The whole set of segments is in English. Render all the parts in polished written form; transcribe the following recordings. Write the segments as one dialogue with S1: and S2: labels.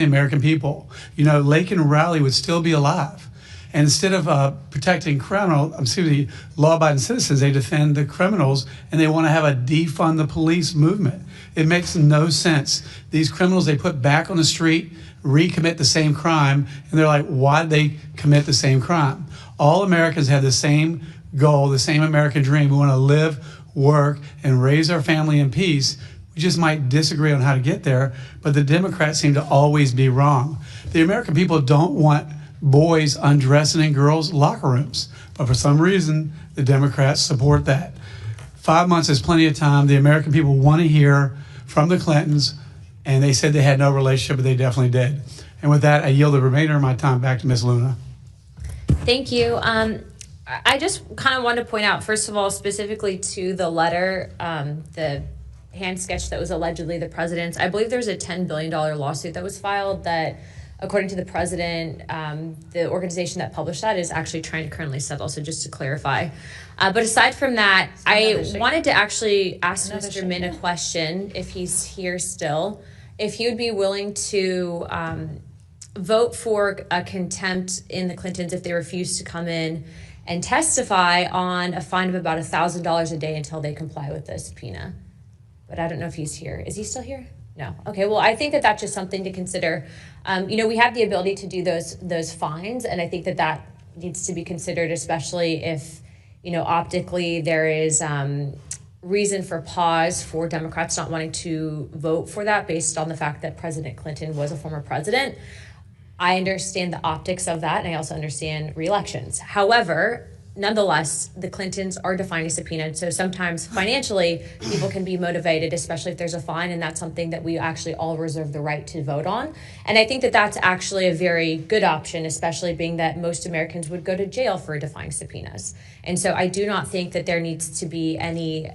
S1: the American people. You know, Lake and Rowley would still be alive. And instead of protecting law-abiding citizens, they defend the criminals, and they want to have a defund the police movement. It makes no sense. These criminals they put back on the street, recommit the same crime, and they're like, why did they commit the same crime? All Americans have the same goal, the same American dream. We want to live, work, and raise our family in peace. We just might disagree on how to get there, but the Democrats seem to always be wrong. The American people don't want boys undressing in girls' locker rooms, but for some reason, the Democrats support that. 5 months is plenty of time. The American people want to hear from the Clintons, and they said they had no relationship, but they definitely did. And with that, I yield the remainder of my time back to Ms. Luna.
S2: Thank you. I just kind of wanted to point out, first of all, specifically to the letter, the hand sketch that was allegedly the president's. I believe there's a $10 billion lawsuit that was filed that, according to the president, the organization that published that is actually trying to currently settle, so just to clarify. But aside from that, I wanted to actually ask Mr. Min a question, if he's here still, if he would be willing to vote for a contempt in the Clintons if they refuse to come in and testify on a fine of about $1,000 a day until they comply with the subpoena. But I don't know if he's here. Is he still here? No. Okay, well, I think that that's just something to consider. You know, we have the ability to do those fines, and I think that that needs to be considered, especially if, you know, optically there is reason for pause for Democrats not wanting to vote for that based on the fact that President Clinton was a former president. I understand the optics of that, and I also understand re-elections. However, nonetheless, the Clintons are defying a subpoena, and so sometimes financially people can be motivated, especially if there's a fine, and that's something that we actually all reserve the right to vote on. And I think that that's actually a very good option, especially being that most Americans would go to jail for defying subpoenas. And so I do not think that there needs to be any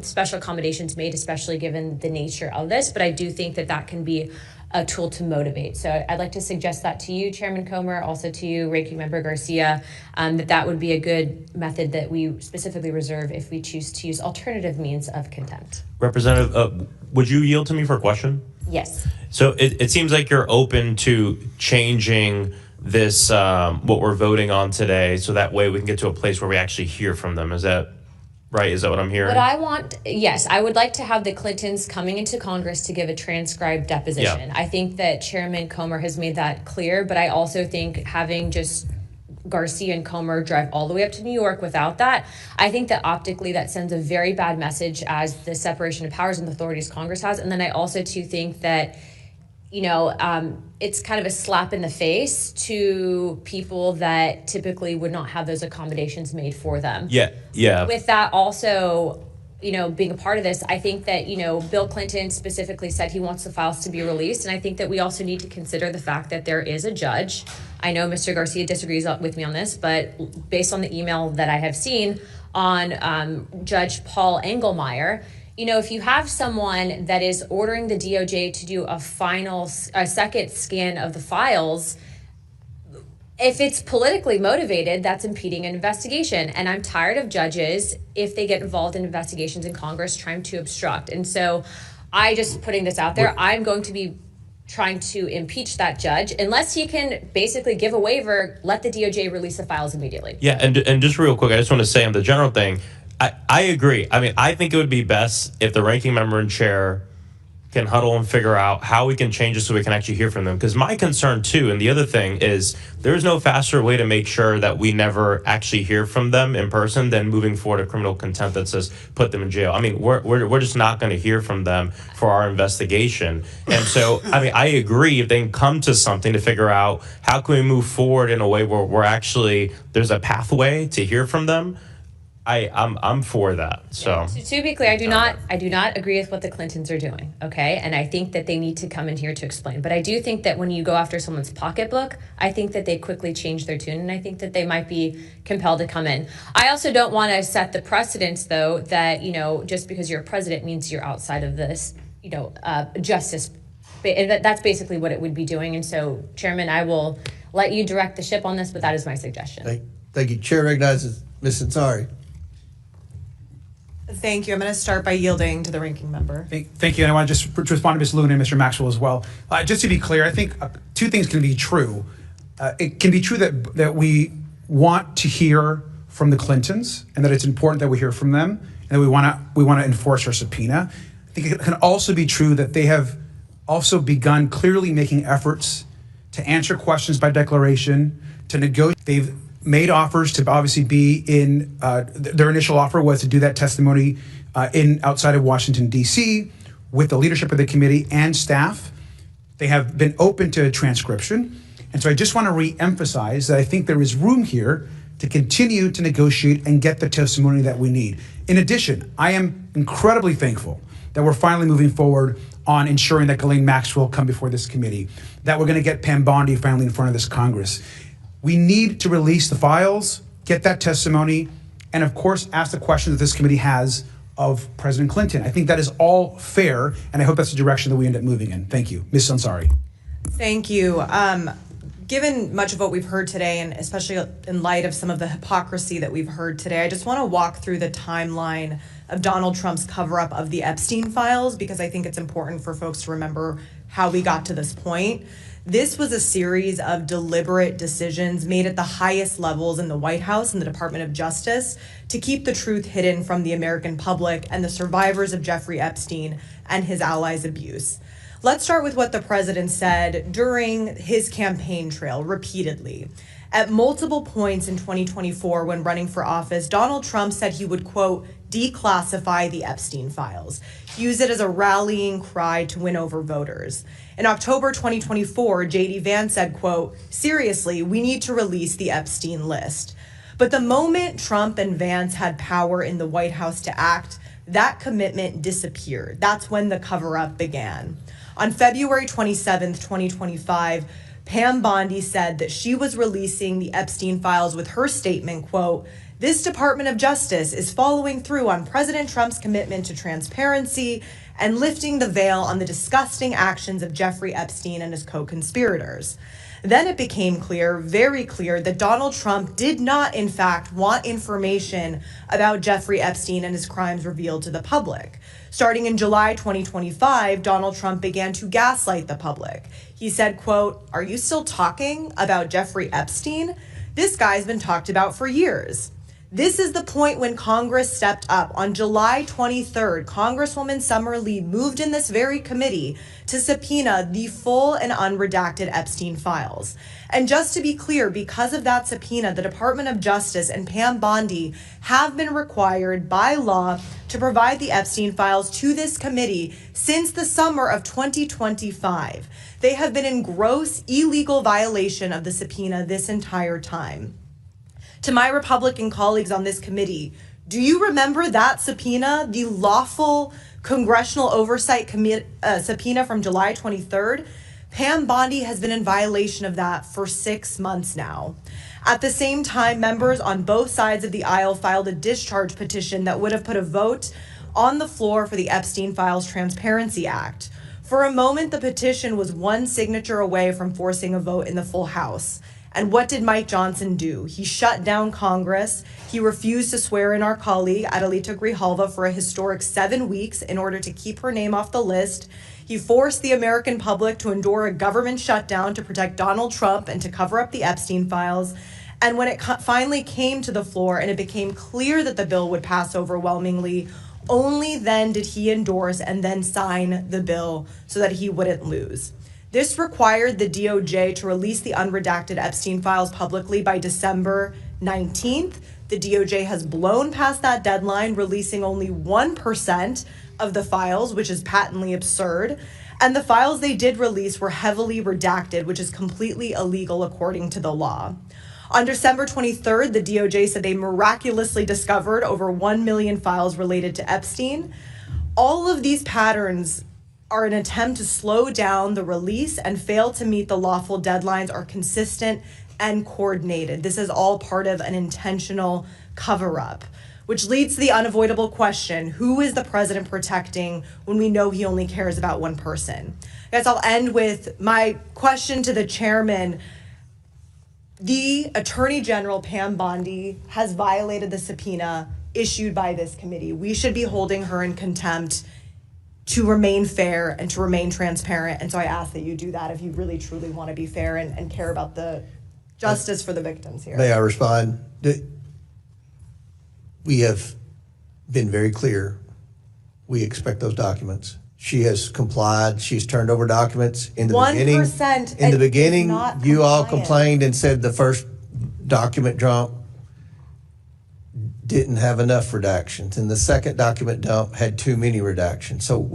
S2: special accommodations made, especially given the nature of this, but I do think that that can be a tool to motivate. So I'd like to suggest that to you, Chairman Comer, also to you, Ranking Member Garcia, that would be a good method that we specifically reserve if we choose to use alternative means of contempt.
S3: Representative, would you yield to me for a question?
S2: Yes.
S3: So it seems like you're open to changing this, what we're voting on today, so that way we can get to a place where we actually hear from them. Is that right? Is that what I'm hearing?
S2: What I want, yes, I would like to have the Clintons coming into Congress to give a transcribed deposition. Yeah. I think that Chairman Comer has made that clear, but I also think having just Garcia and Comer drive all the way up to New York without that, I think that optically that sends a very bad message as the separation of powers and authorities Congress has. And then I also too think that, you know, it's kind of a slap in the face to people that typically would not have those accommodations made for them.
S3: Yeah, yeah.
S2: With that also, you know, being a part of this, I think that, you know, Bill Clinton specifically said he wants the files to be released. And I think that we also need to consider the fact that there is a judge. I know Mr. Garcia disagrees with me on this, but based on the email that I have seen on Judge Paul Engelmeyer, you know, if you have someone that is ordering the DOJ to do a second scan of the files, if it's politically motivated, that's impeding an investigation. And I'm tired of judges, if they get involved in investigations in Congress, trying to obstruct. And so I just putting this out there, I'm going to be trying to impeach that judge unless he can basically give a waiver, let the DOJ release the files immediately.
S3: Yeah, and just real quick, I just want to say on the general thing, I agree. I mean, I think it would be best if the ranking member and chair can huddle and figure out how we can change it so we can actually hear from them. Because my concern, too, and the other thing is there's no faster way to make sure that we never actually hear from them in person than moving forward a criminal contempt that says put them in jail. I mean, we're just not going to hear from them for our investigation. And so, I mean, I agree if they can come to something to figure out how can we move forward in a way where we're actually, there's a pathway to hear from them. I'm for that. So
S2: to be clear, I do not agree with what the Clintons are doing. Okay, and I think that they need to come in here to explain. But I do think that when you go after someone's pocketbook, I think that they quickly change their tune, and I think that they might be compelled to come in. I also don't want to set the precedence, though, that, you know, just because you're a president means you're outside of this, you know, justice. And that's basically what it would be doing. And so, Chairman, I will let you direct the ship on this, but that is my suggestion.
S4: Thank you. Chair recognizes Ms. Ansari. Thank you. I'm going to start by yielding to the ranking member.
S5: Thank you. And I want to just respond to Ms. Loon and Mr. Maxwell as well. Just to be clear, I think two things can be true. It can be true that we want to hear from the Clintons and that it's important that we hear from them and that we want to enforce our subpoena. I think it can also be true that they have also begun clearly making efforts to answer questions by declaration, to negotiate. They've made offers to obviously be in, their initial offer was to do that testimony outside of Washington, D.C. with the leadership of the committee and staff. They have been open to transcription. And so I just want to re-emphasize that I think there is room here to continue to negotiate and get the testimony that we need. In addition, I am incredibly thankful that we're finally moving forward on ensuring that Ghislaine Maxwell come before this committee, that we're going to get Pam Bondi finally in front of this Congress. We need to release the files, get that testimony, and of course, ask the questions that this committee has of President Clinton. I think that is all fair, and I hope that's the direction that we end up moving in. Thank you. Ms. Ansari.
S4: Thank you. Given much of what we've heard today, and especially in light of some of the hypocrisy that we've heard today, I just want to walk through the timeline of Donald Trump's cover-up of the Epstein files, because I think it's important for folks to remember how we got to this point. This was a series of deliberate decisions made at the highest levels in the White House and the Department of Justice to keep the truth hidden from the American public and the survivors of Jeffrey Epstein and his allies' abuse. Let's start with what the president said during his campaign trail repeatedly. At multiple points in 2024 when running for office, Donald Trump said he would, quote, declassify the Epstein files, use it as a rallying cry to win over voters. In October 2024, J.D. Vance said, quote, seriously, we need to release the Epstein list. But the moment Trump and Vance had power in the White House to act, that commitment disappeared. That's when the cover-up began. On February 27th, 2025, Pam Bondi said that she was releasing the Epstein files with her statement, quote, this Department of Justice is following through on President Trump's commitment to transparency and lifting the veil on the disgusting actions of Jeffrey Epstein and his co-conspirators. Then it became clear, very clear, that Donald Trump did not, in fact, want information about Jeffrey Epstein and his crimes revealed to the public. Starting in July 2025, Donald Trump began to gaslight the public. He said, quote, are you still talking about Jeffrey Epstein? This guy's been talked about for years. This is the point when Congress stepped up. On July 23rd, Congresswoman Summer Lee moved in this very committee to subpoena the full and unredacted Epstein files. And just to be clear, because of that subpoena, the Department of Justice and Pam Bondi have been required by law to provide the Epstein files to this committee since the summer of 2025. They have been in gross illegal violation of the subpoena this entire time. To my Republican colleagues on this committee, do you remember that subpoena, the lawful congressional oversight subpoena from July 23rd? Pam Bondi has been in violation of that for 6 months now. At the same time, members on both sides of the aisle filed a discharge petition that would have put a vote on the floor for the Epstein Files Transparency Act. For a moment, the petition was one signature away from forcing a vote in the full House. And what did Mike Johnson do? He shut down Congress. He refused to swear in our colleague, Adelita Grijalva, for a historic 7 weeks in order to keep her name off the list. He forced the American public to endure a government shutdown to protect Donald Trump and to cover up the Epstein files. And when it finally came to the floor and it became clear that the bill would pass overwhelmingly, only then did he endorse and then sign the bill so that he wouldn't lose. This required the DOJ to release the unredacted Epstein files publicly by December 19th. The DOJ has blown past that deadline, releasing only 1% of the files, which is patently absurd. And the files they did release were heavily redacted, which is completely illegal according to the law. On December 23rd, the DOJ said they miraculously discovered over 1 million files related to Epstein. All of these patterns are an attempt to slow down the release and fail to meet the lawful deadlines are consistent and coordinated. This is all part of an intentional cover-up, which leads to the unavoidable question, who is the president protecting when we know he only cares about one person? I guess I'll end with my question to the chairman. The Attorney General, Pam Bondi, has violated the subpoena issued by this committee. We should be holding her in contempt to remain fair and to remain transparent. And so I ask that you do that if you really truly want to be fair and care about the justice for the victims here.
S6: May I respond? We have been very clear. We expect those documents. She has complied. She's turned over documents in the beginning.
S4: 1%
S6: In the beginning,
S4: not
S6: you all
S4: compliant.
S6: complained and said the first document dump didn't have enough redactions, and the second document dump had too many redactions. So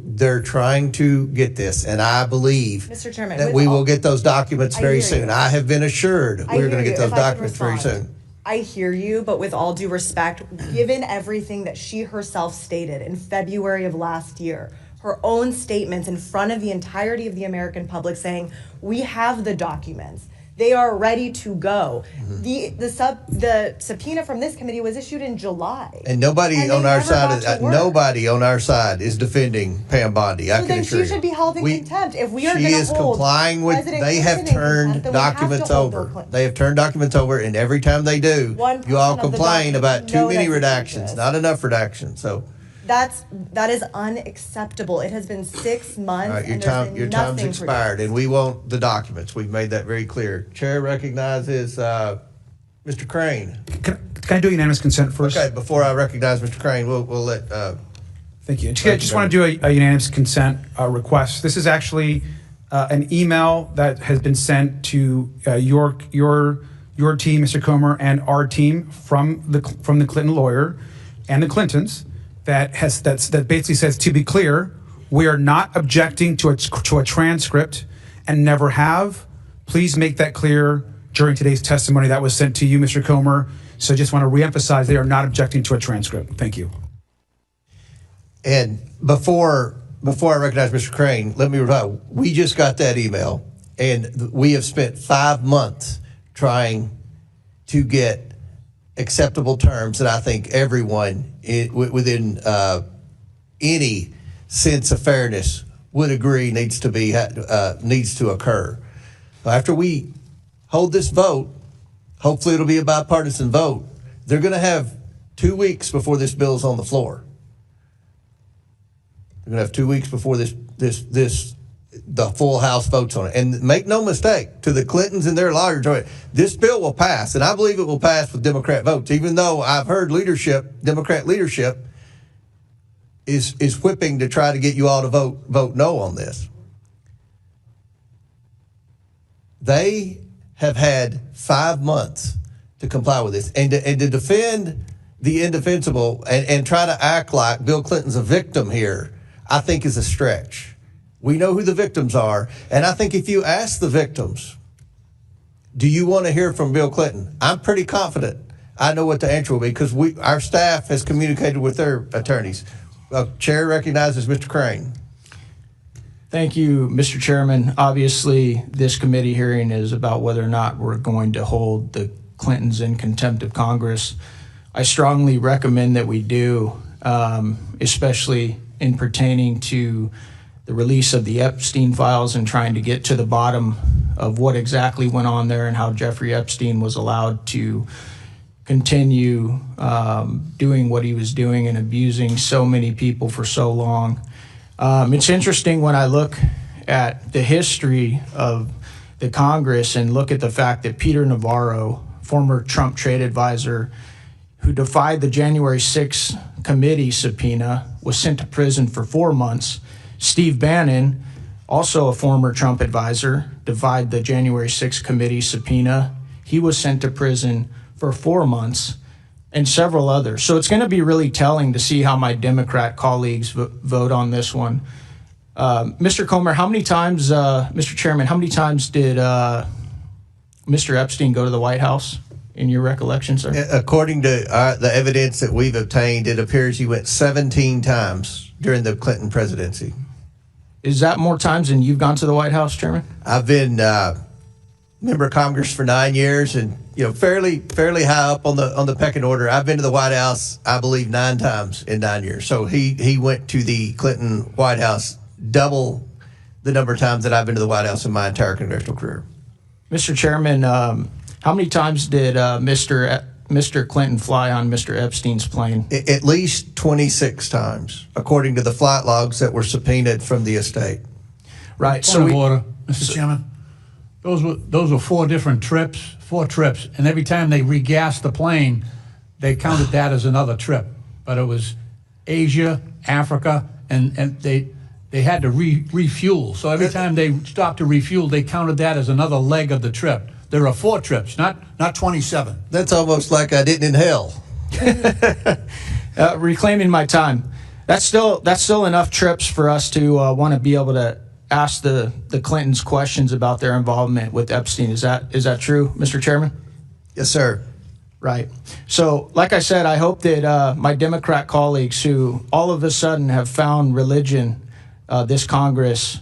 S6: they're trying to get this, and I believe
S4: Mr. Chairman,
S6: that
S4: with
S6: we
S4: all-
S6: will get those documents
S4: I
S6: very
S4: hear
S6: soon.
S4: you.
S6: I have been assured
S4: I
S6: we're
S4: hear
S6: going to
S4: you.
S6: get those
S4: If I could
S6: documents very
S4: respond.
S6: soon.
S4: I hear you, but with all due respect, given everything that she herself stated in February of last year, her own statements in front of the entirety of the American public saying, we have the documents. They are ready to go.
S6: Mm-hmm.
S4: The subpoena from this committee was issued in July.
S6: And nobody
S4: And they
S6: on our
S4: never
S6: side,
S4: got to work.
S6: nobody on our side is defending Pam Bondi. I
S4: So
S6: can
S4: then
S6: assure
S4: she
S6: you.
S4: should be held in contempt. If we are
S6: She
S4: going to
S6: is
S4: hold
S6: complying with.
S4: President
S6: They have
S4: Clinton in
S6: turned
S4: contempt, then we have to
S6: documents
S4: hold Bill
S6: over.
S4: Clinton.
S6: They have turned documents over, and every time they do,
S4: 1%
S6: you all
S4: of the
S6: complain
S4: documents,
S6: about
S4: you
S6: too
S4: know
S6: many
S4: that's
S6: redactions,
S4: egregious.
S6: not enough redactions. So,
S4: That is unacceptable. It has been 6 months.
S6: all right, your
S4: and there's
S6: time,
S4: been
S6: your time's
S4: nothing
S6: expired, and we want the documents. We've made that very clear. Chair recognizes Mr. Crane.
S5: Can I do unanimous consent first?
S6: Okay, before I recognize Mr. Crane, we'll let.
S5: Thank you. I just want to do a unanimous consent request. This is actually an email that has been sent to your team, Mr. Comer, and our team from the Clinton lawyer and the Clintons that basically says, to be clear, we are not objecting to a transcript and never have. Please make that clear during today's testimony that was sent to you, Mr. Comer. So I just want to reemphasize they are not objecting to a transcript. Thank you.
S6: And before I recognize Mr. Crane, let me reply. We just got that email, and we have spent 5 months trying to get acceptable terms that I think everyone within any sense of fairness would agree needs to occur. After we hold this vote, hopefully it'll be a bipartisan vote. They're going to have 2 weeks before this bill is on the floor. They're going to have 2 weeks before the full House votes on it. And make no mistake, to the Clintons and their lawyers, this bill will pass, and I believe it will pass with Democrat votes, even though I've heard Democrat leadership is whipping to try to get you all to vote no on this. They have had 5 months to comply with this, and to defend the indefensible and try to act like Bill Clinton's a victim here, I think is a stretch. We know who the victims are, and I think if you ask the victims, do you want to hear from Bill Clinton? I'm pretty confident I know what the answer will be, because our staff has communicated with their attorneys. Chair recognizes Mr. Crane.
S7: Thank you, Mr. Chairman. Obviously, this committee hearing is about whether or not we're going to hold the Clintons in contempt of Congress. I strongly recommend that we do, especially in pertaining to the release of the Epstein files and trying to get to the bottom of what exactly went on there and how Jeffrey Epstein was allowed to continue doing what he was doing and abusing so many people for so long. It's interesting when I look at the history of the Congress and look at the fact that Peter Navarro, former Trump trade advisor, who defied the January 6th committee subpoena, was sent to prison for 4 months. Steve Bannon, also a former Trump advisor, defied the January 6th committee subpoena. He was sent to prison for 4 months, and several others. So it's going to be really telling to see how my Democrat colleagues vote on this one. Mr. Comer, how many times, Mr. Chairman, how many times did Mr. Epstein go to the White House in your recollection, sir?
S6: According to the evidence that we've obtained, it appears he went 17 times during the Clinton presidency.
S7: Is that more times than you've gone to the White House, Chairman?
S6: I've been member of Congress for 9 years, and fairly high up on the pecking order. I've been to the White House, I believe, 9 times in 9 years. So he went to the Clinton White House double the number of times that I've been to the White House in my entire congressional career.
S7: Mr. Chairman, how many times did Mr. Mr. Clinton fly on Mr. Epstein's plane?
S6: At least 26 times, according to the flight logs that were subpoenaed from the estate.
S7: Right.
S8: Point of order, Mr. Chairman. Those were four trips, and every time they regassed the plane, they counted that as another trip. But it was Asia, Africa, and they had to refuel. So every time they stopped to refuel, they counted that as another leg of the trip. There are 4 trips, not 27.
S6: That's almost like I didn't inhale.
S7: Reclaiming my time. That's still enough trips for us to want to be able to ask the Clintons questions about their involvement with Epstein. Is that true, Mr. Chairman?
S6: Yes, sir.
S7: Right. So, like I said, I hope that my Democrat colleagues who all of a sudden have found religion this Congress,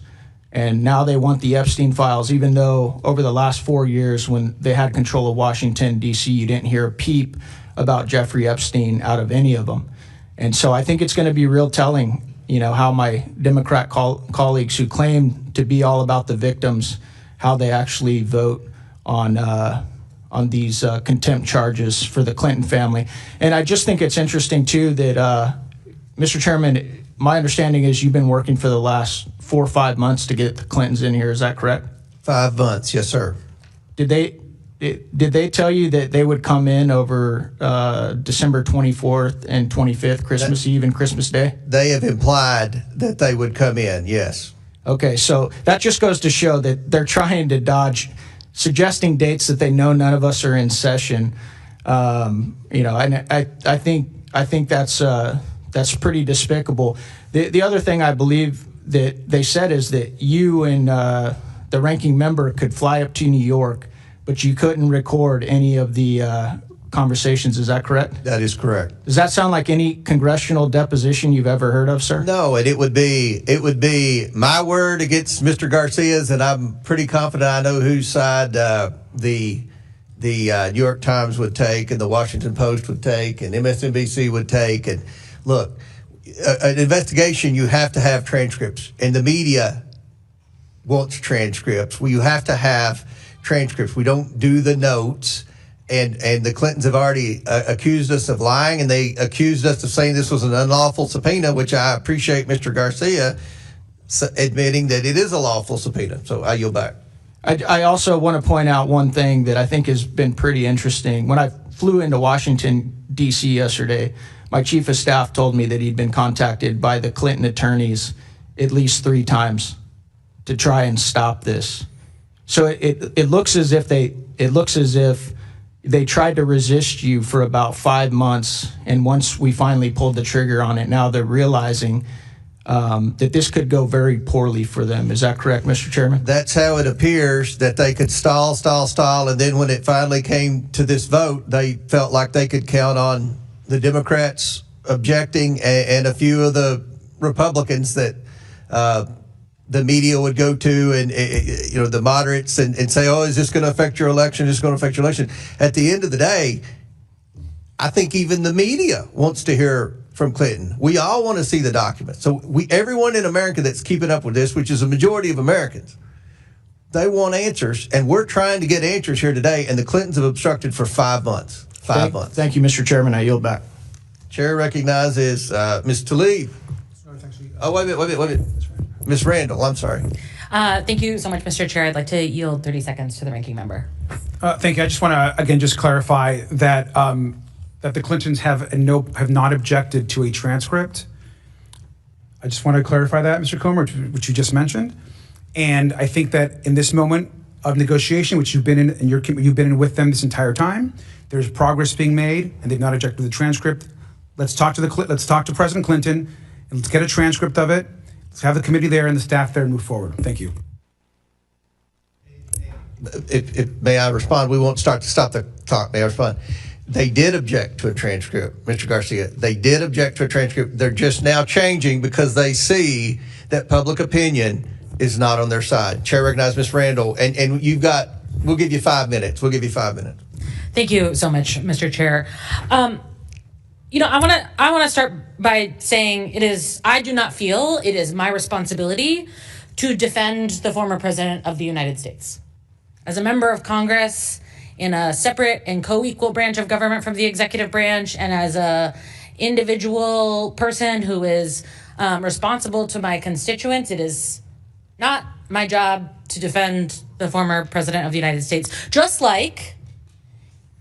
S7: and now they want the Epstein files, even though over the last 4 years when they had control of Washington, D.C., you didn't hear a peep about Jeffrey Epstein out of any of them. And so I think it's going to be real telling, how my Democrat colleagues who claim to be all about the victims, how they actually vote on these contempt charges for the Clinton family. And I just think it's interesting, too, that, Mr. Chairman, my understanding is you've been working for the last 4 or 5 months to get the Clintons in here. Is that correct?
S6: 5 months, yes, sir.
S7: Did they tell you that they would come in over December 24th and 25th, Christmas Eve and Christmas Day?
S6: They have implied that they would come in, yes.
S7: Okay, so that just goes to show that they're trying to dodge suggesting dates that they know none of us are in session. And I think that's pretty despicable. The other thing I believe that they said is that you and the ranking member could fly up to New York, but you couldn't record any of the conversations. Is that correct?
S6: That is correct.
S7: Does that sound like any congressional deposition you've ever heard of, sir?
S6: No, and it would be my word against Mr. Garcia's, and I'm pretty confident I know whose side the New York Times would take, and the Washington Post would take, and MSNBC would take. And look, an investigation, you have to have transcripts, and the media wants transcripts. Well, you have to have transcripts. We don't do the notes. And the Clintons have already accused us of lying, and they accused us of saying this was an unlawful subpoena, which I appreciate Mr. Garcia admitting that it is a lawful subpoena. So I yield back.
S7: I also want to point out one thing that I think has been pretty interesting. When I flew into Washington, D.C. yesterday, my chief of staff told me that he'd been contacted by the Clinton attorneys at least 3 times to try and stop this. So it looks as if they tried to resist you for about 5 months, and once we finally pulled the trigger on it, now they're realizing that this could go very poorly for them. Is that correct, Mr. Chairman?
S6: That's how it appears, that they could stall, and then when it finally came to this vote, they felt like they could count on the Democrats objecting and a few of the Republicans that the media would go to, and the moderates, and say, oh, is this going to affect your election? Is this going to affect your election? At the end of the day, I think even the media wants to hear from Clinton. We all want to see the documents. So everyone in America that's keeping up with this, which is a majority of Americans, they want answers, and we're trying to get answers here today, and the Clintons have obstructed for 5 months. 5 months.
S7: Thank you, Mr. Chairman. I yield back.
S6: Chair recognizes Ms. Tlaib. Oh, wait a minute. Ms. Randall, I'm sorry.
S9: Thank you so much, Mr. Chair. I'd like to yield 30 seconds to the ranking member.
S5: Thank you. I just want to, again, just clarify that that the Clintons have not objected to a transcript. I just want to clarify that, Mr. Comer, which you just mentioned. And I think that in this moment of negotiation, which you've been in, and you've been in with them this entire time, there's progress being made, and they've not objected to the transcript. Let's talk to President Clinton, and let's get a transcript of it. Let's have the committee there and the staff there and move forward. Thank you.
S6: If may I respond? We won't stop the talk. May I respond? They did object to a transcript, Mr. Garcia. They did object to a transcript. They're just now changing because they see that public opinion is not on their side. Chair recognizes Ms. Randall, and we'll give you 5 minutes. We'll give you 5 minutes.
S9: Thank you so much, Mr. Chair. I want to start by saying I do not feel it is my responsibility to defend the former president of the United States. As a member of Congress in a separate and co-equal branch of government from the executive branch, and as a individual person who is responsible to my constituents, it is not my job to defend the former president of the United States, just like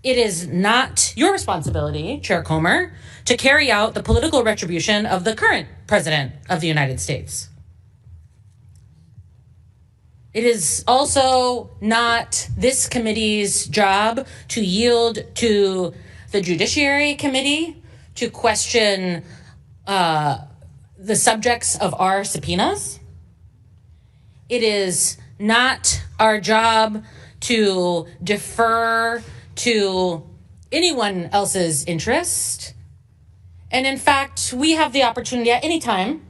S9: it is not your responsibility, Chair Comer, to carry out the political retribution of the current president of the United States. It is also not this committee's job to yield to the Judiciary Committee to question the subjects of our subpoenas. It is not our job to defer to anyone else's interest. And in fact, we have the opportunity at any time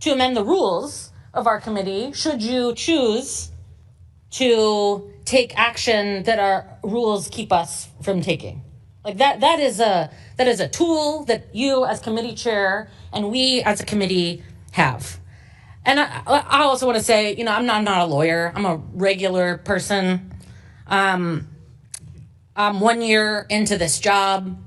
S9: to amend the rules of our committee should you choose to take action that our rules keep us from taking. Like that is a tool that you as committee chair and we as a committee have. And I also want to say, you know, I'm not a lawyer. I'm a regular person. I'm 1 year into this job,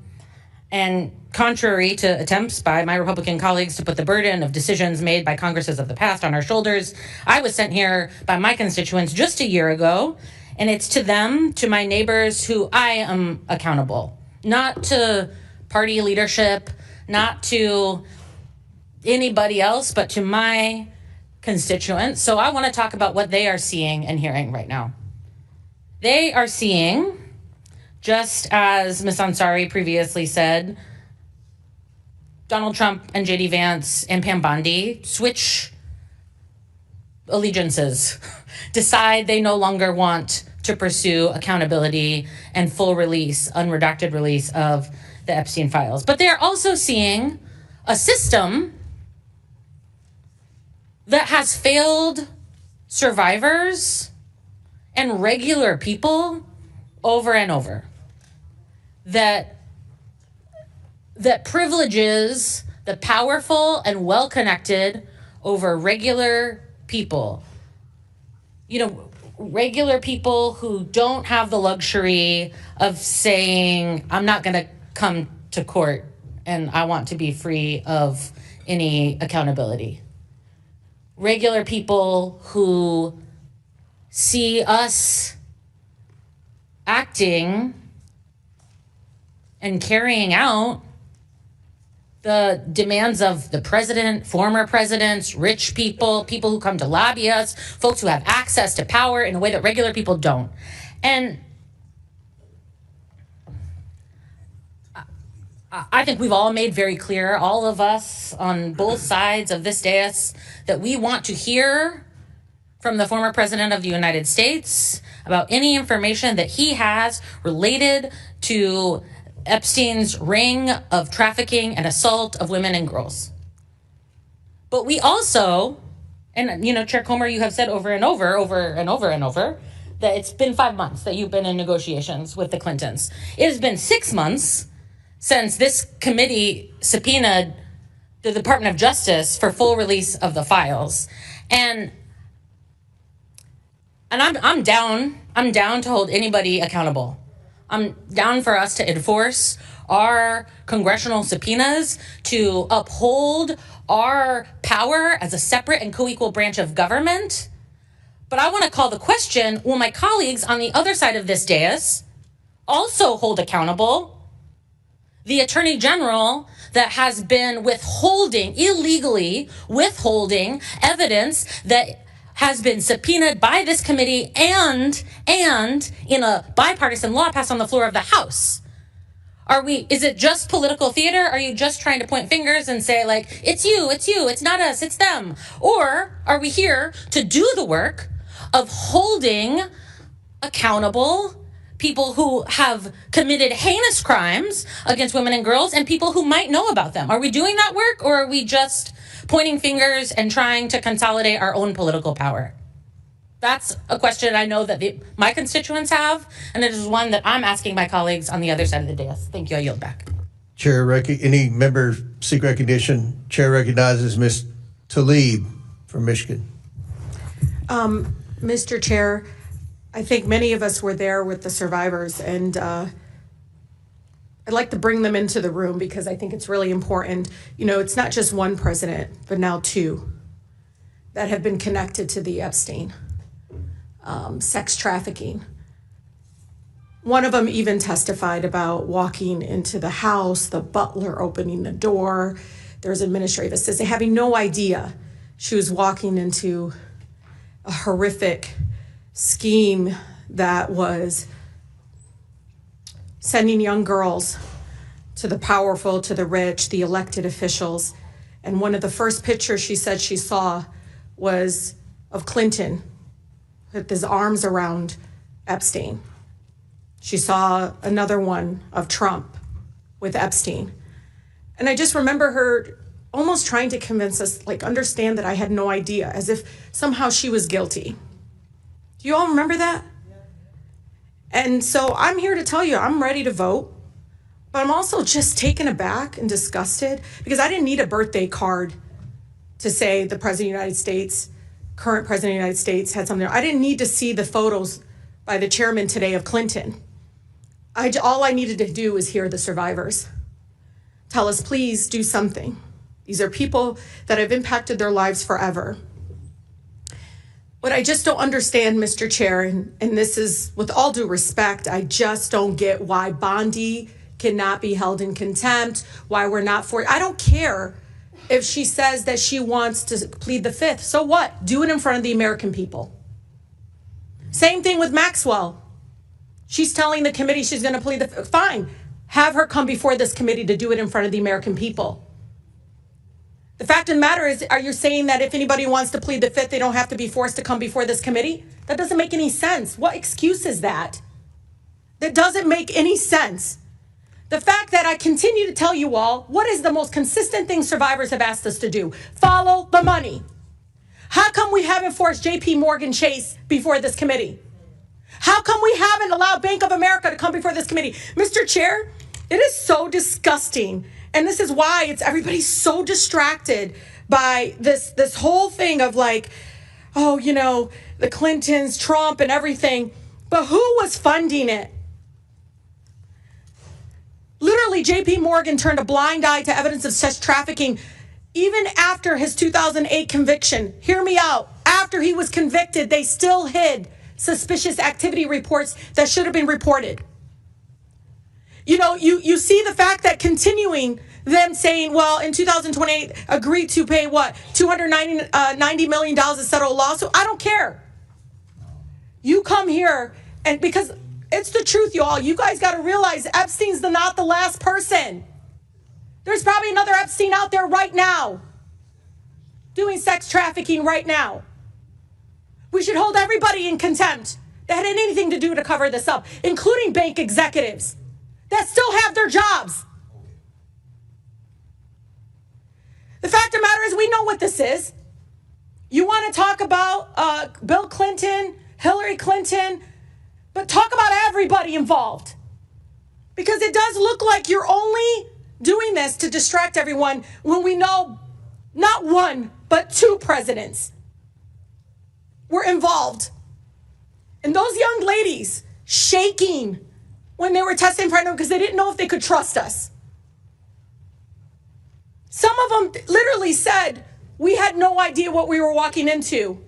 S9: and contrary to attempts by my Republican colleagues to put the burden of decisions made by Congresses of the past on our shoulders, I was sent here by my constituents just a year ago, and it's to them, to my neighbors, who I am accountable. Not to party leadership, not to anybody else, but to my constituents. So I want to talk about what they are seeing and hearing right now. They are seeing, just as Ms. Ansari previously said, Donald Trump and J.D. Vance and Pam Bondi switch allegiances, decide they no longer want to pursue accountability and full release, unredacted release of the Epstein files. But they're also seeing a system that has failed survivors and regular people over and over. That privileges the powerful and well-connected over regular people. You know, regular people who don't have the luxury of saying, I'm not going to come to court and I want to be free of any accountability. Regular people who see us acting and carrying out the demands of the president, former presidents, rich people, people who come to lobby us, folks who have access to power in a way that regular people don't. And I think we've all made very clear, all of us on both sides of this dais, that we want to hear from the former president of the United States about any information that he has related to Epstein's ring of trafficking and assault of women and girls. But we also, and you know, Chair Comer, you have said over and over, that it's been 5 months that you've been in negotiations with the Clintons. It has been 6 months since this committee subpoenaed the Department of Justice for full release of the files. And I'm down to hold anybody accountable. I'm down for us to enforce our congressional subpoenas, to uphold our power as a separate and co-equal branch of government. But I want to call the question, will my colleagues on the other side of this dais also hold accountable the Attorney General that has been illegally withholding evidence that has been subpoenaed by this committee and in a bipartisan law passed on the floor of the House? Is it just political theater? Are you just trying to point fingers and say, like, it's you, it's not us, it's them? Or are we here to do the work of holding accountable people who have committed heinous crimes against women and girls and people who might know about them? Are we doing that work, or are we just pointing fingers and trying to consolidate our own political power? That's a question I know that my constituents have, and it is one that I'm asking my colleagues on the other side of the dais. Thank you. I yield back.
S6: Chair, any member seek recognition? Chair recognizes Ms. Tlaib from Michigan.
S10: Mr. Chair, I think many of us were there with the survivors, and I'd like to bring them into the room because I think it's really important. You know, it's not just one president, but now two that have been connected to the Epstein sex trafficking. One of them even testified about walking into the house, the butler opening the door, there's administrative assistant, having no idea she was walking into a horrific scheme that was sending young girls to the powerful, to the rich, the elected officials. And one of the first pictures she said she saw was of Clinton with his arms around Epstein. She saw another one of Trump with Epstein. And I just remember her almost trying to convince us, like, understand that I had no idea, as if somehow she was guilty. Do you all remember that? And so I'm here to tell you, I'm ready to vote, but I'm also just taken aback and disgusted because I didn't need a birthday card to say the President of the United States, current President of the United States, had something. I didn't need to see the photos by the chairman today of Clinton. All I needed to do was hear the survivors tell us, please do something. These are people that have impacted their lives forever. What I just don't understand, Mr. Chair, and this is with all due respect, I just don't get why Bondi cannot be held in contempt, why we're not for it. I don't care if she says that she wants to plead the fifth. So what? Do it in front of the American people. Same thing with Maxwell. She's telling the committee she's going to plead the fifth. Fine. Have her come before this committee to do it in front of the American people. The fact of the matter is, are you saying that if anybody wants to plead the fifth, they don't have to be forced to come before this committee? That doesn't make any sense. What excuse is that? That doesn't make any sense. The fact that I continue to tell you all, what is the most consistent thing survivors have asked us to do? Follow the money. How come we haven't forced JP Morgan Chase before this committee? How come we haven't allowed Bank of America to come before this committee? Mr. Chair, it is so disgusting. And this is why everybody's so distracted by this whole thing of like, oh, you know, the Clintons, Trump and everything. But who was funding it? Literally, JP Morgan turned a blind eye to evidence of sex trafficking even after his 2008 conviction. Hear me out. After he was convicted, they still hid suspicious activity reports that should have been reported. You know, you see the fact that continuing them saying, well, in 2028, agreed to pay what, $290 million to settle a lawsuit. I don't care. You come here, and because it's the truth, y'all. You guys got to realize Epstein's not the last person. There's probably another Epstein out there right now doing sex trafficking right now. We should hold everybody in contempt that had anything to do to cover this up, including bank executives that still have their jobs. The fact of the matter is, we know what this is. You want to talk about Bill Clinton, Hillary Clinton, but talk about everybody involved. Because it does look like you're only doing this to distract everyone when we know not one, but two presidents were involved. And those young ladies shaking when they were testifying in front of them because they didn't know if they could trust us. Some of them literally said, we had no idea what we were walking into.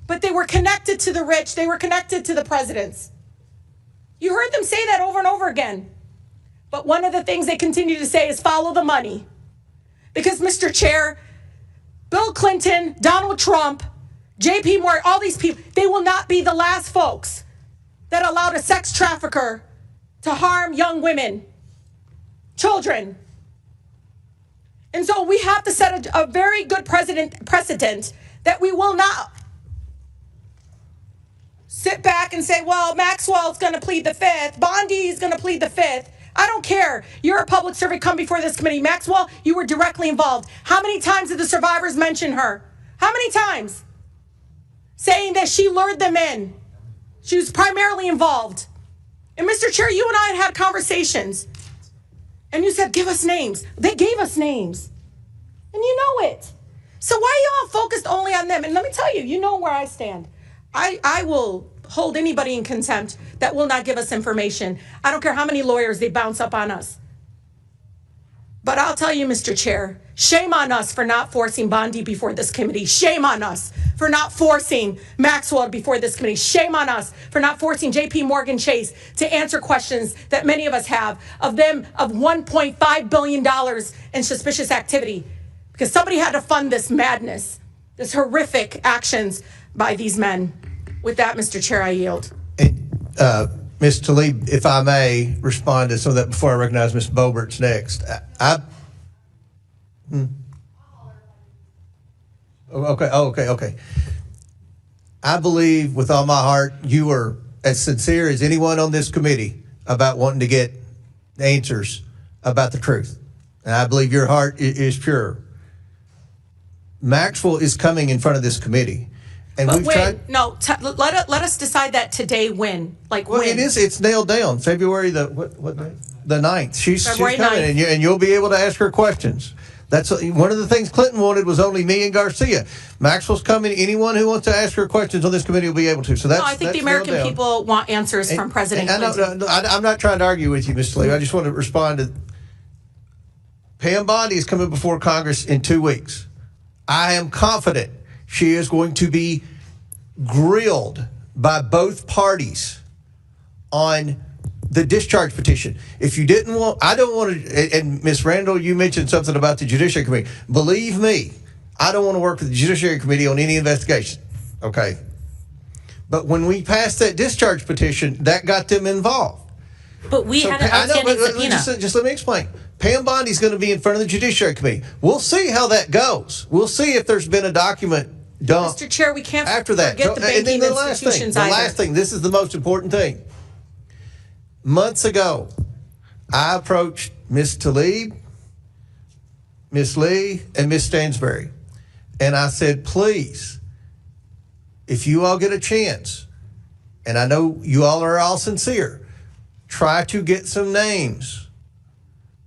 S10: But they were connected to the rich. They were connected to the presidents. You heard them say that over and over again. But one of the things they continue to say is follow the money. Because, Mr. Chair, Bill Clinton, Donald Trump, JP Morgan, all these people, they will not be the last folks that allowed a sex trafficker to harm young women, children. And so we have to set a very good precedent that we will not sit back and say, well, Maxwell's going to plead the fifth. Bondi's going to plead the fifth. I don't care. You're a public servant. Come before this committee. Maxwell, you were directly involved. How many times did the survivors mention her? How many times? Saying that she lured them in. She was primarily involved. And Mr. Chair, you and I had conversations. And you said, give us names. They gave us names. And you know it. So why are y'all focused only on them? And let me tell you, you know where I stand. I will hold anybody in contempt that will not give us information. I don't care how many lawyers they bounce up on us. But I'll tell you, Mr. Chair, shame on us for not forcing Bondi before this committee. Shame on us for not forcing Maxwell before this committee. Shame on us for not forcing JP Morgan Chase to answer questions that many of us have of $1.5 billion in suspicious activity. Because somebody had to fund this madness, this horrific actions by these men. With that, Mr. Chair, I yield.
S6: Ms. Tlaib, if I may respond to some of that before I recognize Ms. Bobert's next. Okay. I believe with all my heart you are as sincere as anyone on this committee about wanting to get answers about the truth. And I believe your heart is pure. Maxwell is coming in front of this committee. And
S10: but
S6: we've
S10: when?
S6: tried.
S10: No, let us decide that today. When? Like
S6: Well,
S10: when?
S6: it's nailed down. February what day? The 9th. She's
S10: February
S6: coming,
S10: 9th.
S6: and you'll be able to ask her questions. That's one of the things Clinton wanted was only me and Garcia. Maxwell's coming. Anyone who wants to ask her questions on this committee will be able to. So that's.
S10: No, I think
S6: that's
S10: the American
S6: nailed down.
S10: people want answers from President Clinton.
S6: I'm not trying to argue with you, Ms. Tlaib. I just want to respond to. Pam Bondi is coming before Congress in 2 weeks. I am confident she is going to be grilled by both parties on the discharge petition. If you didn't want, I don't want to, and Ms. Randall, you mentioned something about the Judiciary Committee. Believe me, I don't want to work with the Judiciary Committee on any investigation, okay? But when we passed that discharge petition, that got them involved.
S9: But we had an outstanding subpoena.
S6: Just let me explain. Pam Bondi's going to be in front of the Judiciary Committee. We'll see how that goes. We'll see if there's been a document dumped.
S10: Mr. Chair, we can't
S6: after that.
S10: forget the banking institutions either.
S6: The last thing, this is the most important thing. Months ago, I approached Ms. Tlaib, Ms. Lee, and Ms. Stansbury, and I said, please, if you all get a chance, and I know you all are all sincere, try to get some names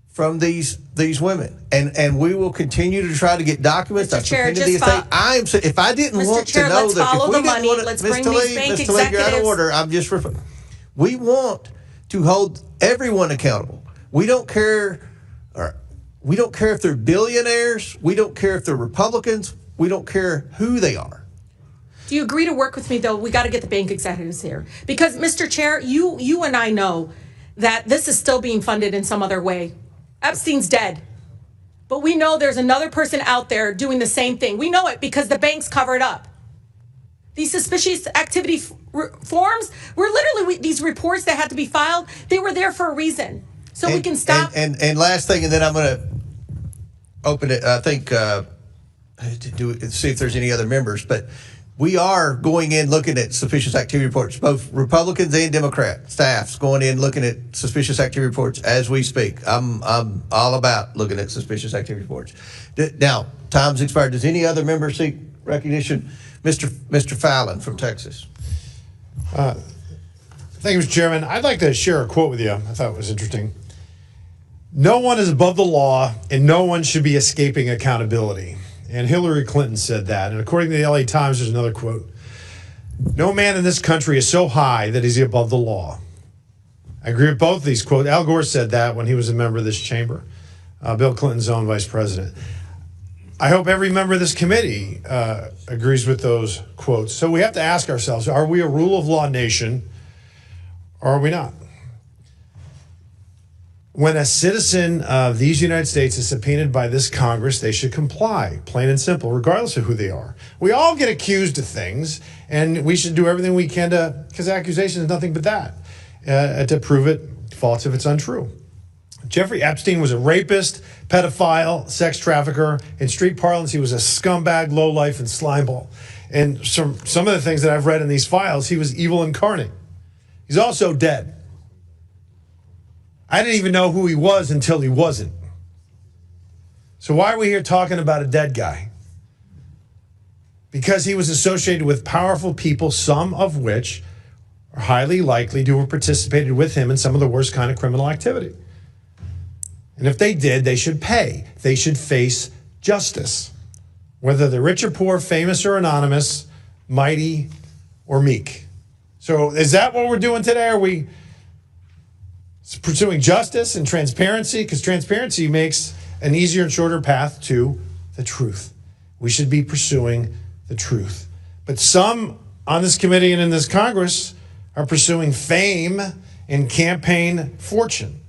S6: from these women, and we will continue to try to get documents.
S10: Mr. Chair,
S6: If I didn't
S10: Mr.
S6: want
S10: Chair,
S6: to know
S10: let's
S6: that,
S10: follow
S6: if we
S10: the
S6: didn't
S10: money.
S6: want to,
S10: Let's
S6: Ms.
S10: bring these bank
S6: Ms. Tlaib, you're out of
S10: executives.
S6: order. I'm just we want to hold everyone accountable. We don't care. We don't care if they're billionaires. We don't care if they're Republicans. We don't care who they are.
S10: Do you agree to work with me, though? We got to get the bank executives here. Because, Mr. Chair, you and I know that this is still being funded in some other way. Epstein's dead. But we know there's another person out there doing the same thing. We know it because the banks cover it up. These suspicious activity forms were literally these reports that had to be filed. They were there for a reason. So we can stop.
S6: And last thing, and then I'm going to open it, I think, to see if there's any other members. But we are going in looking at suspicious activity reports. Both Republicans and Democrat staffs going in looking at suspicious activity reports as we speak. I'm all about looking at suspicious activity reports. Now, time's expired. Does any other member seek recognition? Mr. Fallon from Texas.
S11: Thank you, Mr. Chairman. I'd like to share a quote with you. I thought it was interesting. No one is above the law, and no one should be escaping accountability. And Hillary Clinton said that. And according to the LA Times, there's another quote. No man in this country is so high that he's above the law. I agree with both of these quotes. Al Gore said that when he was a member of this chamber, Bill Clinton's own vice president. I hope every member of this committee agrees with those quotes. So we have to ask ourselves, are we a rule of law nation or are we not? When a citizen of these United States is subpoenaed by this Congress, they should comply, plain and simple, regardless of who they are. We all get accused of things, and we should do everything we can to, because accusation is nothing but that, to prove it false if it's untrue. Jeffrey Epstein was a rapist, pedophile, sex trafficker. In street parlance, he was a scumbag, lowlife, and slimeball. And some of the things that I've read in these files, he was evil incarnate. He's also dead. I didn't even know who he was until he wasn't. So why are we here talking about a dead guy? Because he was associated with powerful people, some of which are highly likely to have participated with him in some of the worst kind of criminal activity. And if they did, they should pay. They should face justice. Whether they're rich or poor, famous or anonymous, mighty or meek. So is that what we're doing today? Are we pursuing justice and transparency? Because transparency makes an easier and shorter path to the truth. We should be pursuing the truth. But some on this committee and in this Congress are pursuing fame and campaign fortune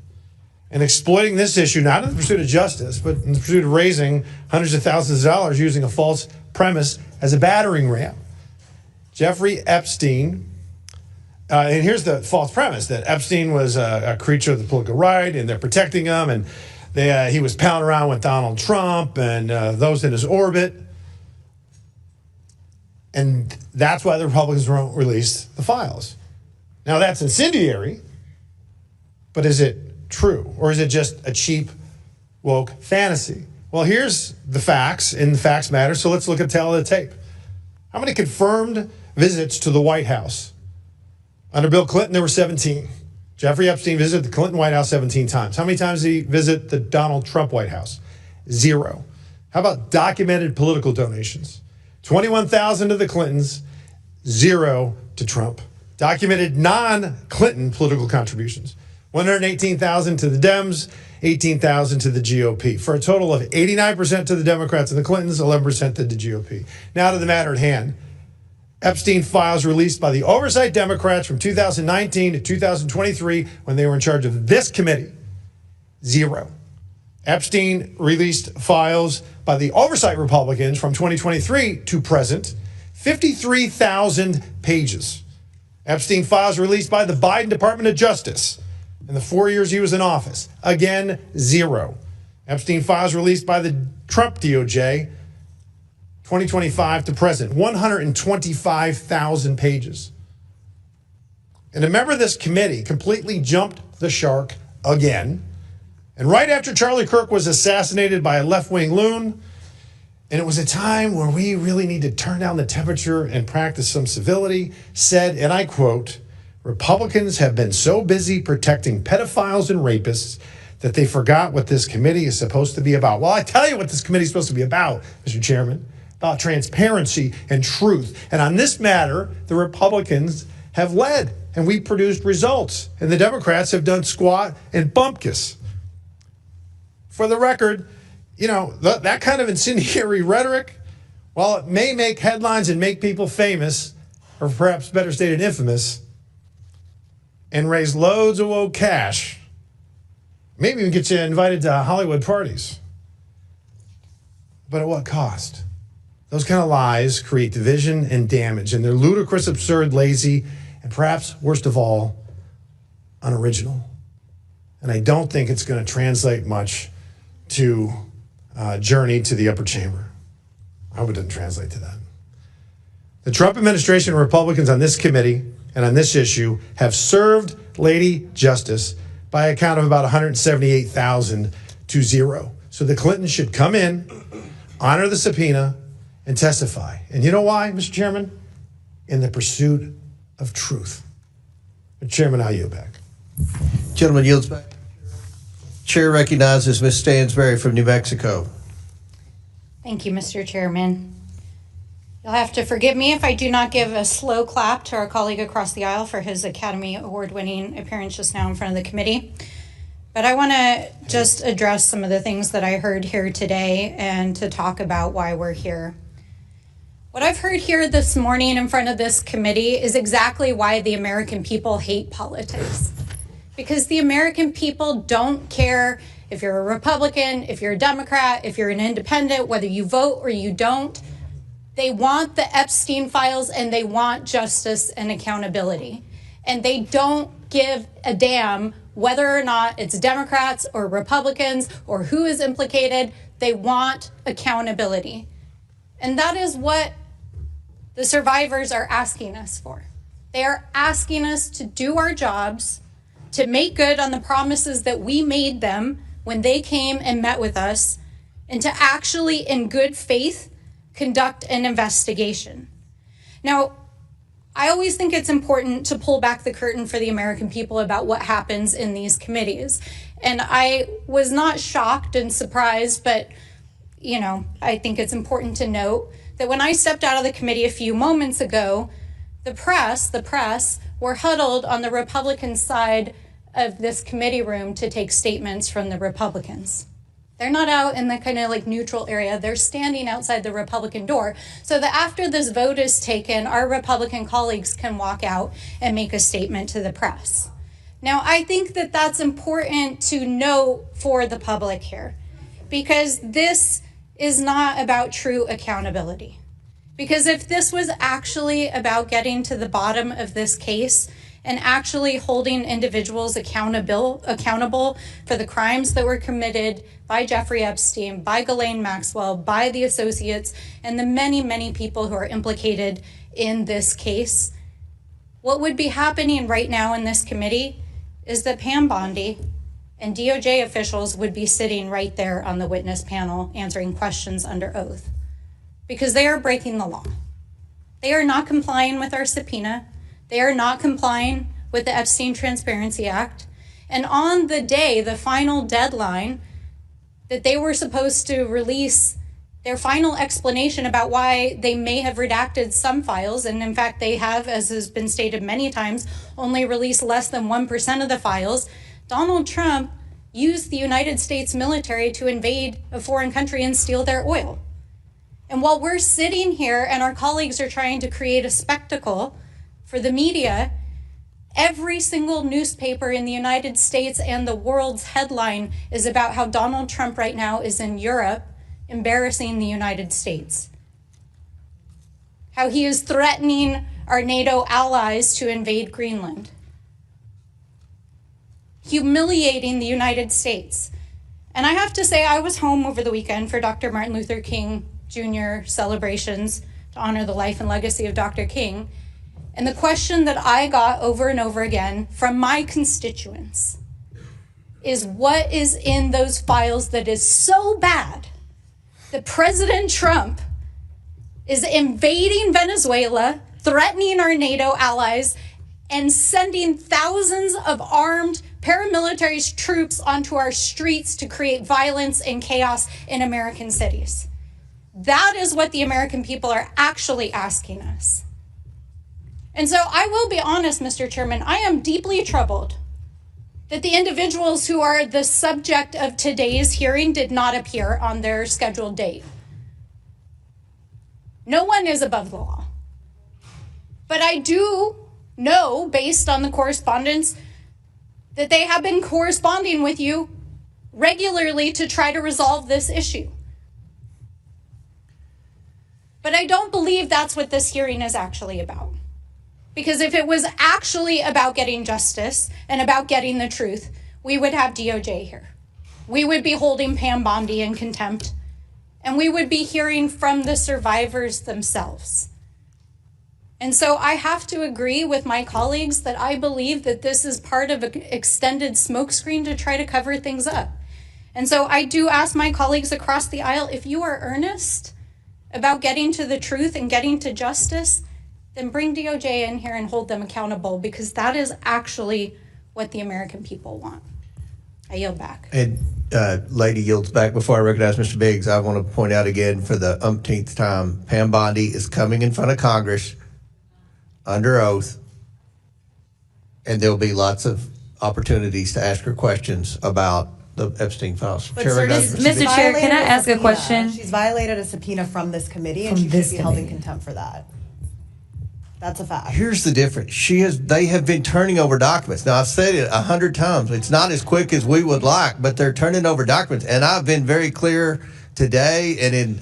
S11: and exploiting this issue, not in the pursuit of justice, but in the pursuit of raising hundreds of thousands of dollars using a false premise as a battering ram. Jeffrey Epstein, and here's the false premise, that Epstein was a creature of the political right and they're protecting him, and he was pounding around with Donald Trump and those in his orbit. And that's why the Republicans won't release the files. Now that's incendiary, but is it true? Or is it just a cheap, woke fantasy? Well, here's the facts, and the facts matter, so let's look at tail of the tape. How many confirmed visits to the White House? Under Bill Clinton, there were 17. Jeffrey Epstein visited the Clinton White House 17 times. How many times did he visit the Donald Trump White House? 0. How about documented political donations? 21,000 to the Clintons, 0 to Trump. Documented non-Clinton political contributions. 118,000 to the Dems, 18,000 to the GOP, for a total of 89% to the Democrats and the Clintons, 11% to the GOP. Now to the matter at hand. Epstein files released by the oversight Democrats from 2019 to 2023 when they were in charge of this committee, 0. Epstein released files by the oversight Republicans from 2023 to present, 53,000 pages. Epstein files released by the Biden Department of Justice in the 4 years he was in office, again, 0. Epstein files released by the Trump DOJ, 2025 to present, 125,000 pages. And a member of this committee completely jumped the shark again. And right after Charlie Kirk was assassinated by a left-wing loon, and it was a time where we really need to turn down the temperature and practice some civility, said, and I quote, "Republicans have been so busy protecting pedophiles and rapists that they forgot what this committee is supposed to be about." Well, I tell you what this committee is supposed to be about, Mr. Chairman, about transparency and truth. And on this matter, the Republicans have led, and we produced results, and the Democrats have done squat and bumpkiss. For the record, you know, that kind of incendiary rhetoric, while it may make headlines and make people famous, or perhaps better stated infamous, and raise loads of woke cash, maybe even get you invited to Hollywood parties. But at what cost? Those kind of lies create division and damage, and they're ludicrous, absurd, lazy, and perhaps, worst of all, unoriginal. And I don't think it's going to translate much to Journey to the Upper Chamber. I hope it doesn't translate to that. The Trump administration and Republicans on this committee and on this issue have served Lady Justice by a count of about 178,000 to 0. So the Clintons should come in, honor the subpoena, and testify. And you know why, Mr. Chairman? In the pursuit of truth. Mr. Chairman, I yield back.
S6: Gentleman yields back. Chair recognizes Ms. Stansberry from New Mexico.
S12: Thank you, Mr. Chairman. You'll have to forgive me if I do not give a slow clap to our colleague across the aisle for his Academy Award-winning appearance just now in front of the committee. But I want to just address some of the things that I heard here today and to talk about why we're here. What I've heard here this morning in front of this committee is exactly why the American people hate politics. Because the American people don't care if you're a Republican, if you're a Democrat, if you're an independent, whether you vote or you don't. They want the Epstein files and they want justice and accountability. And they don't give a damn whether or not it's Democrats or Republicans or who is implicated. They want accountability. And that is what the survivors are asking us for. They are asking us to do our jobs, to make good on the promises that we made them when they came and met with us, and to actually, in good faith, conduct an investigation. Now, I always think it's important to pull back the curtain for the American people about what happens in these committees. And I was not shocked and surprised, but, you know, I think it's important to note that when I stepped out of the committee a few moments ago, the press were huddled on the Republican side of this committee room to take statements from the Republicans. They're not out in the kind of like neutral area. They're standing outside the Republican door so that after this vote is taken, our Republican colleagues can walk out and make a statement to the press. Now, I think that that's important to note for the public here, because this is not about true accountability. Because if this was actually about getting to the bottom of this case and actually holding individuals accountable for the crimes that were committed by Jeffrey Epstein, by Ghislaine Maxwell, by the associates, and the many, many people who are implicated in this case, what would be happening right now in this committee is that Pam Bondi and DOJ officials would be sitting right there on the witness panel answering questions under oath, because they are breaking the law. They are not complying with our subpoena. They are not complying with the Epstein Transparency Act. And on the day, the final deadline that they were supposed to release their final explanation about why they may have redacted some files, and in fact they have, as has been stated many times, only released less than 1% of the files, Donald Trump used the United States military to invade a foreign country and steal their oil. And while we're sitting here and our colleagues are trying to create a spectacle for the media, every single newspaper in the United States and the world's headline is about how Donald Trump right now is in Europe embarrassing the United States. How he is threatening our NATO allies to invade Greenland. Humiliating the United States. And I have to say, I was home over the weekend for Dr. Martin Luther King Jr. celebrations to honor the life and legacy of Dr. King. And the question that I got over and over again from my constituents is, what is in those files that is so bad that President Trump is invading Venezuela, threatening our NATO allies, and sending thousands of armed paramilitary troops onto our streets to create violence and chaos in American cities? That is what the American people are actually asking us. And so I will be honest, Mr. Chairman, I am deeply troubled that the individuals who are the subject of today's hearing did not appear on their scheduled date. No one is above the law. But I do know, based on the correspondence, that they have been corresponding with you regularly to try to resolve this issue. But I don't believe that's what this hearing is actually about. Because if it was actually about getting justice and about getting the truth, we would have DOJ here. We would be holding Pam Bondi in contempt, and we would be hearing from the survivors themselves. And so I have to agree with my colleagues that I believe that this is part of an extended smokescreen to try to cover things up. And so I do ask my colleagues across the aisle, if you are earnest about getting to the truth and getting to justice, then bring DOJ in here and hold them accountable, because that is actually what the American people want. I yield back.
S6: And lady yields back. Before I recognize Mr. Biggs, I want to point out again for the umpteenth time, Pam Bondi is coming in front of Congress under oath, and there'll be lots of opportunities to ask her questions about the Epstein files.
S4: But sir,
S13: Mr. Chair, can I ask a question?
S4: She's violated a subpoena from this committee, and she should be held in contempt for that. That's a fact.
S6: Here's the difference. They have been turning over documents. Now, I've said it 100 times. It's not as quick as we would like, but they're turning over documents. And I've been very clear today and in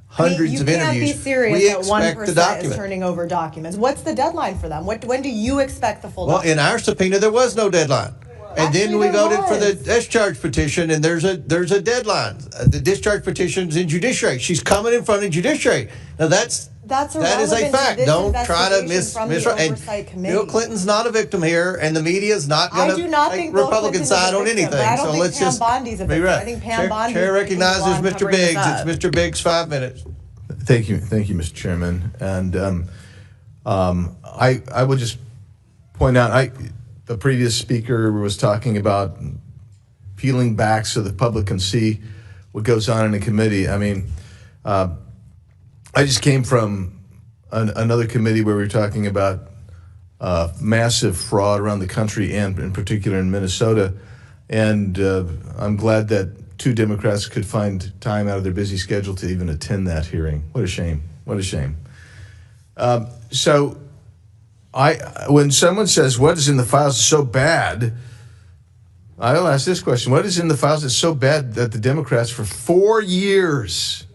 S6: hundreds of interviews.
S4: You can't be serious that one person is turning over documents. What's the deadline for them? When do you expect the full document?
S6: Well, in our subpoena, there was no deadline. And then we voted for the discharge petition, and there's a deadline. The discharge petition's in judiciary. She's coming in front of judiciary. Now, that is a fact. Don't try to and Bill Clinton's not a victim here, and the media is not going to take Republican side on anything.
S4: So let's just be right. I think Pam Bondi.
S6: Chair recognizes Mr. Biggs. It's Mr. Biggs, 5 minutes.
S14: Thank you, Mr. Chairman. And I would just point out, the previous speaker was talking about peeling back so the public can see what goes on in a committee. I mean, I just came from another committee where we were talking about massive fraud around the country and in particular in Minnesota. And I'm glad that 2 Democrats could find time out of their busy schedule to even attend that hearing. What a shame. What a shame. So when someone says, what is in the files so bad, I'll ask this question. What is in the files that's so bad that the Democrats for 4 years,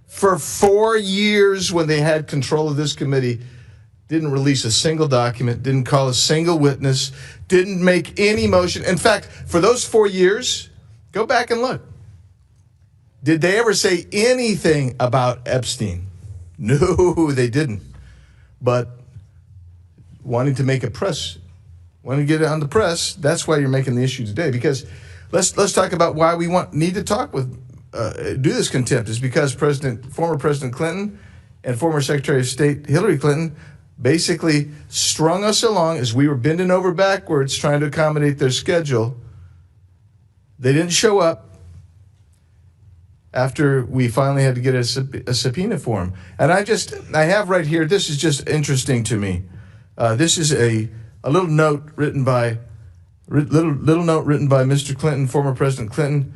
S14: for 4 years when they had control of this committee, didn't release a single document, didn't call a single witness, didn't make any motion. In fact, for those 4 years, go back and look. Did they ever say anything about Epstein? No, they didn't. But wanting to make a press, wanting to get it on the press, that's why you're making the issue today. Because let's talk about why we need to talk with, do this contempt, is because former President Clinton and former Secretary of State Hillary Clinton basically strung us along as we were bending over backwards trying to accommodate their schedule. They didn't show up after we finally had to get a subpoena for them. And I have right here, this is just interesting to me. This is a little note written by Mr. Clinton, former President Clinton,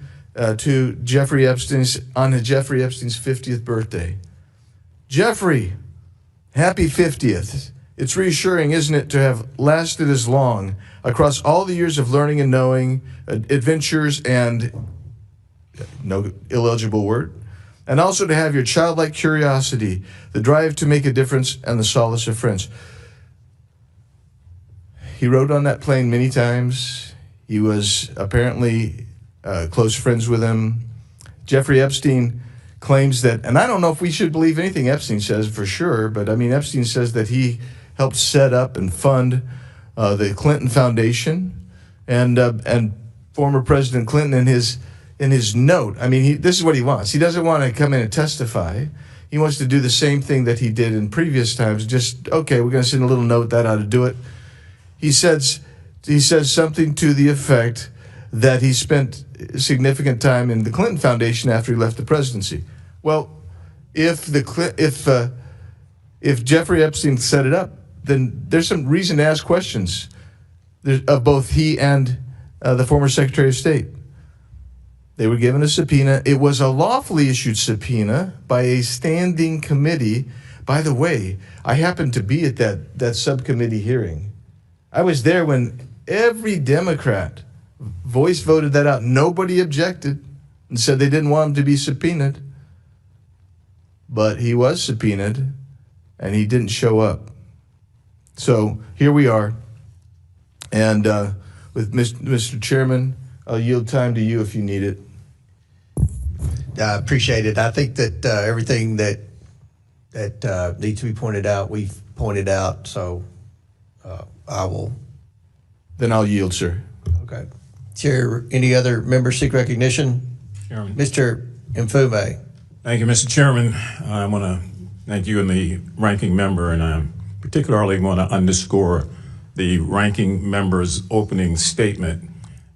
S14: to Jeffrey Epstein's 50th birthday. Jeffrey, happy 50th. It's reassuring, isn't it, to have lasted as long across all the years of learning and knowing, adventures and, no illegible word, and also to have your childlike curiosity, the drive to make a difference, and the solace of friends. He rode on that plane many times. He was apparently close friends with him. Jeffrey Epstein claims that, and I don't know if we should believe anything Epstein says for sure, but I mean, Epstein says that he helped set up and fund the Clinton Foundation, and former President Clinton in his note, I mean, this is what he wants. He doesn't want to come in and testify. He wants to do the same thing that he did in previous times. Just, okay, we're going to send a little note, that ought to do it. He says something to the effect that he spent significant time in the Clinton Foundation after he left the presidency. Well, if Jeffrey Epstein set it up, then there's some reason to ask questions of both he and the former Secretary of State. They were given a subpoena. It was a lawfully issued subpoena by a standing committee. By the way, I happened to be at that subcommittee hearing. I was there when every Democrat voice voted that out. Nobody objected and said they didn't want him to be subpoenaed. But he was subpoenaed, and he didn't show up. So here we are. And with Mr. Chairman, I'll yield time to you if you need it.
S6: I appreciate it. I think that everything that needs to be pointed out, we've pointed out. So I will.
S14: Then I'll yield, sir.
S6: Okay. Chair, any other members seek recognition?
S15: Chairman.
S6: Mr. Mfume.
S15: Thank you, Mr. Chairman. I want to thank you and the ranking member, and I particularly want to underscore the ranking member's opening statement,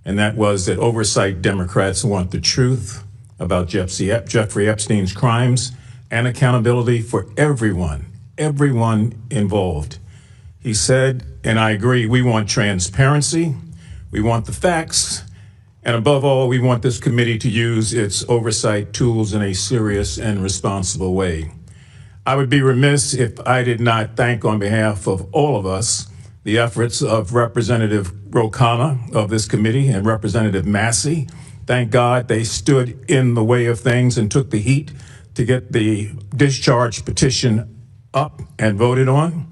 S15: and that was that oversight Democrats want the truth about Jeffrey Epstein's crimes and accountability for everyone involved. He said, and I agree, we want transparency, we want the facts, and above all, we want this committee to use its oversight tools in a serious and responsible way. I would be remiss if I did not thank on behalf of all of us the efforts of Representative Rokana of this committee and Representative Massey. Thank God they stood in the way of things and took the heat to get the discharge petition up and voted on.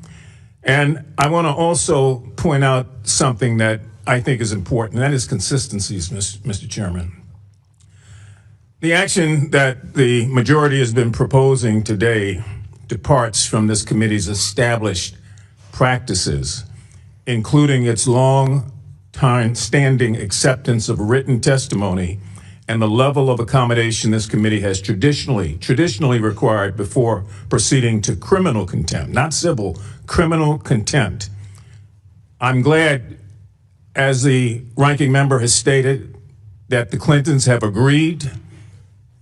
S15: And I want to also point out something that I think is important, and that is consistencies, Mr. Chairman. The action that the majority has been proposing today departs from this committee's established practices, including its long-time standing acceptance of written testimony and the level of accommodation this committee has traditionally required before proceeding to criminal contempt, not civil, criminal contempt. I'm glad, as the ranking member has stated, that the Clintons have agreed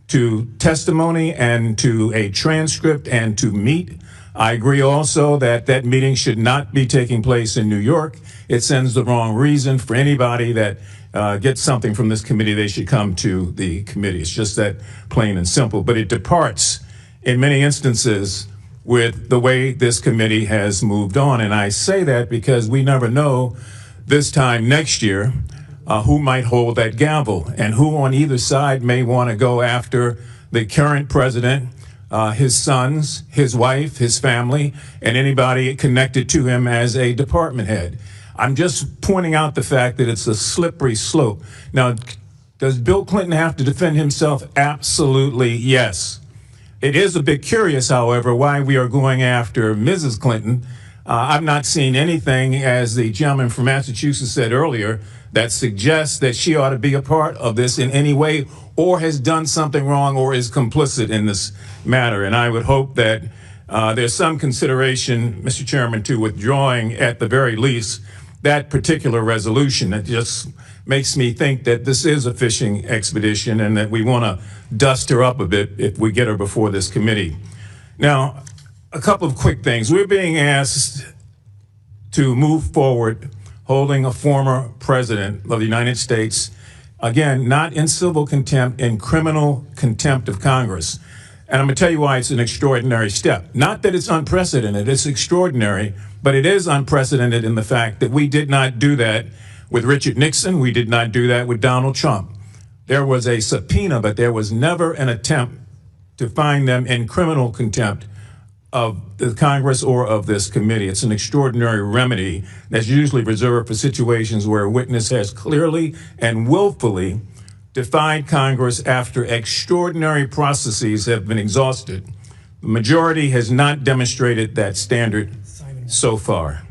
S15: to testimony and to a transcript and to meet I agree also that that meeting should not be taking place in New York. It sends the wrong reason for anybody that gets something from this committee. They should come to the committee. It's just that plain and simple. But it departs in many instances with the way this committee has moved on. And I say that because we never know this time next year who might hold that gavel and who on either side may want to go after the current president, his sons, his wife, his family, and anybody connected to him as a department head. I'm just pointing out the fact that it's a slippery slope. Now, does Bill Clinton have to defend himself? Absolutely, yes. It is a bit curious, however, why we are going after Mrs. Clinton. I've not seen anything, as the gentleman from Massachusetts said earlier, that suggests that she ought to be a part of this in any way or has done something wrong or is complicit in this matter. And I would hope that there's some consideration, Mr. Chairman, to withdrawing at the very least that particular resolution. It just makes me think that this is a fishing expedition and that we want to dust her up a bit if we get her before this committee. Now, a couple of quick things. We're being asked to move forward holding a former president of the United States, again, not in civil contempt, in criminal contempt of Congress. And I'm going to tell you why it's an extraordinary step. Not that it's unprecedented, it's extraordinary, but it is unprecedented in the fact that we did not do that with Richard Nixon. We did not do that with Donald Trump. There was a subpoena, but there was never an attempt to find them in criminal contempt of the Congress or of this committee. It's an extraordinary remedy that's usually reserved for situations where a witness has clearly and willfully defied Congress after extraordinary processes have been exhausted. The majority has not demonstrated that standard so far.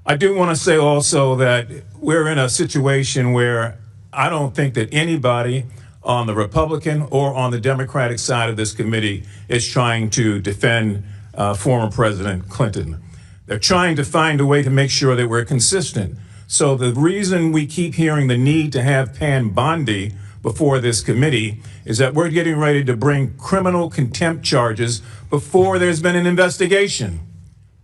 S15: I do want to say also that we're in a situation where I don't think that anybody on the Republican or on the Democratic side of this committee is trying to defend former President Clinton. They're trying to find a way to make sure that we're consistent. So the reason we keep hearing the need to have Pam Bondi before this committee is that we're getting ready to bring criminal contempt charges before there's been an investigation.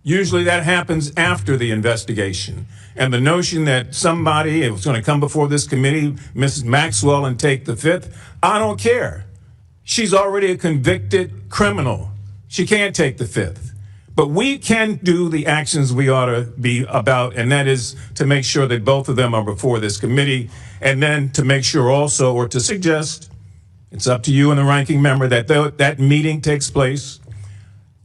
S15: Usually that happens after the investigation. And the notion that somebody is going to come before this committee, Mrs. Maxwell, and take the fifth, I don't care. She's already a convicted criminal. She can't take the fifth. But we can do the actions we ought to be about, and that is to make sure that both of them are before this committee, and then to make sure also, or to suggest, it's up to you and the ranking member, that that meeting takes place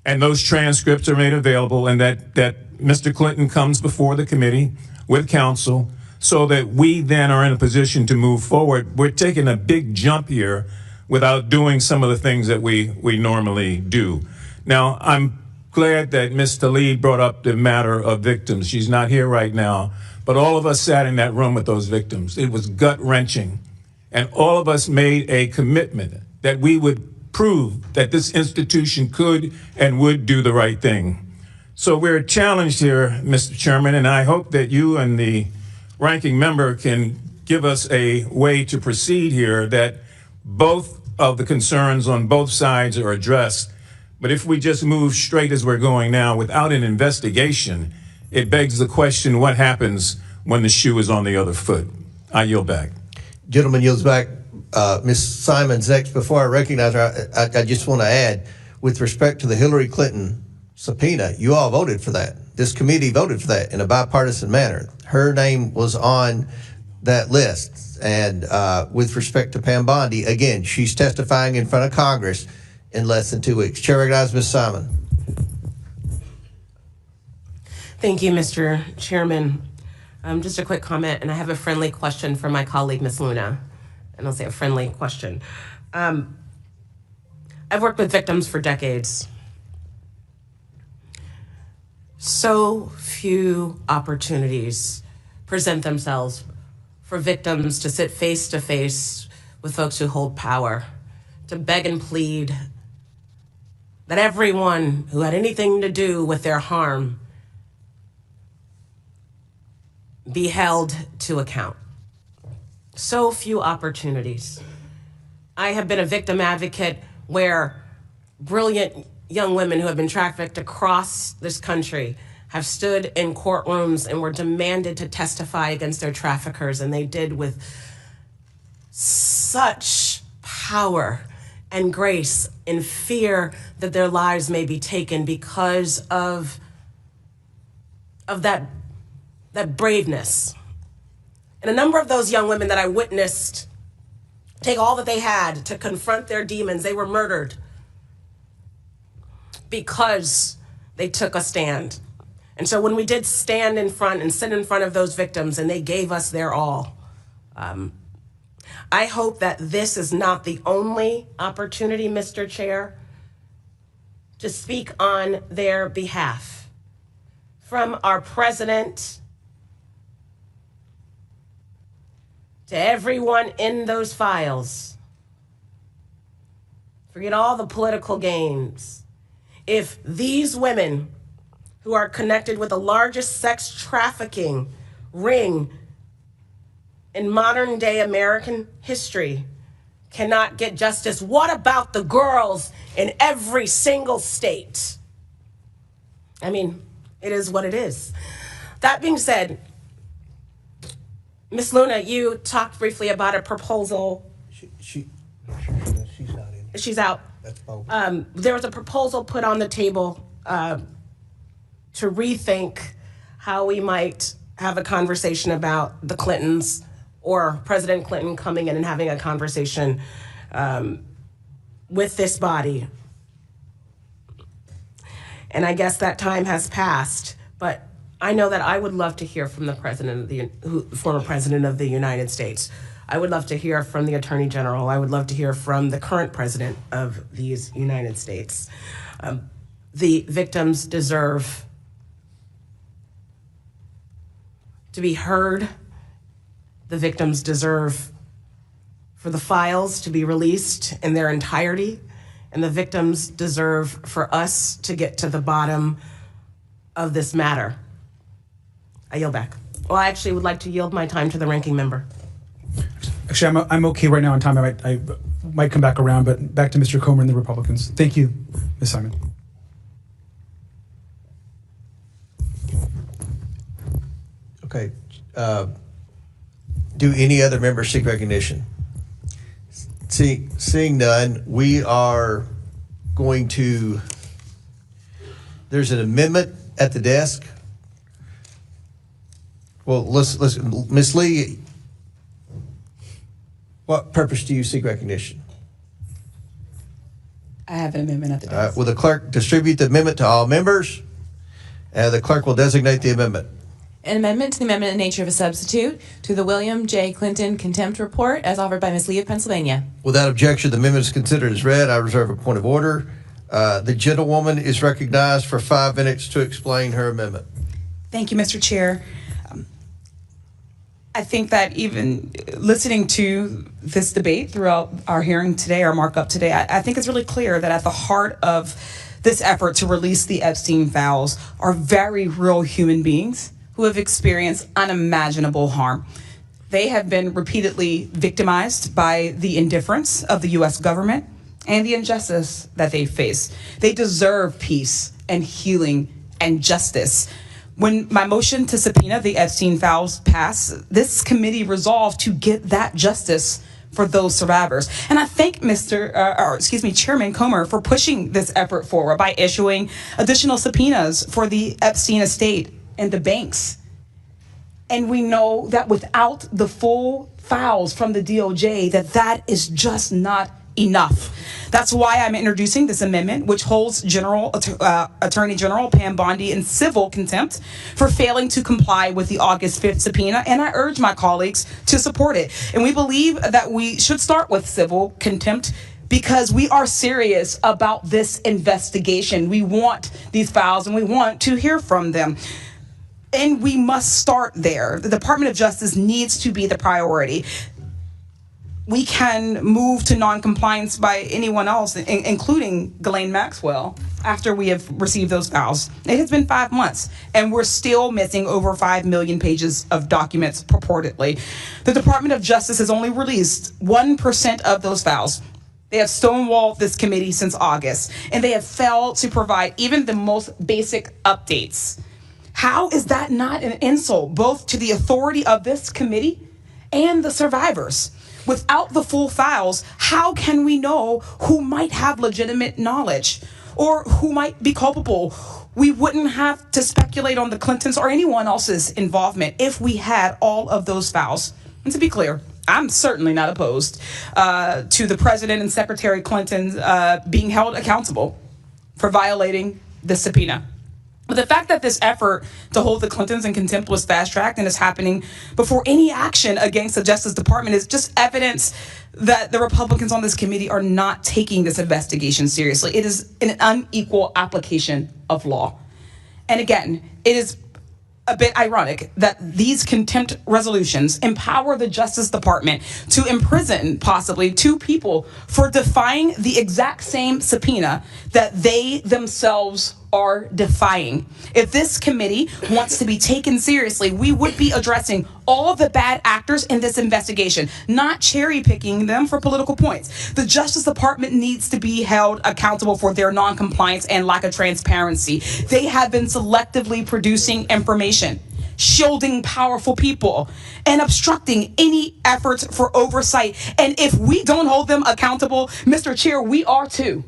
S15: and those transcripts are made available, and that Mr. Clinton comes before the committee with counsel so that we then are in a position to move forward. We're taking a big jump here without doing some of the things that we normally do. Now, I'm glad that Ms. Tlaib brought up the matter of victims. She's not here right now, but all of us sat in that room with those victims. It was gut-wrenching, and all of us made a commitment that we would prove that this institution could and would do the right thing. So we're challenged here, Mr. Chairman, and I hope that you and the ranking member can give us a way to proceed here, that both of the concerns on both sides are addressed. But if we just move straight as we're going now without an investigation, it begs the question, what happens when the shoe is on the other foot? I yield back.
S6: Gentleman yields back. Ms. Simons next. Before I recognize her, I just want to add, with respect to the Hillary Clinton subpoena, you all voted for that. This committee voted for that in a bipartisan manner. Her name was on that list. And with respect to Pam Bondi, again, she's testifying in front of Congress in less than 2 weeks. Chair recognizes Ms. Simon.
S16: Thank you, Mr. Chairman. Just a quick comment, and I have a friendly question for my colleague, Ms. Luna. And I'll say a friendly question. I've worked with victims for decades. So few opportunities present themselves for victims to sit face to face with folks who hold power, to beg and plead that everyone who had anything to do with their harm be held to account. So few opportunities. I have been a victim advocate where brilliant young women who have been trafficked across this country have stood in courtrooms and were demanded to testify against their traffickers, and they did with such power and grace in fear that their lives may be taken because of that braveness. And a number of those young women that I witnessed take all that they had to confront their demons, they were murdered because they took a stand. And so when we did stand in front and sit in front of those victims and they gave us their all, I hope that this is not the only opportunity, Mr. Chair, to speak on their behalf. From our president to everyone in those files, forget all the political games. If these women who are connected with the largest sex trafficking ring in modern day American history cannot get justice, what about the girls in every single state? I mean, it is what it is. That being said, Ms. Luna, you talked briefly about a proposal.
S6: She's not in.
S16: She's out.
S6: That's fine.
S16: There was a proposal put on the table to rethink how we might have a conversation about the Clintons or President Clinton coming in and having a conversation with this body. And I guess that time has passed, but I know that I would love to hear from the former president of the United States. I would love to hear from the Attorney General. I would love to hear from the current president of these United States. The victims deserve to be heard. The victims deserve for the files to be released in their entirety. And the victims deserve for us to get to the bottom of this matter. I yield back. Well, I actually would like to yield my time to the ranking member.
S5: Actually, I'm okay right now on time. I might come back around, but back to Mr. Comer and the Republicans. Thank you, Ms. Simon.
S6: Okay. Do any other members seek recognition? Seeing none, we are going to, there's an amendment at the desk. Well, let's Ms. Lee, what purpose do you seek recognition?
S17: I have an amendment at the desk.
S6: Will the clerk distribute the amendment to all members? And the clerk will designate the amendment.
S17: An amendment to the amendment in nature of a substitute to the William J. Clinton contempt report as offered by Ms. Lee of Pennsylvania.
S6: Without objection, the amendment is considered as read. I reserve a point of order. The gentlewoman is recognized for 5 minutes to explain her amendment.
S17: Thank you, Mr. Chair. I think that even listening to this debate throughout our hearing today, our markup today, I think it's really clear that at the heart of this effort to release the Epstein files are very real human beings who have experienced unimaginable harm. They have been repeatedly victimized by the indifference of the U.S. government and the injustice that they face. They deserve peace and healing and justice. When my motion to subpoena the Epstein files passed, this committee resolved to get that justice for those survivors. And I thank Chairman Comer for pushing this effort forward by issuing additional subpoenas for the Epstein estate and the banks. And we know that without the full files from the DOJ, that is just not enough. That's why I'm introducing this amendment, which holds Attorney General Pam Bondi in civil contempt for failing to comply with the August 5th subpoena, and I urge my colleagues to support it. And we believe that we should start with civil contempt because we are serious about this investigation. We want these files and we want to hear from them. And we must start there. The Department of Justice needs to be the priority. We can move to non-compliance by anyone else, including Ghislaine Maxwell, after we have received those files. It has been 5 months, and we're still missing over 5 million pages of documents purportedly. The Department of Justice has only released 1% of those files. They have stonewalled this committee since August, and they have failed to provide even the most basic updates. How is that not an insult both to the authority of this committee and the survivors? Without the full files, how can we know who might have legitimate knowledge or who might be culpable? We wouldn't have to speculate on the Clintons or anyone else's involvement if we had all of those files. And to be clear, I'm certainly not opposed to the President and Secretary Clinton being held accountable for violating the subpoena. But the fact that this effort to hold the Clintons in contempt was fast-tracked and is happening before any action against the Justice Department is just evidence that the Republicans on this committee are not taking this investigation seriously. It is an unequal application of law. And again, it is a bit ironic that these contempt resolutions empower the Justice Department to imprison possibly 2 people for defying the exact same subpoena that they themselves are defying. If this committee wants to be taken seriously, we would be addressing all the bad actors in this investigation, not cherry picking them for political points. The Justice Department needs to be held accountable for their non-compliance and lack of transparency. They have been selectively producing information, shielding powerful people, and obstructing any efforts for oversight. And if we don't hold them accountable, Mr. Chair, we are too.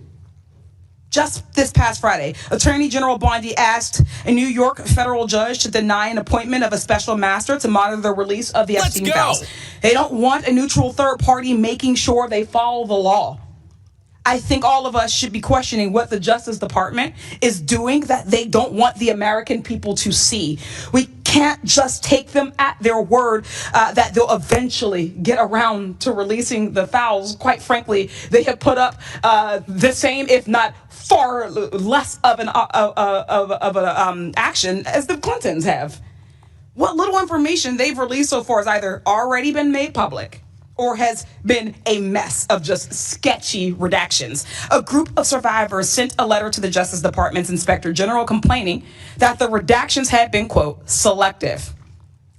S17: Just this past Friday, Attorney General Bondi asked a New York federal judge to deny an appointment of a special master to monitor the release of the Epstein files. They don't want a neutral third party making sure they follow the law. I think all of us should be questioning what the Justice Department is doing that they don't want the American people to see. We can't just take them at their word that they'll eventually get around to releasing the files. Quite frankly, they have put up the same, if not far less of an action as the Clintons have. What little information they've released so far has either already been made public or has been a mess of just sketchy redactions. A group of survivors sent a letter to the Justice Department's Inspector General complaining that the redactions had been, quote, selective.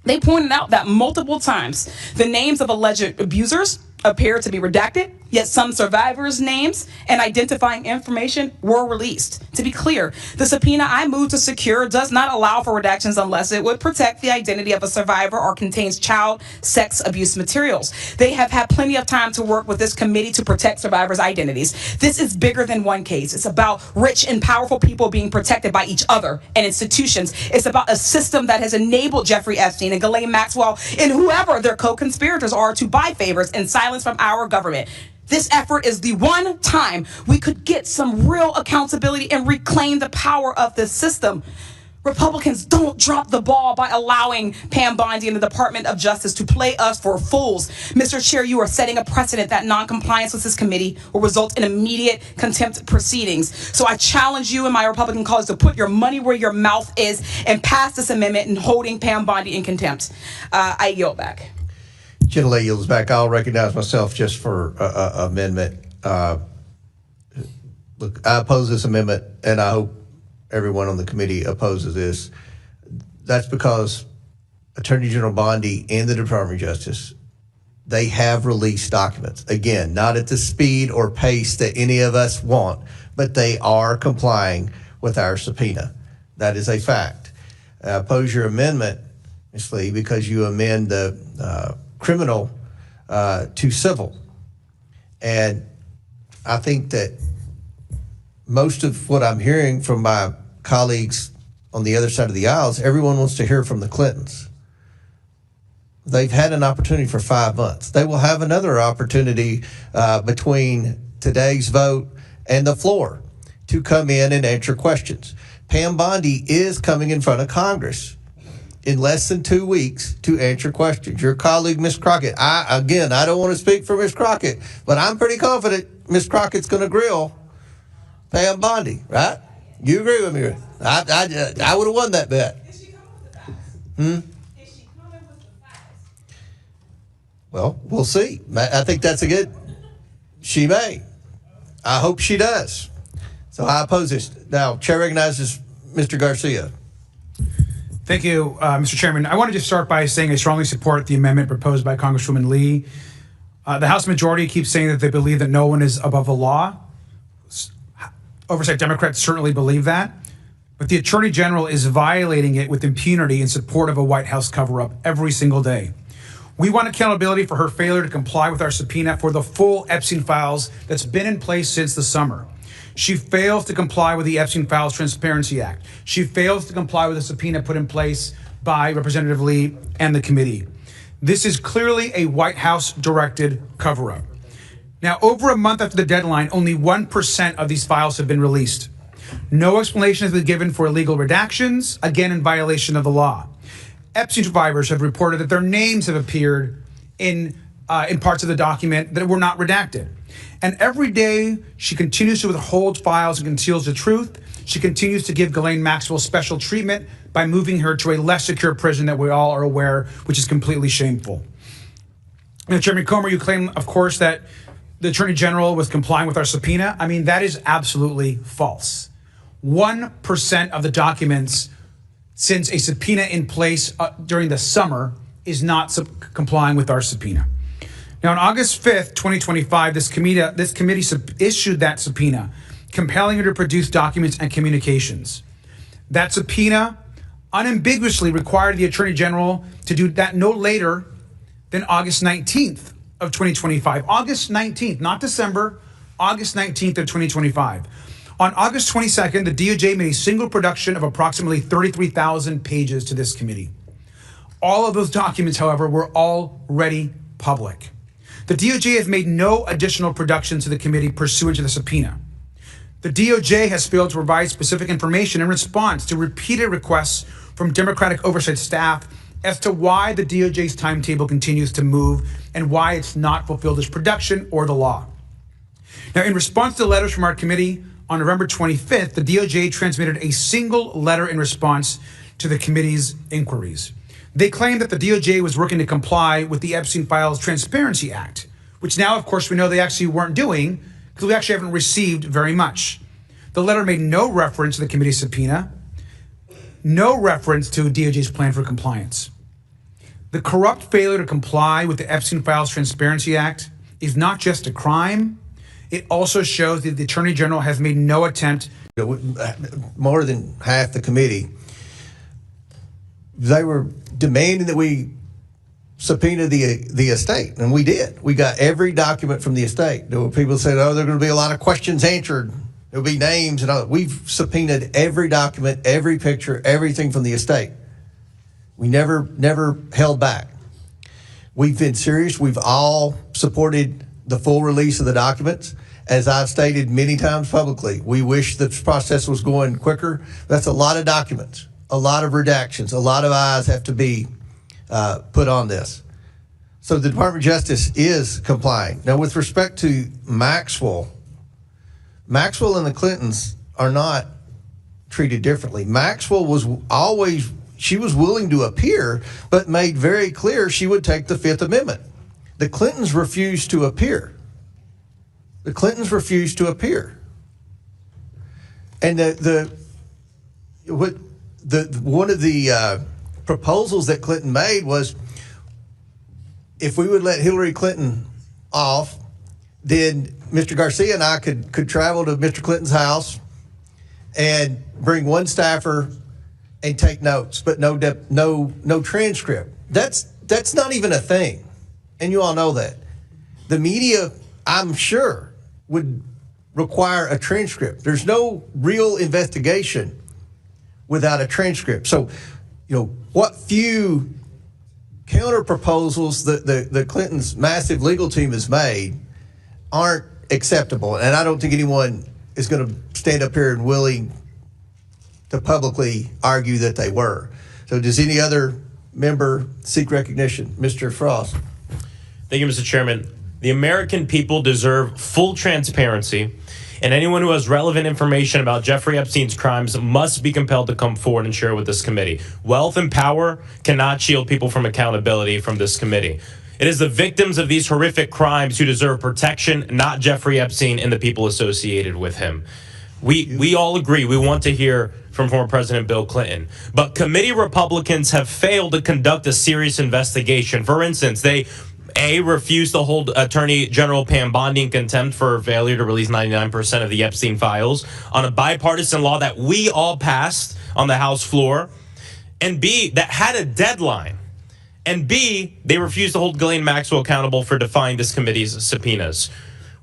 S17: They pointed out that multiple times the names of alleged abusers appeared to be redacted, yet some survivors' names and identifying information were released. To be clear, the subpoena I moved to secure does not allow for redactions unless it would protect the identity of a survivor or contains child sex abuse materials. They have had plenty of time to work with this committee to protect survivors' identities. This is bigger than one case. It's about rich and powerful people being protected by each other and institutions. It's about a system that has enabled Jeffrey Epstein and Ghislaine Maxwell and whoever their co-conspirators are to buy favors and silence from our government. This effort is the one time we could get some real accountability and reclaim the power of the system. Republicans, don't drop the ball by allowing Pam Bondi and the Department of Justice to play us for fools. Mr. Chair, you are setting a precedent that non-compliance with this committee will result in immediate contempt proceedings. So I challenge you and my Republican colleagues to put your money where your mouth is and pass this amendment and holding Pam Bondi in contempt. I yield back.
S6: Gentlelady yields back. I'll recognize myself just for amendment. Look, I oppose this amendment, and I hope everyone on the committee opposes this. That's because Attorney General Bondi and the Department of Justice, they have released documents. Again, not at the speed or pace that any of us want, but they are complying with our subpoena. That is a fact. I oppose your amendment, Ms. Lee, because you amend the criminal to civil. And I think that most of what I'm hearing from my colleagues on the other side of the aisle is everyone wants to hear from the Clintons. They've had an opportunity for 5 months. They will have another opportunity between today's vote and the floor to come in and answer questions. Pam Bondi is coming in front of Congress in less than 2 weeks to answer questions. Your colleague, Ms. Crockett, I don't want to speak for Ms. Crockett, but I'm pretty confident Ms. Crockett's going to grill Pam Bondi, right? You agree with me? I would have won that bet. Well, we'll see. I think that's a good. She may. I hope she does. So I oppose this. Now, Chair recognizes Mr. Garcia.
S5: Thank you, Mr. Chairman. I want to just start by saying I strongly support the amendment proposed by Congresswoman Lee. The House majority keeps saying that they believe that no one is above the law. Oversight Democrats certainly believe that. But the Attorney General is violating it with impunity in support of a White House cover-up every single day. We want accountability for her failure to comply with our subpoena for the full Epstein files that's been in place since the summer. She fails to comply with the Epstein Files Transparency Act. She fails to comply with the subpoena put in place by Representative Lee and the committee. This is clearly a White House-directed cover-up. Now, over a month after the deadline, only 1% of these files have been released. No explanation has been given for illegal redactions, again in violation of the law. Epstein survivors have reported that their names have appeared in parts of the document that were not redacted. And every day, she continues to withhold files and conceals the truth. She continues to give Ghislaine Maxwell special treatment by moving her to a less secure prison that we all are aware, which is completely shameful. Now, Chairman Comer, you claim, of course, that the Attorney General was complying with our subpoena. I mean, that is absolutely false. 1% of the documents since a subpoena in place during the summer is not complying with our subpoena. Now, on August 5th, 2025, this committee issued that subpoena, compelling her to produce documents and communications. That subpoena unambiguously required the Attorney General to do that no later than August 19th of 2025. August 19th, not December, August 19th of 2025. On August 22nd, the DOJ made a single production of approximately 33,000 pages to this committee. All of those documents, however, were already public. The DOJ has made no additional productions to the committee pursuant to the subpoena. The DOJ has failed to provide specific information in response to repeated requests from Democratic oversight staff as to why the DOJ's timetable continues to move and why it's not fulfilled its production or the law. Now, in response to letters from our committee on November 25th, the DOJ transmitted a single letter in response to the committee's inquiries. They claimed that the DOJ was working to comply with the Epstein Files Transparency Act, which now, of course, we know they actually weren't doing because we actually haven't received very much. The letter made no reference to the committee's subpoena, no reference to DOJ's plan for compliance. The corrupt failure to comply with the Epstein Files Transparency Act is not just a crime, it also shows that the Attorney General has made no attempt.
S6: More than half the committee, they were demanding that we subpoena the estate, and we did. We got every document from the estate. There were people who said, oh, there are going to be a lot of questions answered. There'll be names and all. We've subpoenaed every document, every picture, everything from the estate. We never held back. We've been serious. We've all supported the full release of the documents. As I've stated many times publicly, we wish the process was going quicker. That's a lot of documents, a lot of redactions, a lot of eyes have to be put on this. So the Department of Justice is complying. Now, with respect to Maxwell and the Clintons are not treated differently. Maxwell was she was willing to appear, but made very clear she would take the Fifth Amendment. The Clintons refused to appear. The Clintons refused to appear. And one of the proposals that Clinton made was if we would let Hillary Clinton off, then Mr. Garcia and I could travel to Mr. Clinton's house and bring one staffer and take notes, but no transcript. That's not even a thing, and you all know that. The media, I'm sure, would require a transcript. There's no real investigation without a transcript. So, what few counter proposals the Clintons' massive legal team has made aren't acceptable, and I don't think anyone is going to stand up here and willing to publicly argue that they were. So does any other member seek recognition? Mr. Frost.
S3: Thank you, Mr. Chairman. The American people deserve full transparency, and anyone who has relevant information about Jeffrey Epstein's crimes must be compelled to come forward and share with this committee. Wealth and power cannot shield people from accountability from this committee. It is the victims of these horrific crimes who deserve protection, not Jeffrey Epstein and the people associated with him. We all agree. We want to hear from former President Bill Clinton. But committee Republicans have failed to conduct a serious investigation. For instance, they A, refused to hold Attorney General Pam Bondi in contempt for her failure to release 99% of the Epstein files on a bipartisan law that we all passed on the House floor, and B, that had a deadline. And B, they refused to hold Ghislaine Maxwell accountable for defying this committee's subpoenas.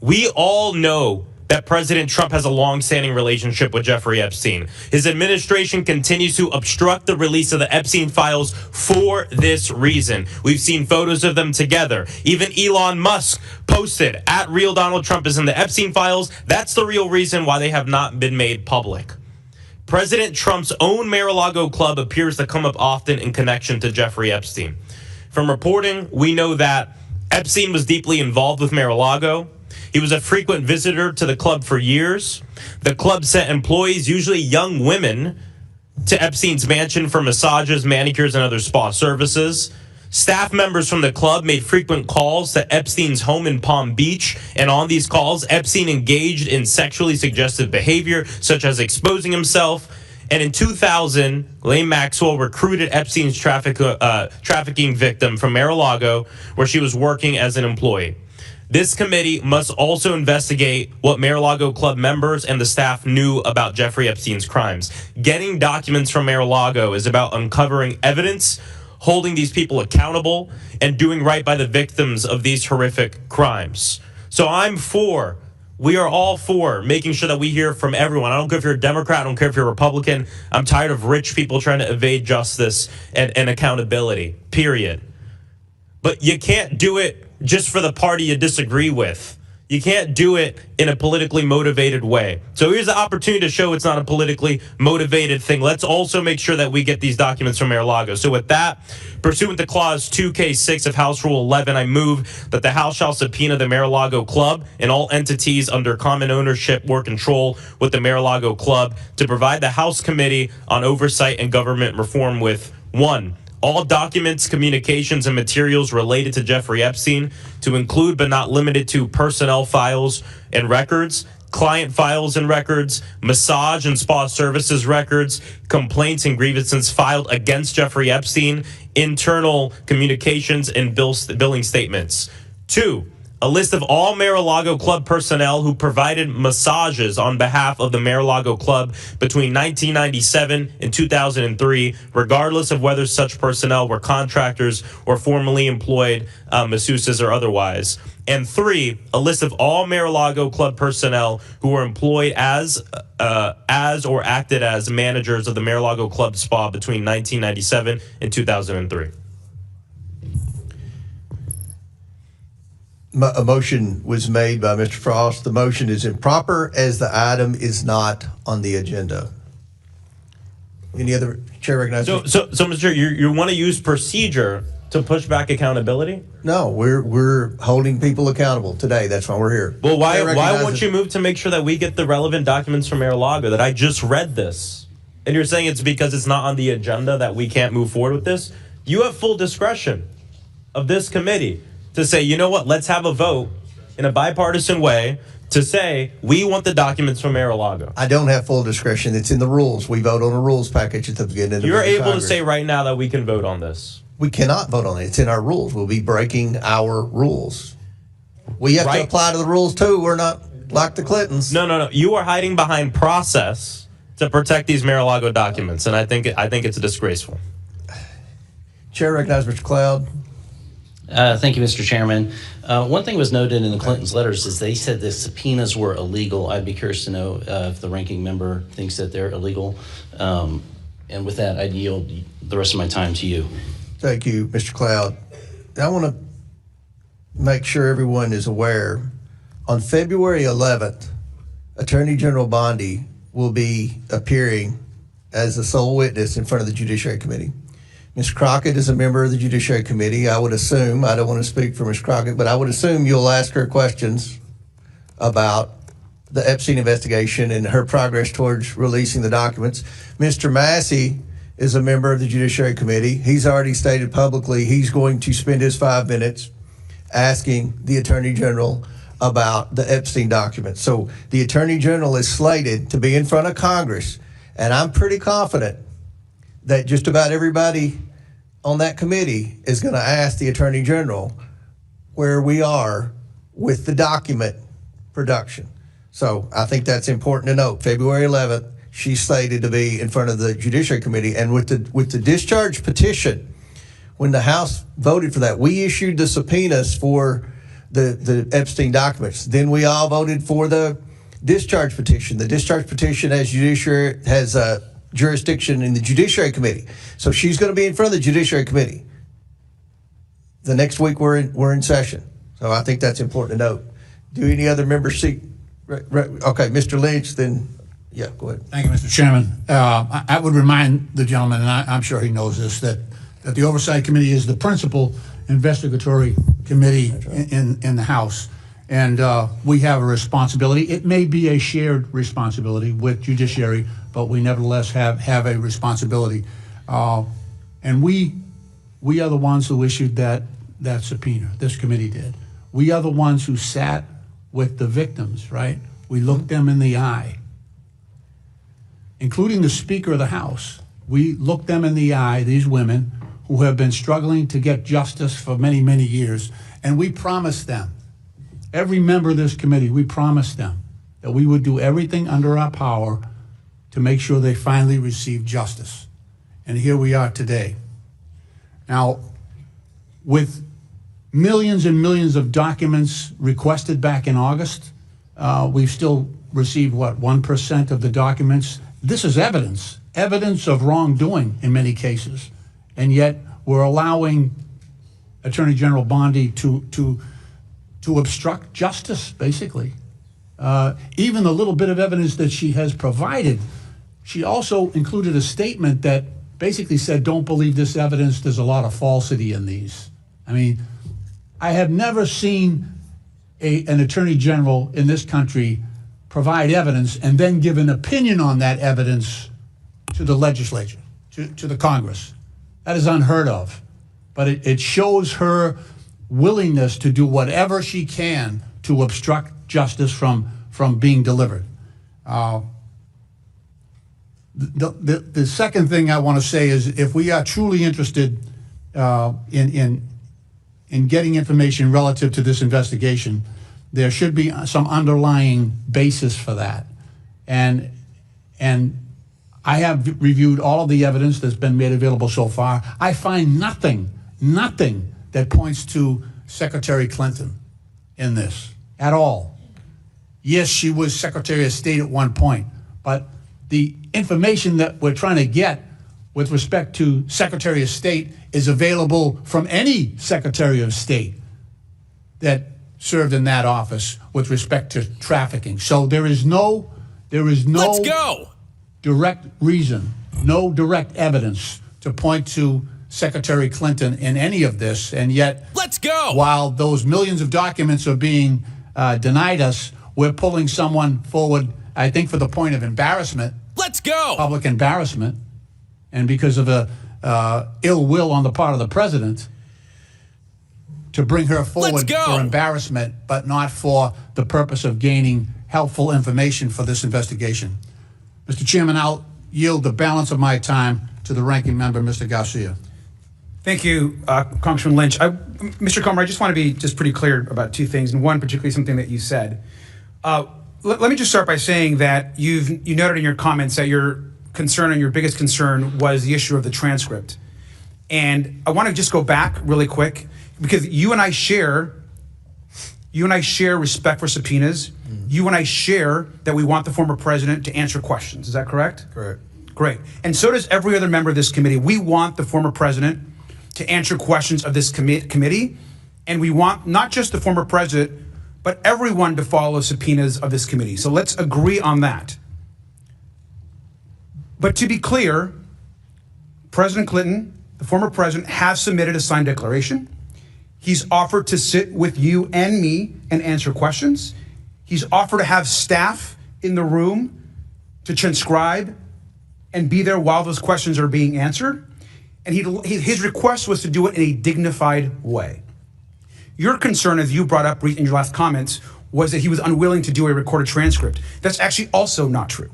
S3: We all know that President Trump has a long-standing relationship with Jeffrey Epstein. His administration continues to obstruct the release of the Epstein files for this reason. We've seen photos of them together. Even Elon Musk posted, @Real Donald Trump is in the Epstein files. That's the real reason why they have not been made public. President Trump's own Mar-a-Lago club appears to come up often in connection to Jeffrey Epstein. From reporting, we know that Epstein was deeply involved with Mar-a-Lago. He was a frequent visitor to the club for years. The club sent employees, usually young women, to Epstein's mansion for massages, manicures, and other spa services. Staff members from the club made frequent calls to Epstein's home in Palm Beach, and on these calls, Epstein engaged in sexually suggestive behavior, such as exposing himself. And in 2000, Ghislaine Maxwell recruited Epstein's trafficking victim from Mar-a-Lago, where she was working as an employee. This committee must also investigate what Mar-a-Lago club members and the staff knew about Jeffrey Epstein's crimes. Getting documents from Mar-a-Lago is about uncovering evidence, holding these people accountable, and doing right by the victims of these horrific crimes. So we are all for making sure that we hear from everyone. I don't care if you're a Democrat, I don't care if you're a Republican. I'm tired of rich people trying to evade justice and accountability, period. But you can't do it just for the party you disagree with. You can't do it in a politically motivated way. So here's the opportunity to show it's not a politically motivated thing. Let's also make sure that we get these documents from Mar-a-Lago. So with that, pursuant to Clause 2K6 of House Rule 11, I move that the House shall subpoena the Mar-a-Lago Club and all entities under common ownership or control with the Mar-a-Lago Club to provide the House Committee on Oversight and Government Reform with 1. All documents, communications, and materials related to Jeffrey Epstein, to include but not limited to personnel files and records, client files and records, massage and spa services records, complaints and grievances filed against Jeffrey Epstein, internal communications, and billing statements. 2. A list of all Mar-a-Lago Club personnel who provided massages on behalf of the Mar-a-Lago Club between 1997 and 2003, regardless of whether such personnel were contractors or formerly employed masseuses or otherwise. And 3, a list of all Mar-a-Lago Club personnel who were employed as or acted as managers of the Mar-a-Lago Club spa between 1997 and 2003.
S6: A motion was made by Mr. Frost. The motion is improper as the item is not on the agenda. Any other chair recognizes?
S3: So Mr. Chair, you want to use procedure to push back accountability?
S6: No, we're holding people accountable today. That's why we're here.
S3: Well, why won't you move to make sure that we get the relevant documents from Mar-a-Lago? That I just read this, and you're saying it's because it's not on the agenda that we can't move forward with this? You have full discretion of this committee to say, you know what, let's have a vote in a bipartisan way to say we want the documents from Mar-a-Lago.
S6: I don't have full discretion. It's in the rules. We vote on a rules package at the beginning of
S3: You're able
S6: Congress.
S3: to say right now that we can vote on this.
S6: We cannot vote on it. It's in our rules. We'll be breaking our rules. We have to apply to the rules too. We're not like the Clintons.
S3: No. You are hiding behind process to protect these Mar-a-Lago documents, and I think it's disgraceful.
S6: Chair recognizes Mr. Cloud.
S18: Thank you, Mr. Chairman. One thing was noted in the Clintons' letters is they said the subpoenas were illegal. I'd be curious to know if the ranking member thinks that they're illegal. And with that, I'd yield the rest of my time to you.
S6: Thank you, Mr. Cloud. I want to make sure everyone is aware. On February 11th, Attorney General Bondi will be appearing as the sole witness in front of the Judiciary Committee. Ms. Crockett is a member of the Judiciary Committee. I would assume, I don't want to speak for Ms. Crockett, but I would assume you'll ask her questions about the Epstein investigation and her progress towards releasing the documents. Mr. Massey is a member of the Judiciary Committee. He's already stated publicly he's going to spend his 5 minutes asking the Attorney General about the Epstein documents. So the Attorney General is slated to be in front of Congress, and I'm pretty confident that just about everybody on that committee is going to ask the Attorney General where we are with the document production. So I think that's important to note. February 11th, she's slated to be in front of the Judiciary Committee. And with the discharge petition, when the House voted for that, we issued the subpoenas for the Epstein documents. Then we all voted for the discharge petition. The discharge petition has jurisdiction in the Judiciary Committee. So she's going to be in front of the Judiciary Committee. The next week we're in session. So I think that's important to note. Do any other members seek? Okay, Mr. Lynch, then, yeah, go ahead.
S8: Thank you, Mr. Chairman. I would remind the gentleman, and I'm sure he knows this, that the Oversight Committee is the principal investigatory committee in the House. And we have a responsibility. It may be a shared responsibility with Judiciary, but we nevertheless have a responsibility. And we are the ones who issued that subpoena. This committee did. We are the ones who sat with the victims, right? We looked them in the eye, including the Speaker of the House. We looked them in the eye, these women who have been struggling to get justice for many, many years, and we promised them, every member of this committee, we promised them that we would do everything under our power to make sure they finally receive justice. And here we are today. Now, with millions and millions of documents requested back in August, we've still received, 1% of the documents? This is evidence of wrongdoing in many cases. And yet we're allowing Attorney General Bondi to obstruct justice, basically. Even the little bit of evidence that she has provided, she also included a statement that basically said, don't believe this evidence, there's a lot of falsity in these. I mean, I have never seen an Attorney General in this country provide evidence and then give an opinion on that evidence to the legislature, to the Congress. That is unheard of. But it shows her willingness to do whatever she can to obstruct justice from being delivered. The second thing I want to say is, if we are truly interested in getting information relative to this investigation, there should be some underlying basis for that. And I have reviewed all of the evidence that's been made available so far. I find nothing that points to Secretary Clinton in this at all. Yes, she was Secretary of State at one point, but the information that we're trying to get with respect to Secretary of State is available from any Secretary of State that served in that office with respect to trafficking. So there is no
S19: Let's go.
S8: direct reason, no direct evidence to point to Secretary Clinton in any of this. And yet,
S19: let's go.
S8: While those millions of documents are being denied us, we're pulling someone forward, I think, for the point of embarrassment.
S19: Let's go.
S8: Public embarrassment. And because of a ill will on the part of the president, to bring her forward for embarrassment, but not for the purpose of gaining helpful information for this investigation. Mr. Chairman, I'll yield the balance of my time to the ranking member, Mr. Garcia.
S5: Thank you, Congressman Lynch. Mr. Comer, I just want to be pretty clear about two things, and one particularly something that you said. Let me just start by saying that you noted in your comments that your concern and your biggest concern was the issue of the transcript. And I want to just go back really quick, because you and I share respect for subpoenas. You and I share that we want the former president to answer questions. Is that correct?
S6: Correct.
S5: Great. And so does every other member of this committee. We want the former president to answer questions of this committee. And we want not just the former president, but everyone to follow subpoenas of this committee. So let's agree on that. But to be clear, President Clinton, the former president, has submitted a signed declaration. He's offered to sit with you and me and answer questions. He's offered to have staff in the room to transcribe and be there while those questions are being answered. And his request was to do it in a dignified way. Your concern, as you brought up in your last comments, was that he was unwilling to do a recorded transcript. That's actually also not true.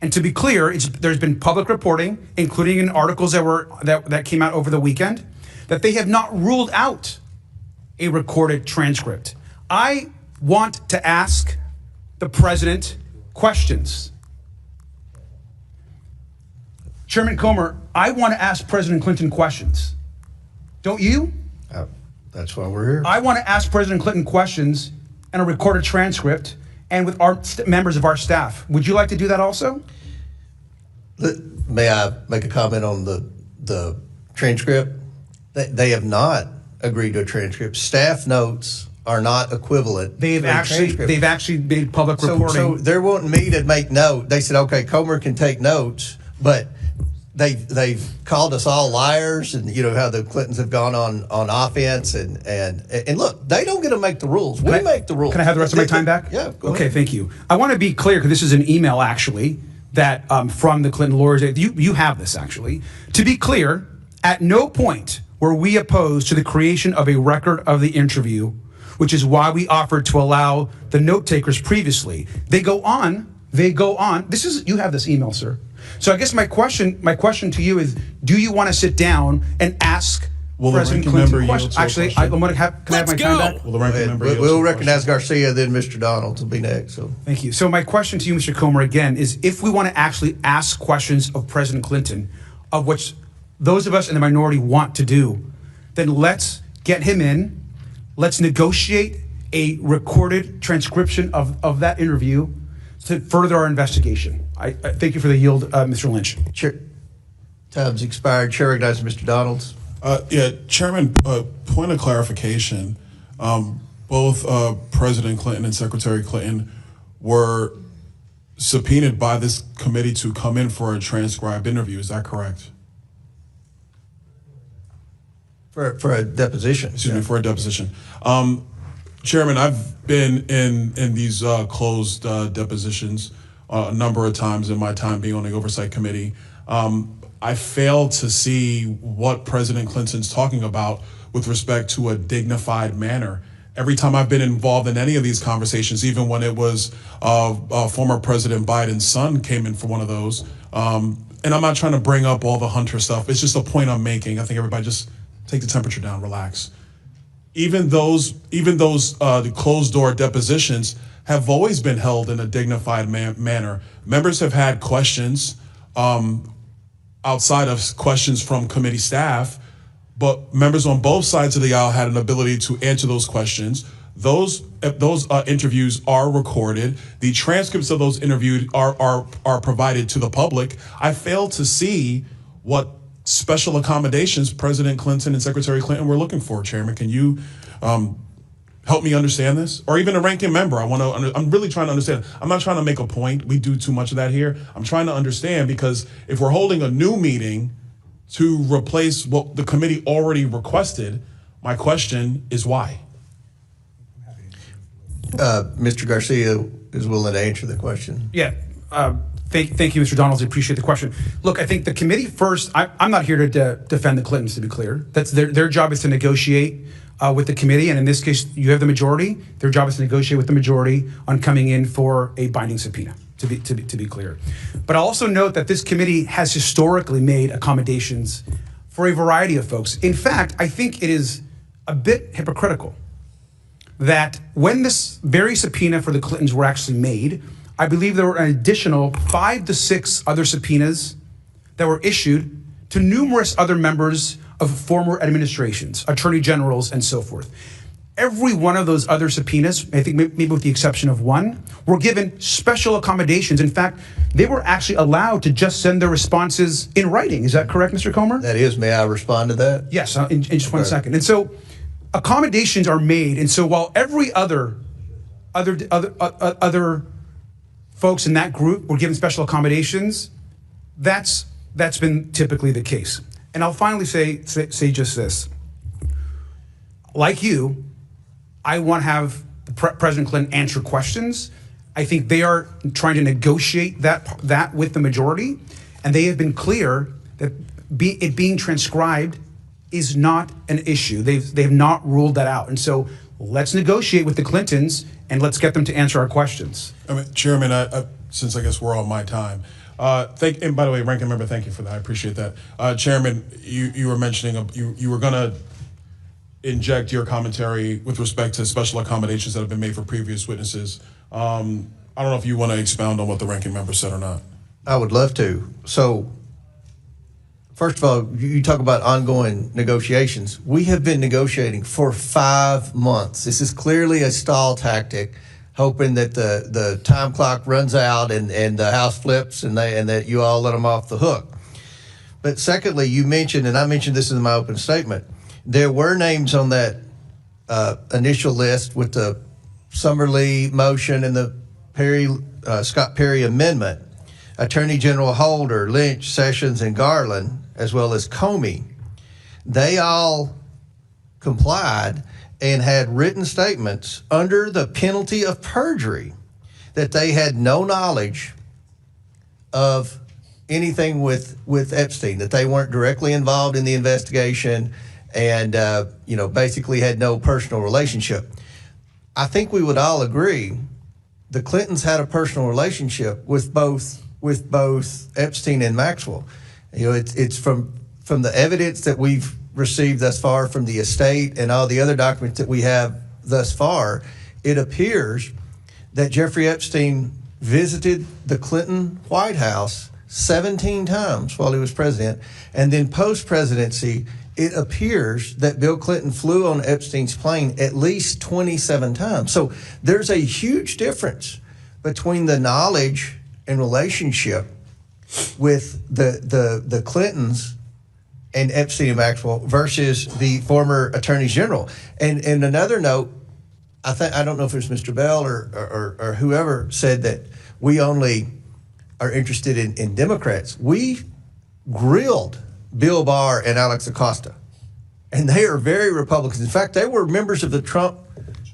S5: And to be clear, there's been public reporting, including in articles that came out over the weekend, that they have not ruled out a recorded transcript. I want to ask the president questions. Chairman Comer, I want to ask President Clinton questions. Don't you?
S6: That's why we're here.
S5: I want to ask President Clinton questions and a recorded transcript and with our members of our staff. Would you like to do that also?
S6: May I make a comment on the transcript? They have not agreed to a transcript. Staff notes are not equivalent.
S5: They've actually made public reporting.
S6: So they're wanting me to make note. They said, okay, Comer can take notes, but they've called us all liars, and you know how the Clintons have gone on offense, and look, they don't get to make the rules. We make the rules.
S5: Can I have the rest of my time back?
S6: Yeah.
S5: Okay, thank you. I want to be clear because this is an email actually that from the Clinton lawyers. You have this actually. To be clear, at no point were we opposed to the creation of a record of the interview, which is why we offered to allow the note takers previously. They go on. You have this email, sir. So I guess my question to you is, do you want to sit down and ask President Clinton questions? Actually, can I have my time back?
S11: Will the ranking member
S6: We'll recognize Garcia, then Mr. Donald will be next. So
S5: thank you. So my question to you, Mr. Comer, again, is if we want to actually ask questions of President Clinton, of which those of us in the minority want to do, then let's get him in. Let's negotiate a recorded transcription of that interview to further our investigation. I thank you for the yield, Mr. Lynch.
S6: Time's expired. Chair recognizes Mr. Donalds.
S20: Chairman, point of clarification. Both President Clinton and Secretary Clinton were subpoenaed by this committee to come in for a transcribed interview. Is that correct?
S6: For a deposition.
S20: Excuse me, for a deposition. Chairman, I've been in these closed depositions a number of times in my time being on the Oversight Committee. I fail to see what President Clinton's talking about with respect to a dignified manner. Every time I've been involved in any of these conversations, even when it was former President Biden's son came in for one of those, and I'm not trying to bring up all the Hunter stuff, it's just a point I'm making. I think everybody just take the temperature down, relax. Even those the closed door depositions have always been held in a dignified manner. Members have had questions outside of questions from committee staff, but members on both sides of the aisle had an ability to answer those questions. Those interviews are recorded. The transcripts of those interviews are provided to the public. I fail to see what special accommodations President Clinton and Secretary Clinton were looking for. Chairman, can you help me understand this? Or even a ranking member. I'm really trying to understand. I'm not trying to make a point. We do too much of that here. I'm trying to understand, because if we're holding a new meeting to replace what the committee already requested, my question is why?
S6: Mr. Garcia is willing to answer the question.
S5: Yeah. Thank you, Mr. Donalds. I appreciate the question. Look, I think the committee first, I'm not here to defend the Clintons, to be clear. That's their job is to negotiate with the committee, and in this case, you have the majority. Their job is to negotiate with the majority on coming in for a binding subpoena, to be clear. But I'll also note that this committee has historically made accommodations for a variety of folks. In fact, I think it is a bit hypocritical that when this very subpoena for the Clintons were actually made, I believe there were an additional 5 to 6 other subpoenas that were issued to numerous other members of former administrations, attorney generals, and so forth. Every one of those other subpoenas, I think maybe with the exception of one, were given special accommodations. In fact, they were actually allowed to just send their responses in writing. Is that correct, Mr. Comer?
S6: That is. May I respond to that?
S5: Yes, in just 1 second. And so accommodations are made. And so while every other folks in that group were given special accommodations, that's been typically the case. And I'll finally say just this. Like you, I want to have President Clinton answer questions. I think they are trying to negotiate that with the majority, and they have been clear that it being transcribed is not an issue. They've not ruled that out. And so let's negotiate with the Clintons and let's get them to answer our questions.
S20: I mean, Chairman, since I guess we're on my time, and by the way, ranking member, thank you for that. I appreciate that. Chairman, you were mentioning you were gonna inject your commentary with respect to special accommodations that have been made for previous witnesses. I don't know if you want to expound on what the ranking member said or not.
S6: I would love to. So, first of all, you talk about ongoing negotiations. We have been negotiating for 5 months. This is clearly a stall tactic, hoping that the time clock runs out and the House flips and that you all let them off the hook. But secondly, you mentioned, and I mentioned this in my open statement, there were names on that initial list with the Summerlee motion and the Scott Perry amendment. Attorney General Holder, Lynch, Sessions, and Garland, as well as Comey, they all complied and had written statements under the penalty of perjury that they had no knowledge of anything with Epstein, that they weren't directly involved in the investigation and, basically had no personal relationship. I think we would all agree the Clintons had a personal relationship with both Epstein and Maxwell. It's from the evidence that we've received thus far from the estate and all the other documents that we have thus far, it appears that Jeffrey Epstein visited the Clinton White House 17 times while he was president, and then post-presidency, it appears that Bill Clinton flew on Epstein's plane at least 27 times. So there's a huge difference between the knowledge and relationship with the Clintons and Epstein and Maxwell versus the former attorneys general. And another note, I don't know if it was Mr. Bell or whoever said that we only are interested in Democrats. We grilled Bill Barr and Alex Acosta, and they are very Republicans. In fact, they were members of the Trump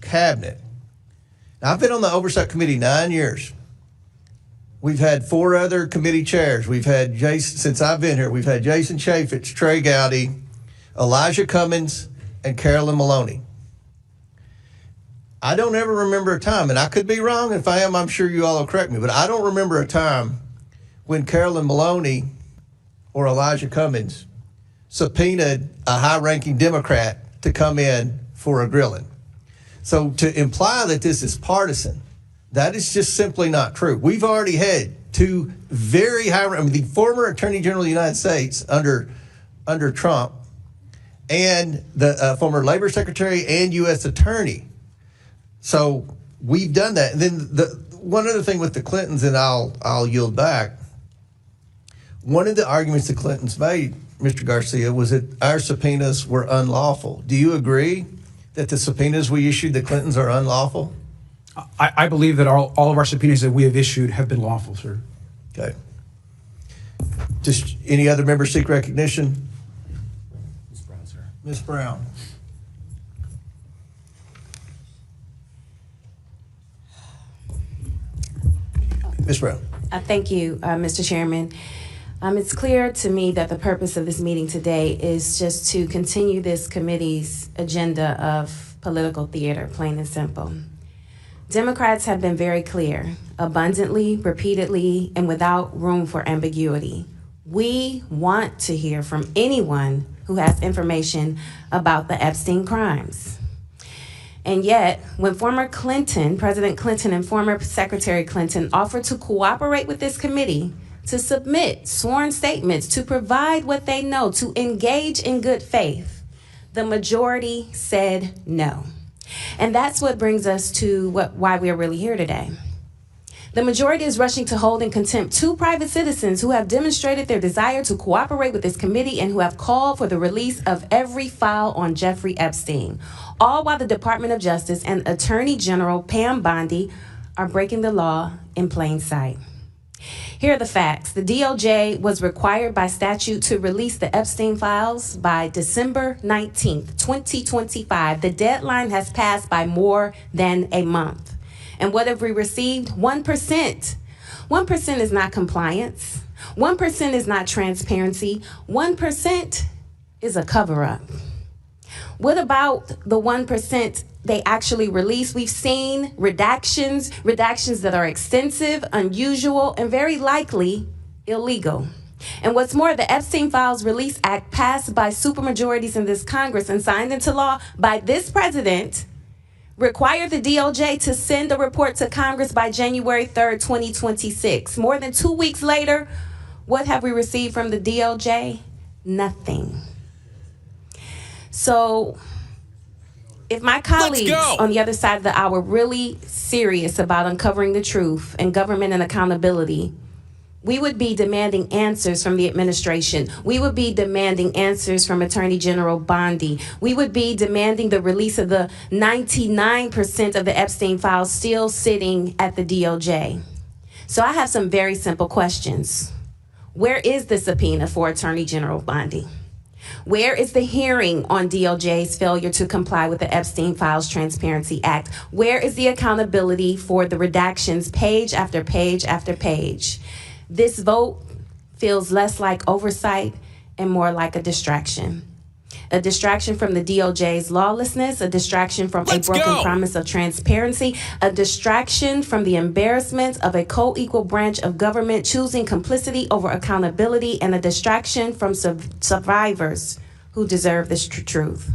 S6: cabinet. Now, I've been on the Oversight Committee 9 years. We've had 4 other committee chairs. We've had since I've been here, we've had Jason Chaffetz, Trey Gowdy, Elijah Cummings, and Carolyn Maloney. I don't ever remember a time, and I could be wrong. If I am, I'm sure you all will correct me, but I don't remember a time when Carolyn Maloney or Elijah Cummings subpoenaed a high-ranking Democrat to come in for a grilling. So to imply that this is partisan, that is just simply not true. We've already had 2 very the former Attorney General of the United States under Trump and the former Labor Secretary and U.S. Attorney. So we've done that. And then one other thing with the Clintons, and I'll yield back. One of the arguments the Clintons made, Mr. Garcia, was that our subpoenas were unlawful. Do you agree that the subpoenas we issued the Clintons are unlawful?
S5: I believe that all of our subpoenas that we have issued have been lawful, sir.
S6: Okay. Just any other members seek recognition?
S5: Ms. Brown, sir.
S6: Ms. Brown. Ms. Brown.
S21: Thank you, Mr. Chairman. It's clear to me that the purpose of this meeting today is just to continue this committee's agenda of political theater, plain and simple. Democrats have been very clear, abundantly, repeatedly, and without room for ambiguity. We want to hear from anyone who has information about the Epstein crimes. And yet, when former President Clinton and former Secretary Clinton offered to cooperate with this committee to submit sworn statements, to provide what they know, to engage in good faith, the majority said no. And that's what brings us to why we are really here today. The majority is rushing to hold in contempt 2 private citizens who have demonstrated their desire to cooperate with this committee and who have called for the release of every file on Jeffrey Epstein, all while the Department of Justice and Attorney General Pam Bondi are breaking the law in plain sight. Here are the facts. The DOJ was required by statute to release the Epstein files by December 19th, 2025. The deadline has passed by more than a month. And what have we received? 1%. 1% is not compliance. 1% is not transparency. 1% is a cover-up. What about the 1% they actually release? We've seen redactions that are extensive, unusual, and very likely illegal. And what's more, the Epstein Files Release Act, passed by supermajorities in this Congress and signed into law by this president, required the DOJ to send a report to Congress by January 3rd, 2026. More than 2 weeks later, what have we received from the DOJ? Nothing. So if my colleagues on the other side of the aisle were really serious about uncovering the truth and government and accountability, we would be demanding answers from the administration. We would be demanding answers from Attorney General Bondi. We would be demanding the release of the 99% of the Epstein files still sitting at the DOJ. So I have some very simple questions. Where is the subpoena for Attorney General Bondi? Where is the hearing on DOJ's failure to comply with the Epstein Files Transparency Act? Where is the accountability for the redactions page after page after page? This vote feels less like oversight and more like a distraction. A distraction from the DOJ's lawlessness, a distraction from a broken promise of transparency, a distraction from the embarrassment of a co-equal branch of government choosing complicity over accountability, and a distraction from survivors who deserve this truth.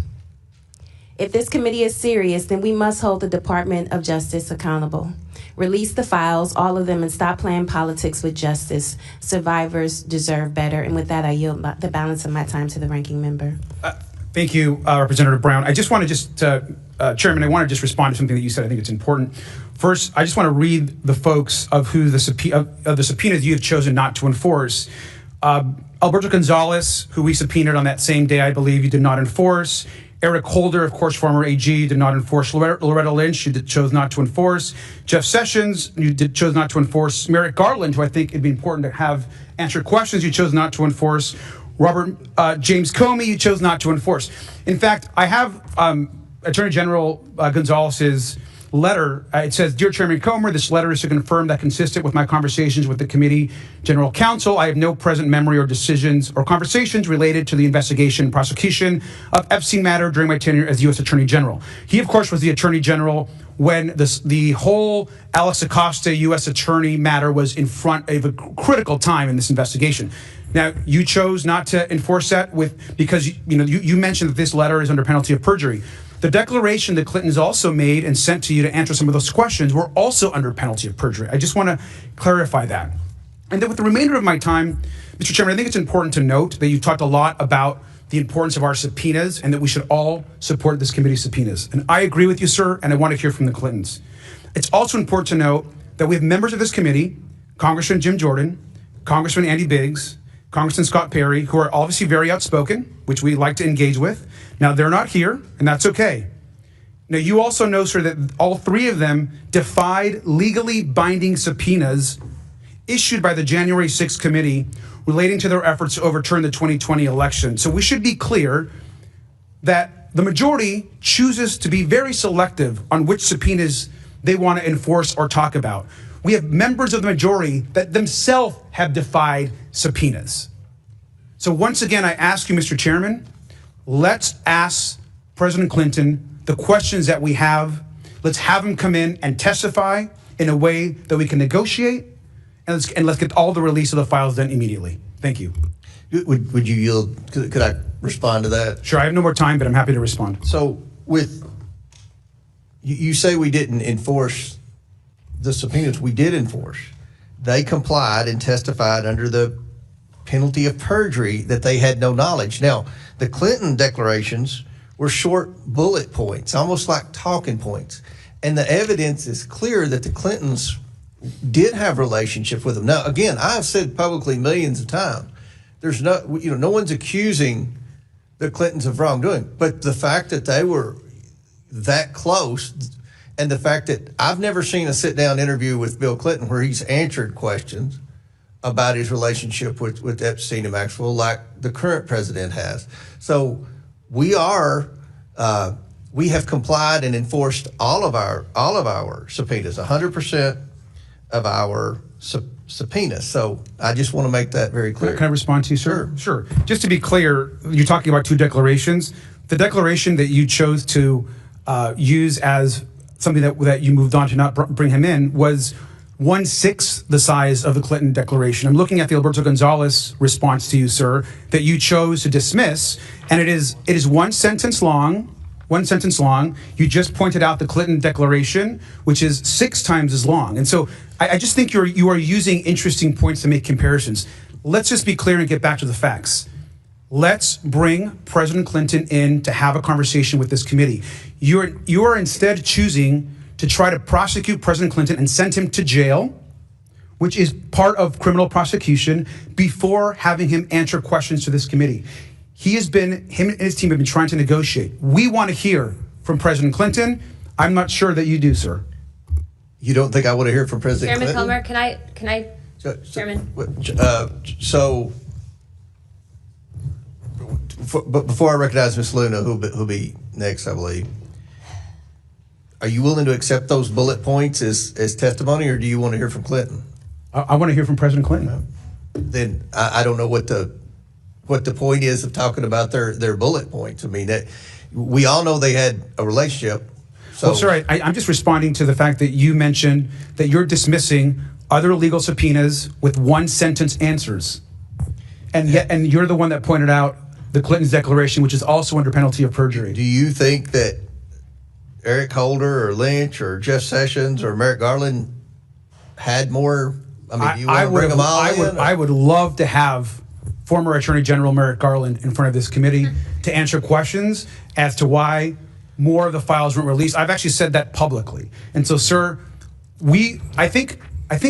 S21: If this committee is serious, then we must hold the Department of Justice accountable. Release the files, all of them, and stop playing politics with justice. Survivors deserve better. And with that, I yield the balance of my time to the ranking member.
S5: Thank you, Representative Brown. I just want to Chairman, I want to just respond to something that you said. I think it's important. First, I just want to read the folks of who the subpoenas you have chosen not to enforce. Alberto Gonzalez, who we subpoenaed on that same day, I believe you did not enforce. Eric Holder, of course, former AG, did not enforce. Loretta Lynch, you chose not to enforce. Jeff Sessions, you chose not to enforce. Merrick Garland, who I think it'd be important to have answer questions, you chose not to enforce. Robert James Comey, you chose not to enforce. In fact, I have Attorney General Gonzalez's letter. It says, "Dear Chairman Comer, this letter is to confirm that consistent with my conversations with the committee general counsel, I have no present memory or decisions or conversations related to the investigation and prosecution of Epstein matter during my tenure as U.S. Attorney General." He, of course, was the Attorney General when the whole Alex Acosta U.S. Attorney matter was in front of a critical time in this investigation. Now, you chose not to enforce that because you mentioned that this letter is under penalty of perjury. The declaration that Clintons also made and sent to you to answer some of those questions were also under penalty of perjury. I just want to clarify that. And then with the remainder of my time, Mr. Chairman, I think it's important to note that you talked a lot about the importance of our subpoenas and that we should all support this committee's subpoenas. And I agree with you, sir, and I want to hear from the Clintons. It's also important to note that we have members of this committee, Congressman Jim Jordan, Congressman Andy Biggs, Congressman Scott Perry, who are obviously very outspoken, which we like to engage with. Now, they're not here, and that's okay. Now, you also know, sir, that all three of them defied legally binding subpoenas issued by the January 6th committee relating to their efforts to overturn the 2020 election. So we should be clear that the majority chooses to be very selective on which subpoenas they want to enforce or talk about. We have members of the majority that themselves have defied subpoenas. So once again, I ask you, Mr. Chairman, let's ask President Clinton the questions that we have. Let's have him come in and testify in a way that we can negotiate, and let's get all the release of the files done immediately. Thank you.
S6: Would you yield? Could I respond to that?
S5: Sure, I have no more time, but I'm happy to respond.
S6: So you say we didn't enforce the subpoenas. We did enforce. They complied and testified under the penalty of perjury that they had no knowledge. Now, the Clinton declarations were short bullet points, almost like talking points. And the evidence is clear that the Clintons did have relationships with them. Now, again, I've said publicly millions of times, there's no one's accusing the Clintons of wrongdoing, but the fact that they were that close, and the fact that I've never seen a sit-down interview with Bill Clinton where he's answered questions about his relationship with Epstein and Maxwell like the current president has. So we have complied and enforced all of our subpoenas, 100% of our subpoenas. So I just want to make that very clear.
S5: Can I respond to you, sir? Sure. Just to be clear, you're talking about two declarations. The declaration that you chose to use as something that you moved on to not bring him in was 1/6 the size of the Clinton declaration. I'm looking at the Alberto Gonzalez response to you, sir, that you chose to dismiss, and it is one sentence long. One sentence long. You just pointed out the Clinton declaration, which is 6 times as long. And so I just think you are using interesting points to make comparisons. Let's just be clear and get back to the facts. Let's bring President Clinton in to have a conversation with this committee. You are instead choosing to try to prosecute President Clinton and send him to jail, which is part of criminal prosecution, before having him answer questions to this committee. Him and his team have been trying to negotiate. We want to hear from President Clinton. I'm not sure that you do, sir.
S6: You don't think I want to hear from President
S2: Chairman
S6: Clinton?
S2: Comer, can I, Chairman?
S6: But before I recognize Ms. Luna, who'll be next, I believe, are you willing to accept those bullet points as testimony, or do you want to hear from Clinton?
S5: I want to hear from President Clinton.
S6: Then I don't know what the point is of talking about their bullet points. I mean, that we all know they had a relationship. So.
S5: Well, sir, I'm just responding to the fact that you mentioned that you're dismissing other legal subpoenas with 1-sentence answers, and you're the one that pointed out the Clinton's declaration, which is also under penalty of perjury.
S6: Do you think that Eric Holder or Lynch or Jeff Sessions or Merrick Garland had more? I mean, do you want to bring them all in?
S5: I would love to have former Attorney General Merrick Garland in front of this committee to answer questions as to why more of the files weren't released. I've actually said that publicly. And so, sir, I think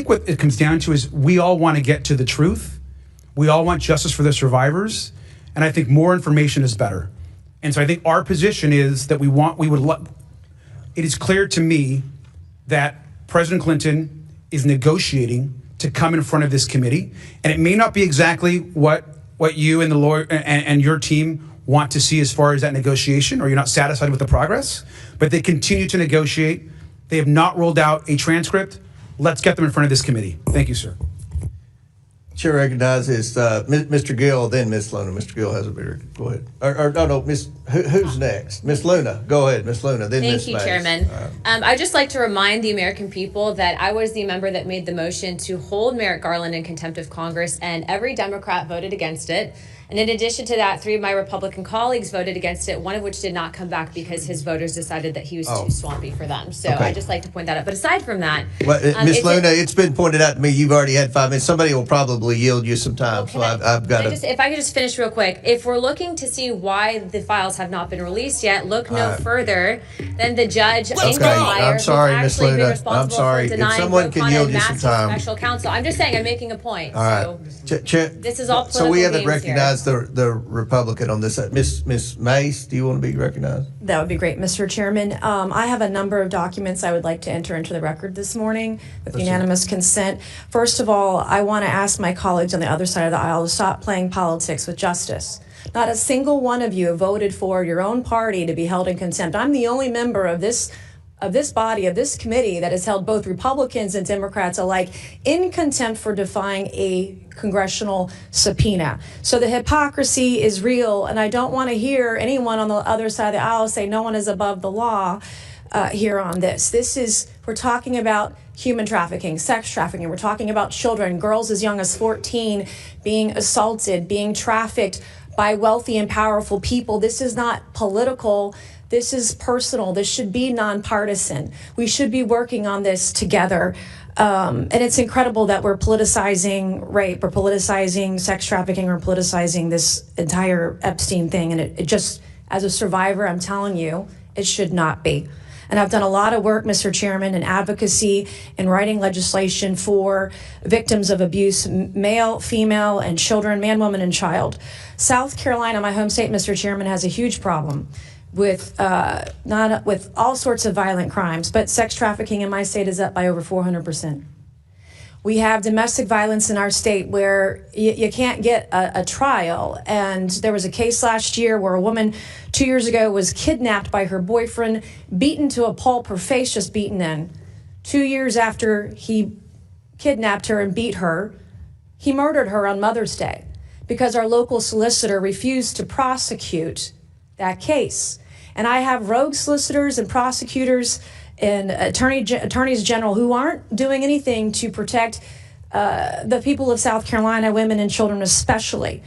S5: what it comes down to is we all want to get to the truth. We all want justice for the survivors. And I think more information is better. And so I think our position is that it is clear to me that President Clinton is negotiating to come in front of this committee. And it may not be exactly what you and the lawyer and your team want to see as far as that negotiation, or you're not satisfied with the progress, but they continue to negotiate. They have not rolled out a transcript. Let's get them in front of this committee. Thank you, sir.
S6: Chair recognizes Mr. Gill, then Ms. Luna. Mr. Gill has a bigger. Go ahead. No, who's next? Ms. Luna. Go ahead, Ms. Luna. Then Ms.
S2: Thank you,
S6: Mays.
S2: Chairman. I'd just like to remind the American people that I was the member that made the motion to hold Merrick Garland in contempt of Congress, and every Democrat voted against it. And in addition to that, 3 of my Republican colleagues voted against it, one of which did not come back because his voters decided that he was too swampy for them. So
S6: Okay.
S2: I'd just like to point that out. But aside from that,
S6: Well, Ms. Luna, it's been pointed out to me you've already had 5 minutes. Somebody will probably yield you some time. So I've got to.
S2: if I could just finish real quick. If we're looking to see why the files have not been released yet, look no further than the judge
S6: Okay, I'm sorry, Ms. Luna. I'm sorry. If someone can yield you some time.
S2: Special counsel. I'm just saying. I'm making a point.
S6: All right.
S2: This is all political
S6: So we haven't
S2: games
S6: recognized the Republican on this. Ms. Mace, do you want to be recognized?
S1: That would be great, Mr. Chairman. I have a number of documents I would like to enter into the record this morning with unanimous consent. First of all, I want to ask my colleagues on the other side of the aisle to stop playing politics with justice. Not a single one of you voted for your own party to be held in contempt. I'm the only member of this body, of this committee, that has held both Republicans and Democrats alike in contempt for defying a congressional subpoena. So the hypocrisy is real, and I don't want to hear anyone on the other side of the aisle say no one is above the law here on this. We're talking about human trafficking, sex trafficking. We're talking about children, girls as young as 14 being assaulted, being trafficked by wealthy and powerful people. This is not political. This is personal. This should be nonpartisan. We should be working on this together. And it's incredible that we're politicizing rape, we're politicizing sex trafficking, we're politicizing this entire Epstein thing. And it just, as a survivor, I'm telling you, it should not be. And I've done a lot of work, Mr. Chairman, in advocacy and writing legislation for victims of abuse, male, female, and children, man, woman, and child. South Carolina, my home state, Mr. Chairman, has a huge problem with with all sorts of violent crimes, but sex trafficking in my state is up by over 400%. We have domestic violence in our state where you can't get a trial. And there was a case last year where a woman 2 years ago was kidnapped by her boyfriend, beaten to a pulp, her face just beaten in. 2 years after he kidnapped her and beat her, he murdered her on Mother's Day because our local solicitor refused to prosecute that case. And I have rogue solicitors and prosecutors and attorneys general who aren't doing anything to protect the people of South Carolina, women and children especially.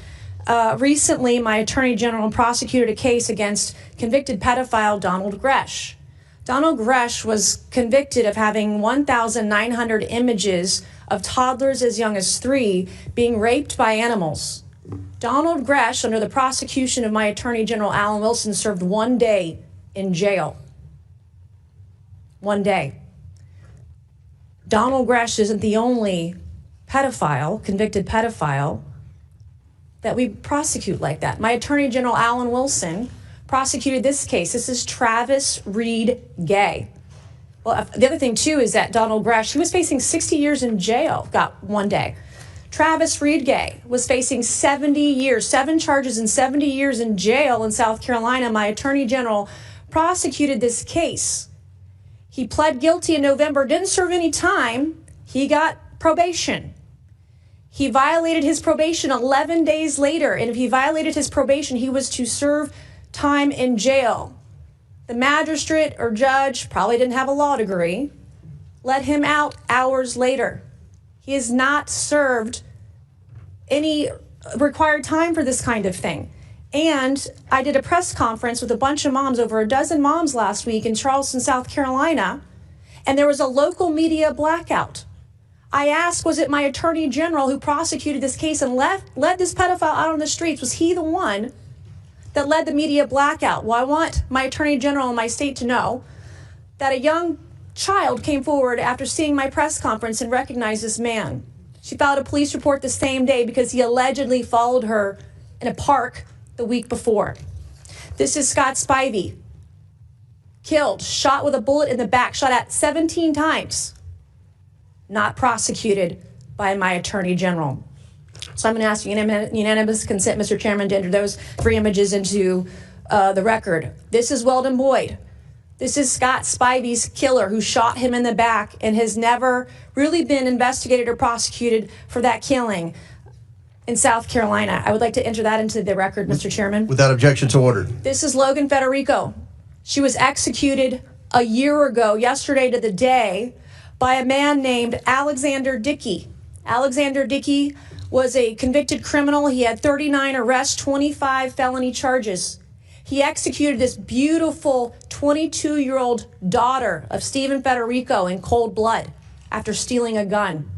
S1: Recently, my attorney general prosecuted a case against convicted pedophile Donald Gresh. Donald Gresh was convicted of having 1,900 images of toddlers as young as 3 being raped by animals. Donald Gresh, under the prosecution of my Attorney General Alan Wilson, served 1 day in jail. 1 day. Donald Gresh isn't the only pedophile, convicted pedophile, that we prosecute like that. My Attorney General Alan Wilson prosecuted this case. This is Travis Reed Gay. Well, the other thing, too, is that Donald Gresh, he was facing 60 years in jail, got 1 day. Travis Reed Gay was facing 70 years, 7 charges and 70 years in jail in South Carolina. My Attorney General prosecuted this case. He pled guilty in November, didn't serve any time. He got probation. He violated his probation 11 days later, and if he violated his probation, he was to serve time in jail. The magistrate or judge, probably didn't have a law degree, let him out hours later. He has not served any required time for this kind of thing. And I did a press conference with a bunch of moms, over a dozen moms last week in Charleston, South Carolina, and there was a local media blackout. I asked, was it my attorney general who prosecuted this case and led this pedophile out on the streets? Was he the one that led the media blackout? Well, I want my attorney general in my state to know that a young child came forward after seeing my press conference and recognized this man. She filed a police report the same day because he allegedly followed her in a park the week before. This is Scott Spivey, killed, shot with a bullet in the back, shot at 17 times, not prosecuted by my attorney general. So I'm going to ask unanimous consent, Mr. Chairman, to enter those 3 images into the record. This is Weldon Boyd. This is Scott Spivey's killer who shot him in the back and has never really been investigated or prosecuted for that killing in South Carolina. I would like to enter that into the record, Mr. Chairman.
S6: Without objection, so ordered.
S1: This is Logan Federico. She was executed a year ago, yesterday to the day, by a man named Alexander Dickey. Alexander Dickey was a convicted criminal. He had 39 arrests, 25 felony charges. He executed this beautiful 22-year-old daughter of Stephen Federico in cold blood after stealing a gun.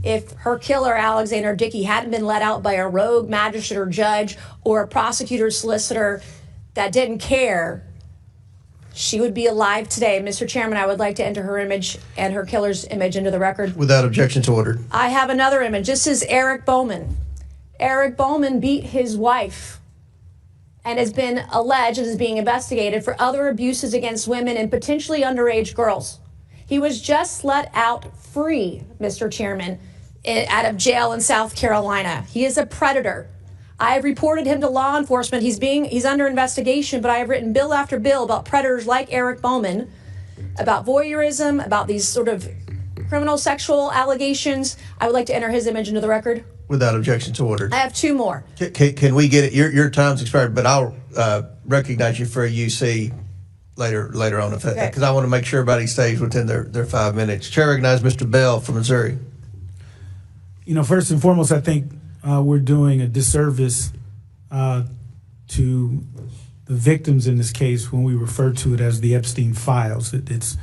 S1: If her killer, Alexander Dickey, hadn't been let out by a rogue magistrate or judge or a prosecutor solicitor that didn't care, she would be alive today. Mr. Chairman, I would like to enter her image and her killer's image into the record.
S6: Without objection, so ordered.
S1: I have another image. This is Eric Bowman. Eric Bowman beat his wife and has been alleged and is being investigated for other abuses against women and potentially underage girls. He was just let out free, Mr. Chairman, out of jail in South Carolina. He is a predator. I have reported him to law enforcement. He's under investigation, but I have written bill after bill about predators like Eric Bowman, about voyeurism, about these sort of criminal sexual allegations. I would like to enter his image into the record.
S6: Without objection, so ordered.
S1: I have 2 more.
S6: Can we get it? Your time's expired, but I'll recognize you for a UC later on, because I want to make sure everybody stays within their 5 minutes. Chair recognizes Mr. Bell from Missouri.
S7: You know, first and foremost, I think we're doing a disservice to the victims in this case when we refer to it as the Epstein files. It's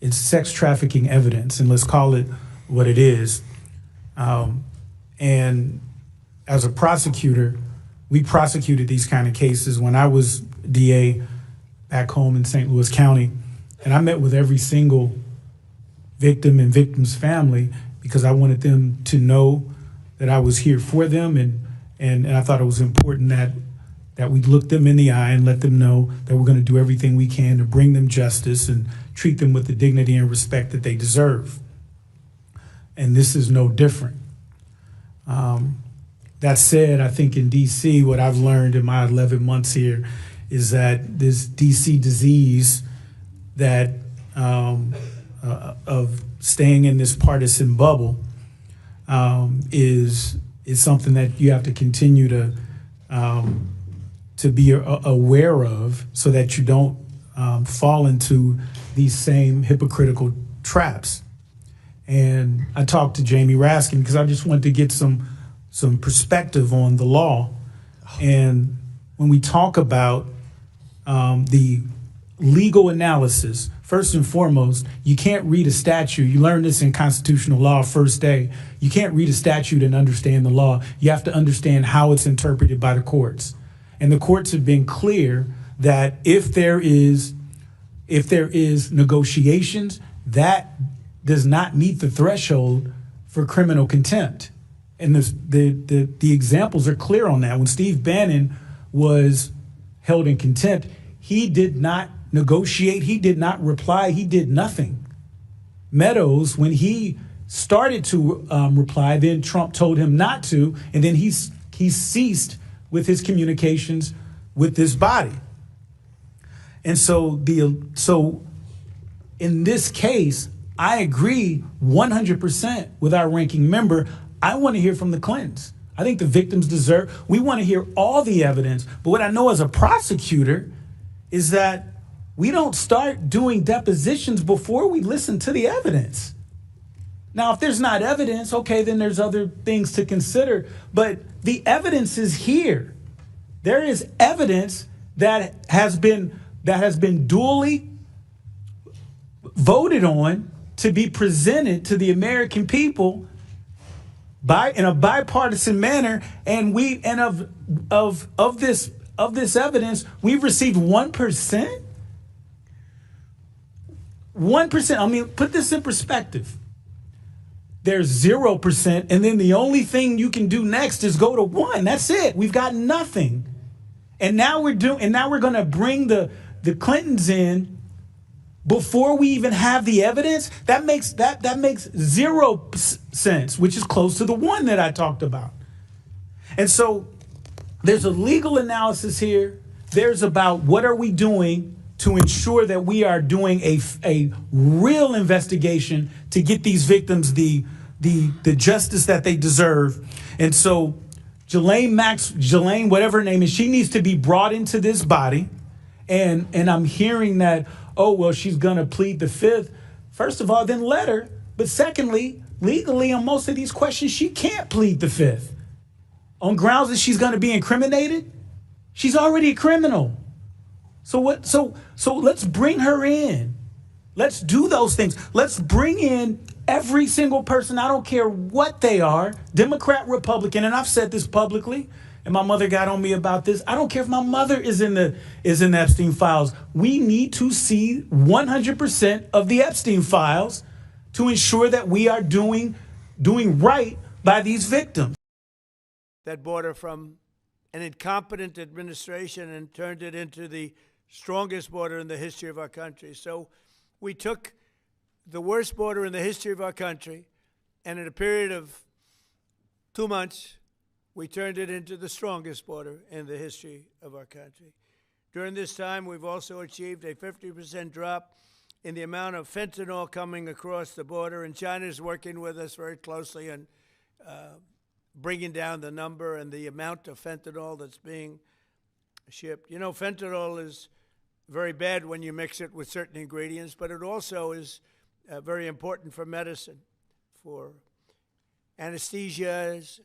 S7: sex trafficking evidence, and let's call it what it is. And as a prosecutor, we prosecuted these kind of cases when I was DA back home in St. Louis County, and I met with every single victim and victim's family because I wanted them to know that I was here for them, and I thought it was important that we look them in the eye and let them know that we're going to do everything we can to bring them justice and treat them with the dignity and respect that they deserve. And this is no different. That said, I think in DC, what I've learned in my 11 months here is that this DC disease that of staying in this partisan bubble is something that you have to continue to to be aware of so that you don't fall into these same hypocritical traps. And I talked to Jamie Raskin because I just wanted to get some perspective on the law. And when we talk about the legal analysis, first and foremost, you can't read a statute. You learn this in constitutional law first day. You can't read a statute and understand the law. You have to understand how it's interpreted by the courts. And the courts have been clear that if there is negotiations, that does not meet the threshold for criminal contempt. And the examples are clear on that. When Steve Bannon was held in contempt, he did not negotiate, he did not reply, he did nothing. Meadows, when he started to reply, then Trump told him not to, and then he ceased with his communications with this body. And so in this case, I agree 100% with our ranking member. I want to hear from the Clintons. I think the victims we want to hear all the evidence. But what I know as a prosecutor is that we don't start doing depositions before we listen to the evidence. Now, if there's not evidence, okay, then there's other things to consider. But the evidence is here. There is evidence that has been duly voted on to be presented to the American people in a bipartisan manner, and of this evidence, we've received 1%. 1%. I mean, put this in perspective. There's 0%, and then the only thing you can do next is go to 1. That's it. We've got nothing. And now we're going to bring the Clintons in before we even have the evidence. That makes 0 sense, which is close to the 1 that I talked about. And so there's a legal analysis here. There's about what are we doing to ensure that we are doing a real investigation to get these victims the justice that they deserve. And so Ghislaine, whatever her name is, she needs to be brought into this body. And I'm hearing that, oh, well, she's going to plead the fifth. First of all, then let her. But secondly, legally, on most of these questions, she can't plead the fifth. On grounds that she's going to be incriminated, she's already a criminal. So let's bring her in. Let's do those things. Let's bring in every single person. I don't care what they are, Democrat, Republican, and I've said this publicly, and my mother got on me about this. I don't care if my mother is in the Epstein files. We need to see 100% of the Epstein files to ensure that we are doing right by these victims.
S9: That border from an incompetent administration and turned it into the strongest border in the history of our country. So we took the worst border in the history of our country, and in a period of 2 months, we turned it into the strongest border in the history of our country. During this time, we've also achieved a 50% drop in the amount of fentanyl coming across the border, and China is working with us very closely on bringing down the number and the amount of fentanyl that's being shipped. You know, fentanyl is very bad when you mix it with certain ingredients, but it also is very important for medicine, for anesthesias,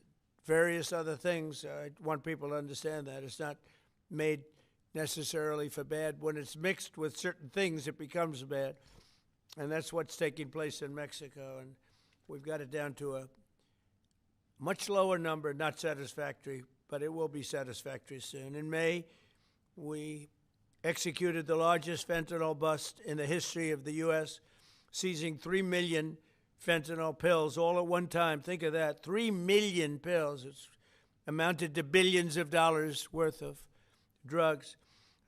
S9: various other things. I want people to understand that. It's not made necessarily for bad. When it's mixed with certain things, it becomes bad. And that's what's taking place in Mexico. And we've got it down to a much lower number, not satisfactory, but it will be satisfactory soon. In May, we executed the largest fentanyl bust in the history of the U.S., seizing 3 million fentanyl pills all at one time. Think of that, 3 million pills. It's amounted to billions of dollars worth of drugs.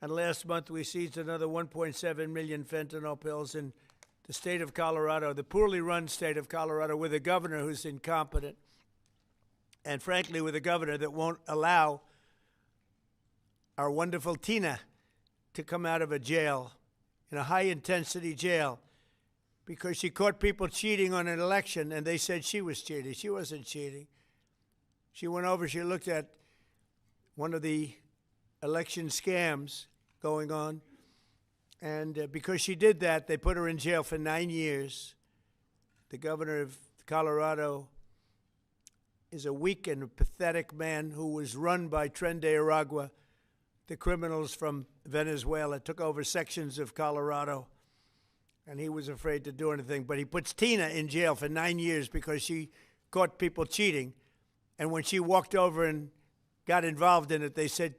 S9: And last month, we seized another 1.7 million fentanyl pills in the state of Colorado, the poorly run state of Colorado, with a governor who's incompetent. And frankly, with a governor that won't allow our wonderful Tina to come out of a jail, in a high-intensity jail, because she caught people cheating on an election, and they said she was cheating. She wasn't cheating. She went over, she looked at one of the election scams going on. And because she did that, they put her in jail for 9 years. The governor of Colorado is a weak and pathetic man who was run by Tren de Aragua, the criminals from Venezuela, took over sections of Colorado, and he was afraid to do anything. But he puts Tina in jail for 9 years because she caught people cheating. And when she walked over and got involved in it, they said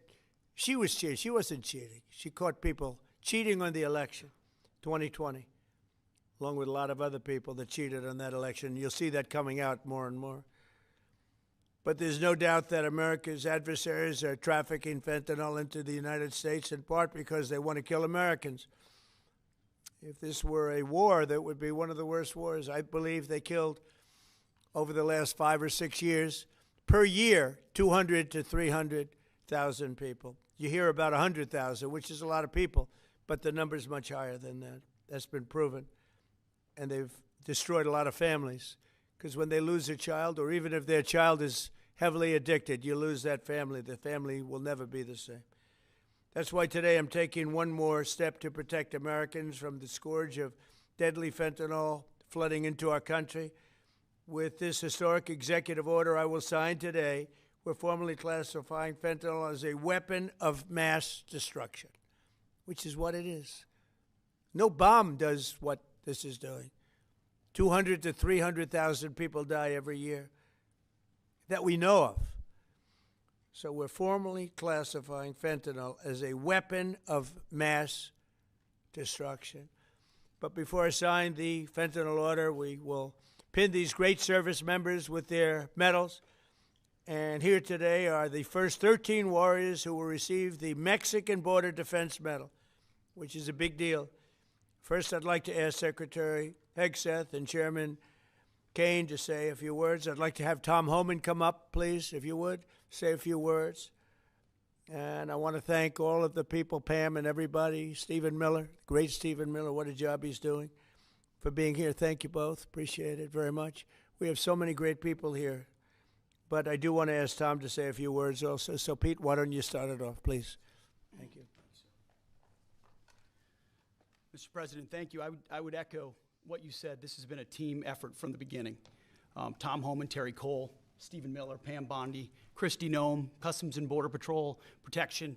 S9: she was cheating. She wasn't cheating. She caught people cheating on the election, 2020, along with a lot of other people that cheated on that election. You'll see that coming out more and more. But there's no doubt that America's adversaries are trafficking fentanyl into the United States, in part because they want to kill Americans. If this were a war, that would be one of the worst wars. I believe they killed, over the last 5 or 6 years, per year, 200 to 300,000 people. You hear about 100,000, which is a lot of people, but the number's much higher than that. That's been proven. And they've destroyed a lot of families, because when they lose a child, or even if their child is heavily addicted, you lose that family. The family will never be the same. That's why today I'm taking one more step to protect Americans from the scourge of deadly fentanyl flooding into our country. With this historic executive order I will sign today, we're formally classifying fentanyl as a weapon of mass destruction, which is what it is. No bomb does what this is doing. 200 to 300,000 people die every year that we know of. So we're formally classifying fentanyl as a weapon of mass destruction. But before I sign the fentanyl order, we will pin these great service members with their medals. And here today are the first 13 warriors who will receive the Mexican Border Defense Medal, which is a big deal. First, I'd like to ask Secretary Hegseth and Chairman Kane to say a few words. I'd like to have Tom Homan come up, please, if you would, say a few words. And I want to thank all of the people, Pam and everybody, Stephen Miller, great Stephen Miller, what a job he's doing, for being here. Thank you both. Appreciate it very much. We have so many great people here. But I do want to ask Tom to say a few words also. So, Pete, why don't you start it off, please? Thank you.
S10: Mr. President, thank you. I would echo what you said. This has been a team effort from the beginning. Tom Homan, Terry Cole, Stephen Miller, Pam Bondi, Christy Nome, Customs and Border Patrol, Protection.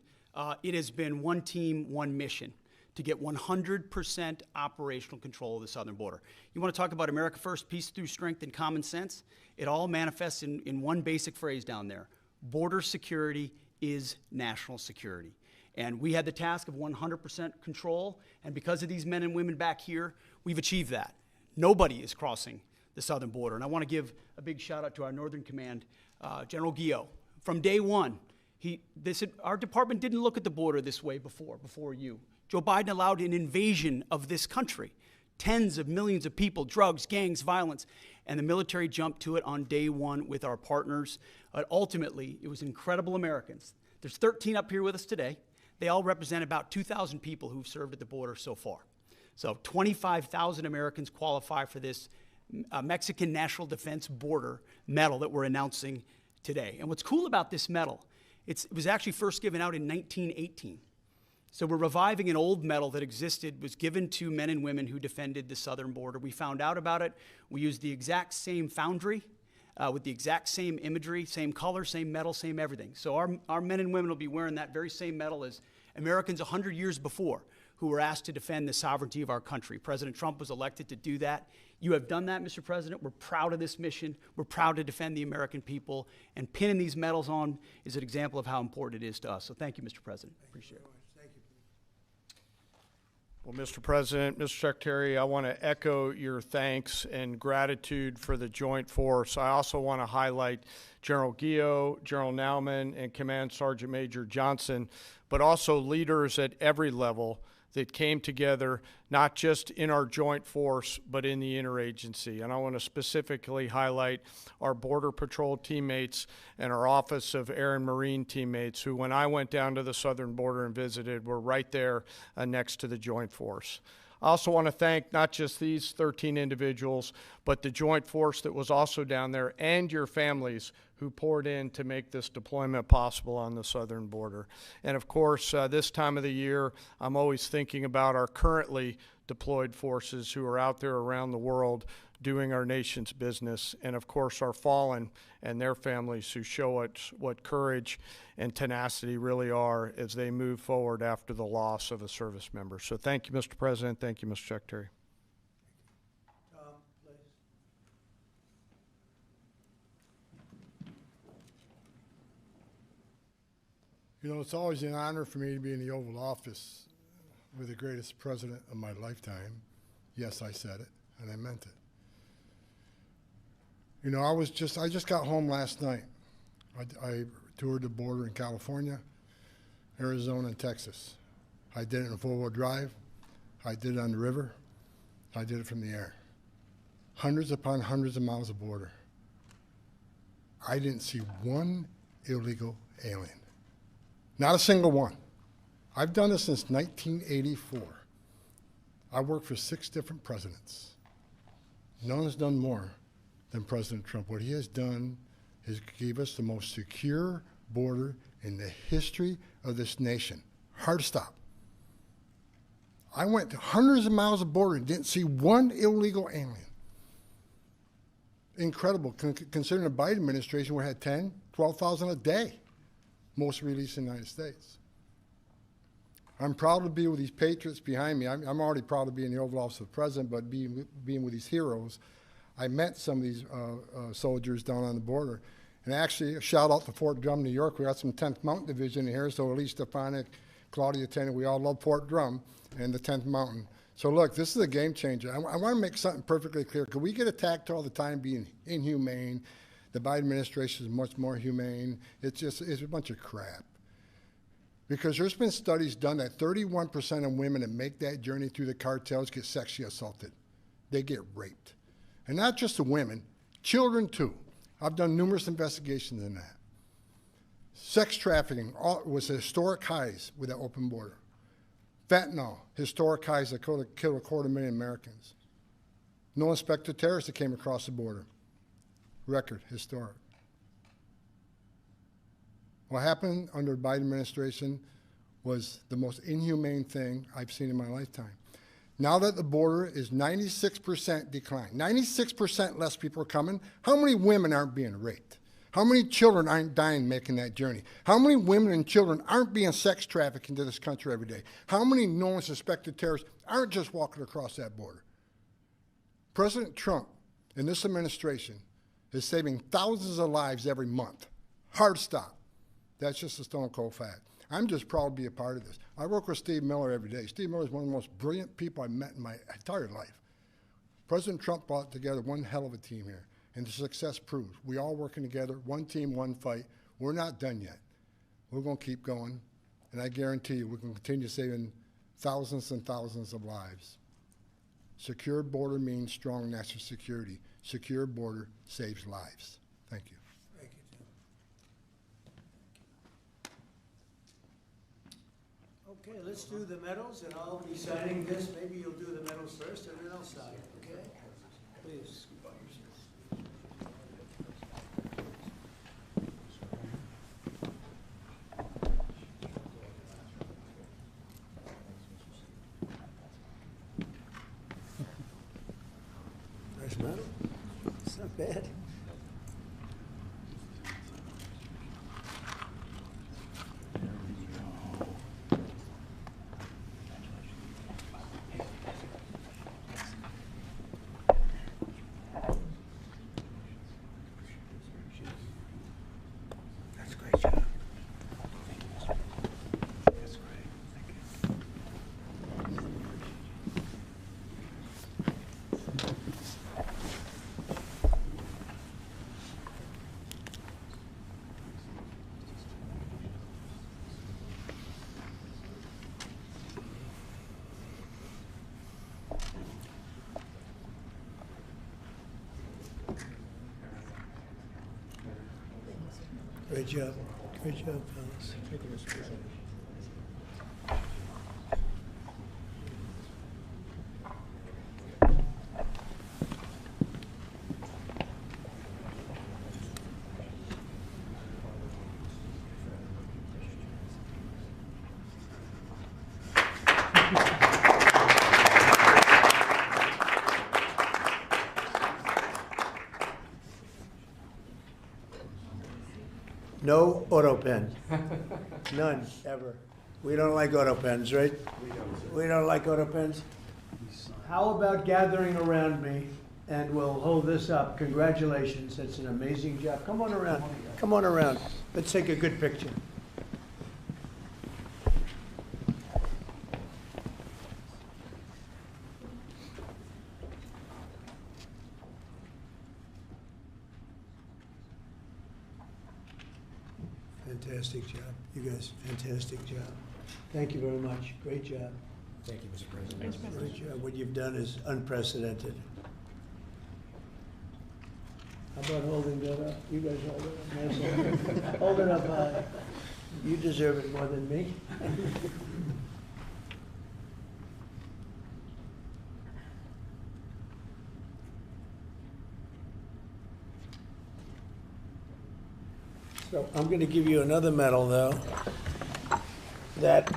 S10: It has been one team, one mission to get 100% operational control of the southern border. You want to talk about America First, peace through strength and common sense? It all manifests in one basic phrase down there. Border security is national security. And we had the task of 100% control, and because of these men and women back here, we've achieved that. Nobody is crossing the southern border. And I want to give a big shout out to our Northern Command, General Guillot. From day one, our department didn't look at the border this way before you. Joe Biden allowed an invasion of this country. Tens of millions of people, drugs, gangs, violence, and the military jumped to it on day one with our partners. Ultimately, it was incredible Americans. There's 13 up here with us today. They all represent about 2,000 people who've served at the border so far. So 25,000 Americans qualify for this Mexican National Defense Border Medal that we're announcing today. And what's cool about this medal, it was actually first given out in 1918. So we're reviving an old medal that existed, was given to men and women who defended the southern border. We found out about it. We used the exact same foundry with the exact same imagery, same color, same medal, same everything. So our men and women will be wearing that very same medal as Americans 100 years before who were asked to defend the sovereignty of our country. President Trump was elected to do that. You have done that, Mr. President. We're proud of this mission. We're proud to defend the American people. And pinning these medals on is an example of how important it is to us. So thank you, Mr. President. Appreciate it.
S22: Well, Mr. President, Mr. Secretary, I want to echo your thanks and gratitude for the joint force. I also want to highlight General Guillot, General Nauman, and Command Sergeant Major Johnson, but also leaders at every level that came together, not just in our joint force, but in the interagency. And I want to specifically highlight our Border Patrol teammates and our Office of Air and Marine teammates, who, when I went down to the southern border and visited, were right there next to the joint force. I also want to thank not just these 13 individuals, but the joint force that was also down there and your families who poured in to make this deployment possible on the southern border. And of course, this time of the year, I'm always thinking about our currently deployed forces who are out there around the world doing our nation's business, and of course our fallen and their families who show us what courage and tenacity really are as they move forward after the loss of a service member. So thank you, Mr. President. Thank you, Mr. Secretary.
S12: You know, it's always an honor for me to be in the Oval Office with the greatest president of my lifetime. Yes, I said it, and I meant it. You know, I just got home last night. I toured the border in California, Arizona, and Texas. I did it in a four-wheel drive. I did it on the river. I did it from the air. Hundreds upon hundreds of miles of border. I didn't see one illegal alien. Not a single one. I've done this since 1984. I worked for 6 different presidents. No one's done more than President Trump. What he has done is give us the most secure border in the history of this nation. Hard to stop. I went to hundreds of miles of border and didn't see one illegal alien. Incredible, considering the Biden administration, we had 10, 12,000 a day, most released in the United States. I'm proud to be with these patriots behind me. I'm already proud to be in the Oval Office of the President, but being with these heroes, I met some of these soldiers down on the border. And actually, a shout out to Fort Drum, New York. We got some 10th Mountain Division here, so Elise Stefanik, Claudia Tennant, we all love Fort Drum and the 10th Mountain. So look, this is a game changer. I want to make something perfectly clear. Could we get attacked all the time being inhumane? The Biden administration is much more humane. It's a bunch of crap. Because there's been studies done that 31% of women that make that journey through the cartels get sexually assaulted. They get raped. And not just the women, children too. I've done numerous investigations in that. Sex trafficking was at historic highs with that open border. Fentanyl, historic highs that killed 250,000 Americans. No inspector terrorists that came across the border. Record, historic. What happened under the Biden administration was the most inhumane thing I've seen in my lifetime. Now that the border is 96% decline, 96% less people are coming, how many women aren't being raped? How many children aren't dying making that journey? How many women and children aren't being sex trafficked into this country every day? How many known suspected terrorists aren't just walking across that border? President Trump and this administration is saving thousands of lives every month. Hard stop. That's just a stone cold fact. I'm just proud to be a part of this. I work with Steve Miller every day. Steve Miller is one of the most brilliant people I've met in my entire life. President Trump brought together one hell of a team here, and the success proves. We all working together, one team, one fight. We're not done yet. We're going to keep going, and I guarantee you we can continue saving thousands and thousands of lives. Secure border means strong national security. Secure border saves lives. Thank you.
S11: Thank you, Tim. Okay, let's do the medals, and I'll be signing this. Maybe you'll do the medals first, and then I'll sign. Okay? Please. Nice medal. It's not bad. Great job. Great job, fellas. Thank you, Mr. President.
S9: No auto pen. None, ever. We don't like auto pens, right? We don't like auto pens. How about gathering around me, and we'll hold this up. Congratulations, that's an amazing job. Come on around, come on around. Let's take a good picture. Fantastic job. You guys, fantastic job. Thank you very much. Great job.
S4: Thank you, Mr. President.
S9: Great job. What you've done is unprecedented. How about holding that up? You guys hold it up. Nice. Hold it up high. You deserve it more than me. So I'm going to give you another medal, though, that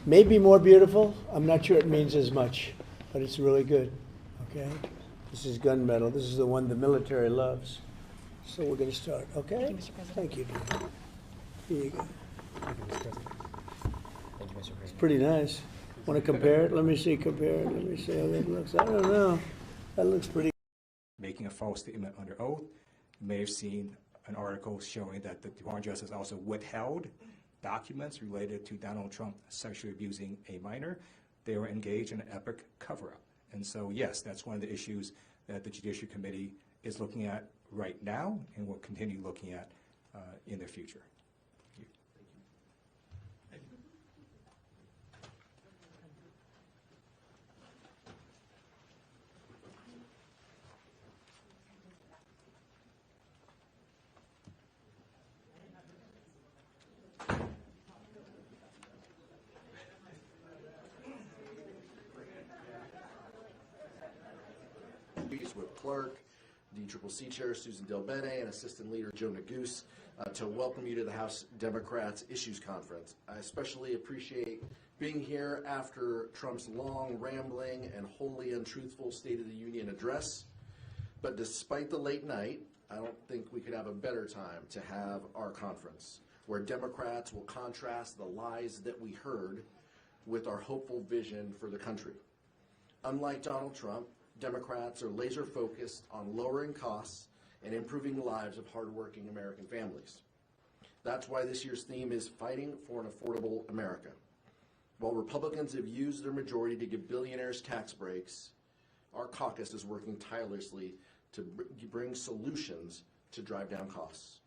S9: may be more beautiful. I'm not sure it means as much, but it's really good, okay? This is gun medal. This is the one the military loves. So we're going to start, okay?
S4: Thank you, Mr. President.
S9: Thank you, dear. Here you go.
S4: Thank you, Mr. President. Thank you, Mr. President.
S9: It's pretty nice. Want to compare it? Let me see, compare it. Let me see how that looks. I don't know. That looks pretty.
S4: Making a false statement under oath. You may have seen an article showing that the Department of Justice also withheld documents related to Donald Trump sexually abusing a minor. They were engaged in an epic cover-up. And so, yes, that's one of the issues that the Judiciary Committee is looking at right now and will continue looking at in the future. Thank you. Thank you.
S13: With Clerk, DCCC Chair Susan Del Bene, and Assistant Leader Joe Neguse to welcome you to the House Democrats Issues Conference. I especially appreciate being here after Trump's long, rambling, and wholly untruthful State of the Union address. But despite the late night, I don't think we could have a better time to have our conference, where Democrats will contrast the lies that we heard with our hopeful vision for the country. Unlike Donald Trump, Democrats are laser focused on lowering costs and improving the lives of hardworking American families. That's why this year's theme is Fighting for an Affordable America. While Republicans have used their majority to give billionaires tax breaks, our caucus is working tirelessly to bring solutions to drive down costs.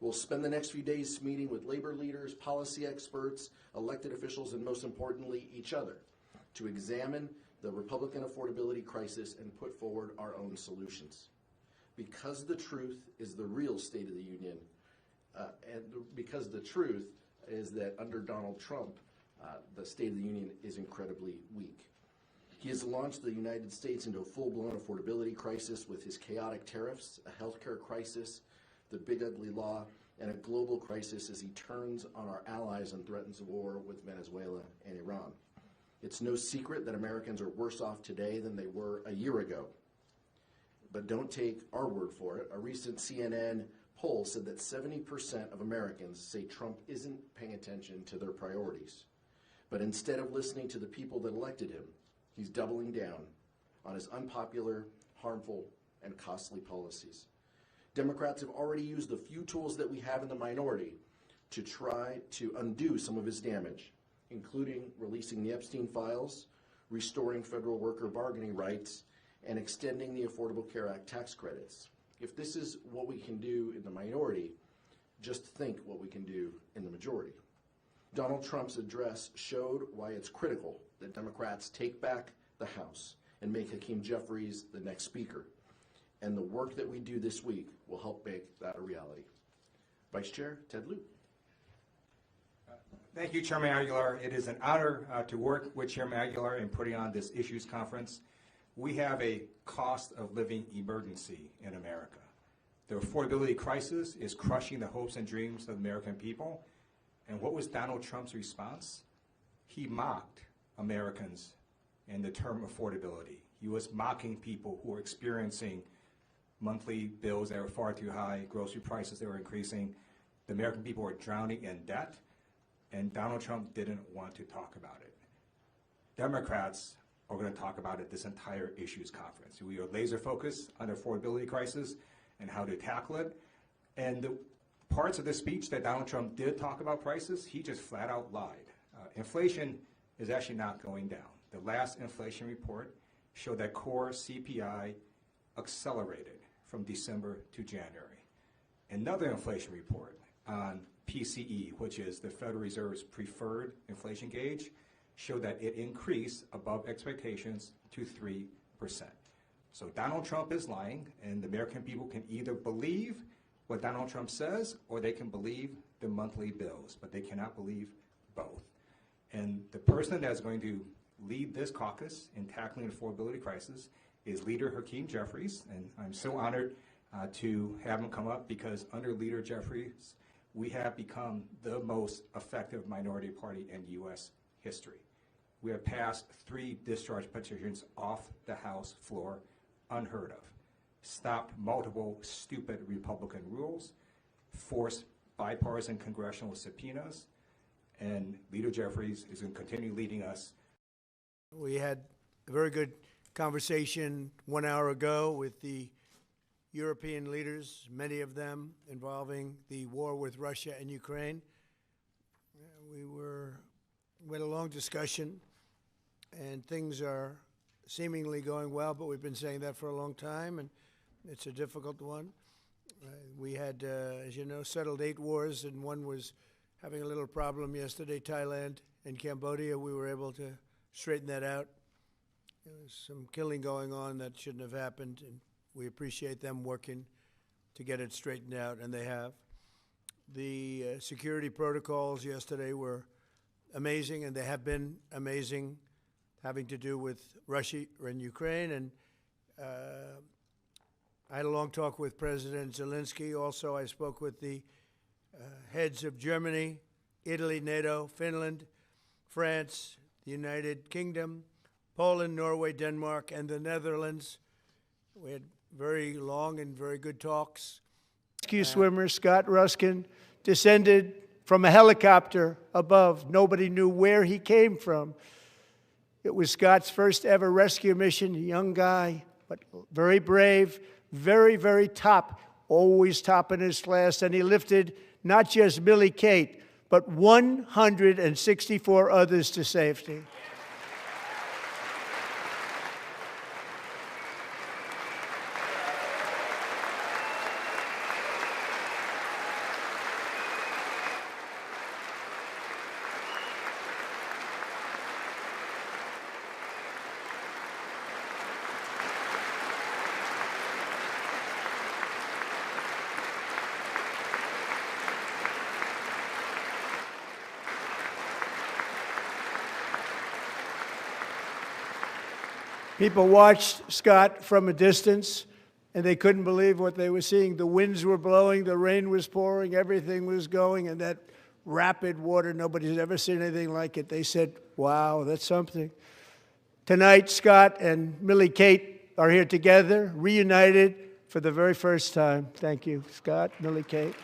S13: We'll spend the next few days meeting with labor leaders, policy experts, elected officials, and most importantly, each other, to examine the Republican affordability crisis and put forward our own solutions. Because the truth is the real State of the Union, and because the truth is that under Donald Trump, the State of the Union is incredibly weak. He has launched the United States into a full-blown affordability crisis with his chaotic tariffs, a healthcare crisis, the big ugly law, and a global crisis as he turns on our allies and threatens a war with Venezuela and Iran. It's no secret that Americans are worse off today than they were a year ago. But don't take our word for it. A recent CNN poll said that 70% of Americans say Trump isn't paying attention to their priorities. But instead of listening to the people that elected him, he's doubling down on his unpopular, harmful, and costly policies. Democrats have already used the few tools that we have in the minority to try to undo some of his damage, including releasing the Epstein files, restoring federal worker bargaining rights, and extending the Affordable Care Act tax credits. If this is what we can do in the minority, just think what we can do in the majority. Donald Trump's address showed why it's critical that Democrats take back the House and make Hakeem Jeffries the next speaker. And the work that we do this week will help make that a reality. Vice Chair Ted Lieu.
S4: Thank you, Chairman Aguilar. It is an honor to work with Chairman Aguilar in putting on this issues conference. We have a cost of living emergency in America. The affordability crisis is crushing the hopes and dreams of the American people. And what was Donald Trump's response? He mocked Americans in the term affordability. He was mocking people who are experiencing monthly bills that were far too high, grocery prices that were increasing. The American people were drowning in debt, and Donald Trump didn't want to talk about it. Democrats are going to talk about it this entire issues conference. We are laser focused on the affordability crisis and how to tackle it. And the parts of the speech that Donald Trump did talk about prices, he just flat out lied. Inflation is actually not going down. The last inflation report showed that core CPI accelerated from December to January. Another inflation report on PCE, which is the Federal Reserve's preferred inflation gauge, showed that it increased above expectations to 3%. So Donald Trump is lying, and the American people can either believe what Donald Trump says, or they can believe the monthly bills, but they cannot believe both. And the person that's going to lead this caucus in tackling the affordability crisis is Leader Hakeem Jeffries, and I'm so honored to have him come up, because under Leader Jeffries, we have become the most effective minority party in U.S. history. We have passed 3 discharge petitions off the House floor, unheard of, stopped multiple stupid Republican rules, forced bipartisan congressional subpoenas, and Leader Jeffries is going to continue leading us.
S9: We had a very good conversation 1 hour ago with the European leaders, many of them involving the war with Russia and Ukraine. We had a long discussion, and things are seemingly going well, but we've been saying that for a long time, and it's a difficult one. We had, as you know, settled 8 wars, and one was having a little problem yesterday, Thailand and Cambodia. We were able to straighten that out. There was some killing going on that shouldn't have happened, and we appreciate them working to get it straightened out, and they have. The security protocols yesterday were amazing, and they have been amazing, having to do with Russia and Ukraine. And I had a long talk with President Zelensky. Also, I spoke with the heads of Germany, Italy, NATO, Finland, France, the United Kingdom, Poland, Norway, Denmark, and the Netherlands. We had very long and very good talks. Rescue swimmer Scott Ruskin descended from a helicopter above. Nobody knew where he came from. It was Scott's first ever rescue mission, a young guy, but very brave, very, very top, always top in his class. And he lifted not just Millie Kate, but 164 others to safety. People watched Scott from a distance, and they couldn't believe what they were seeing. The winds were blowing, the rain was pouring, everything was going, and that rapid water, nobody's ever seen anything like it. They said, wow, that's something. Tonight, Scott and Millie Kate are here together, reunited for the very first time. Thank you, Scott, Millie Kate.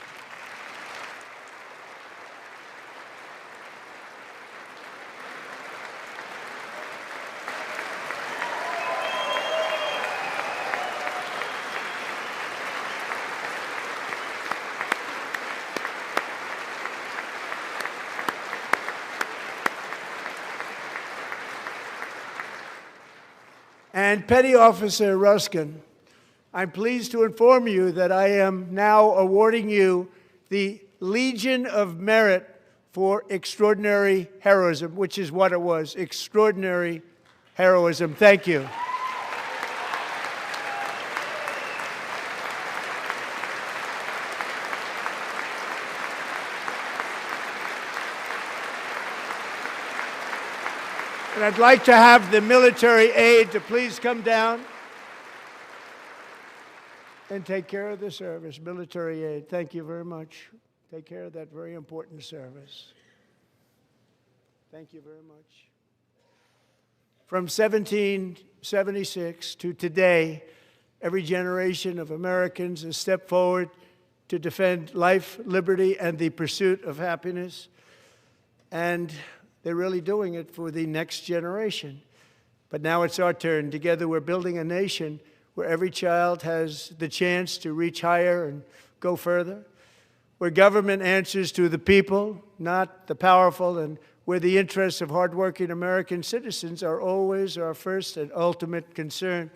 S9: And Petty Officer Ruskin, I'm pleased to inform you that I am now awarding you the Legion of Merit for extraordinary heroism, which is what it was, extraordinary heroism. Thank you. And I'd like to have the military aide to please come down and take care of the service. Military aide, thank you very much. Take care of that very important service. Thank you very much. From 1776 to today, Every generation of Americans has stepped forward to defend life, liberty, and the pursuit of happiness. And they're really doing it for the next generation. But now it's our turn. Together we're building a nation where every child has the chance to reach higher and go further, where government answers to the people, not the powerful, and where the interests of hardworking American citizens are always our first and ultimate concern.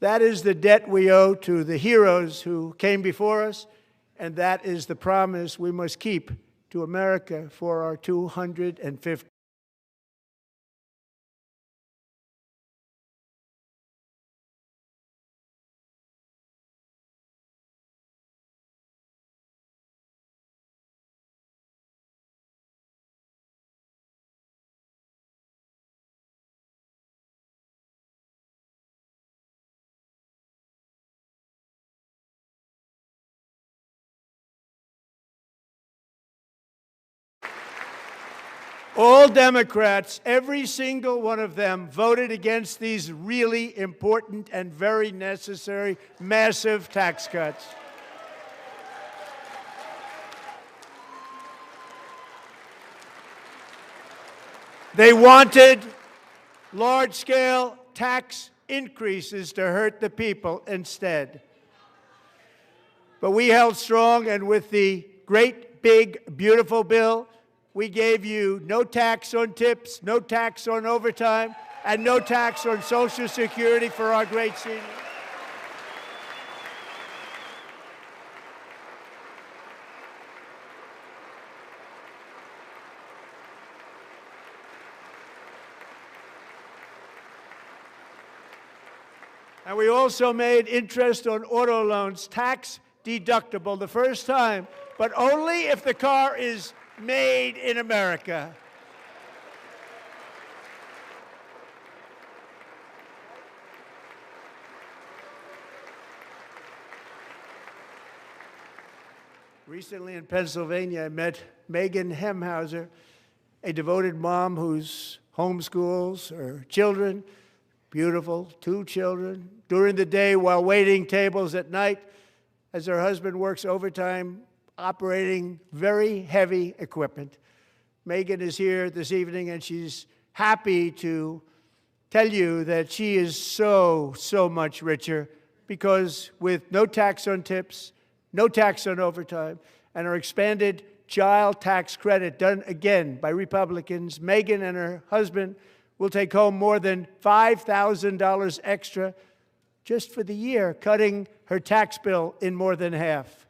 S9: That is the debt we owe to the heroes who came before us, and that is the promise we must keep to America for our 250th. All Democrats, every single one of them, voted against these really important and very necessary massive tax cuts. They wanted large-scale tax increases to hurt the people instead. But we held strong, and with the great, big, beautiful bill, we gave you no tax on tips, no tax on overtime, and no tax on Social Security for our great seniors. And we also made interest on auto loans tax deductible the first time, but only if the car is made in America. Recently in Pennsylvania, I met Megan Hemhauser, a devoted mom who's homeschools her children, beautiful, 2 children, during the day while waiting tables at night as her husband works overtime operating very heavy equipment. Megan is here this evening, and she's happy to tell you that she is so much richer because with no tax on tips, no tax on overtime, and her expanded child tax credit done again by Republicans, Megan and her husband will take home more than $5,000 extra just for the year, cutting her tax bill in more than half.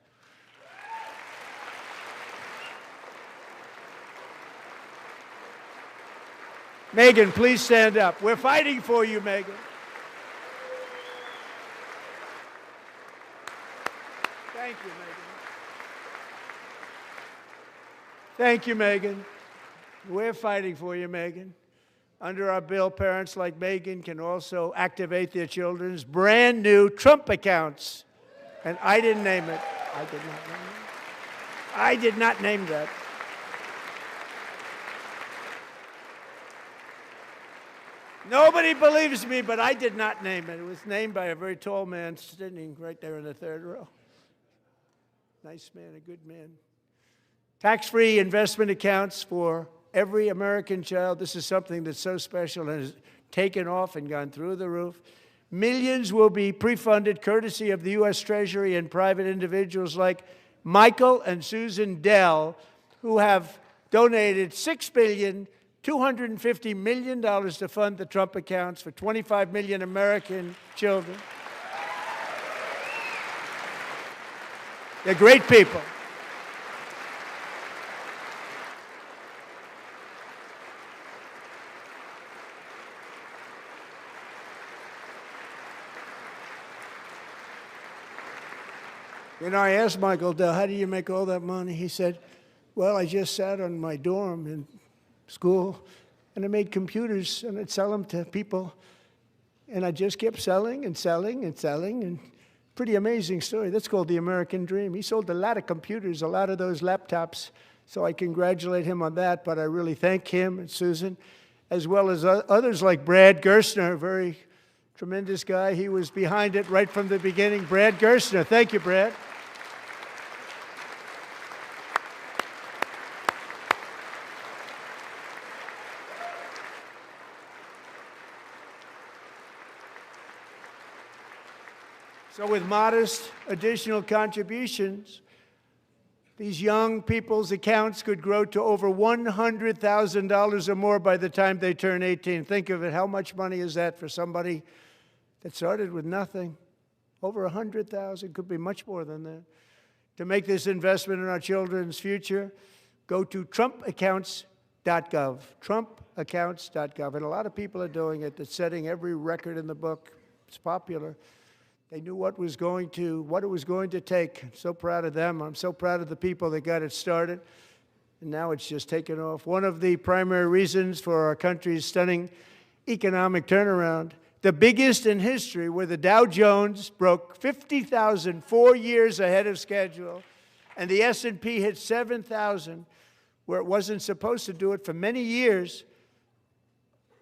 S9: Megan, please stand up. We're fighting for you, Megan. Thank you, Megan. Thank you, Megan. We're fighting for you, Megan. Under our bill, parents like Megan can also activate their children's brand new Trump accounts. And I didn't name it. I did not name it. I did not name that. Nobody believes me, but I did not name it. It was named by a very tall man sitting right there in the 3rd row. Nice man, a good man. Tax-free investment accounts for every American child. This is something that's so special and has taken off and gone through the roof. Millions will be pre-funded courtesy of the U.S. Treasury and private individuals like Michael and Susan Dell, who have donated $6.25 billion to fund the Trump accounts for 25 million American children. They're great people. You know, I asked Michael Dell, how do you make all that money? He said, well, I just sat on my dorm in school, and I made computers, and I'd sell them to people, and I just kept selling and selling and selling, and pretty amazing story. That's called the American dream. He sold a lot of computers, a lot of those laptops, so I congratulate him on that, but I really thank him and Susan, as well as others like Brad Gerstner, a very Tremendous guy. He was behind it right from the beginning. Brad Gerstner. Thank you, Brad. So with modest additional contributions, these young people's accounts could grow to over $100,000 or more by the time they turn 18. Think of it. How much money is that for somebody that started with nothing? Over 100,000, could be much more than that. To make this investment in our children's future, go to trumpaccounts.gov, trumpaccounts.gov. And a lot of people are doing it. They're setting every record in the book. It's popular. They knew what it was going to take. I'm so proud of them. I'm so proud of the people that got it started. And now it's just taken off. One of the primary reasons for our country's stunning economic turnaround, the biggest in history, where the Dow Jones broke 50,000 4 years ahead of schedule, and the S&P hit 7,000, where it wasn't supposed to do it for many years,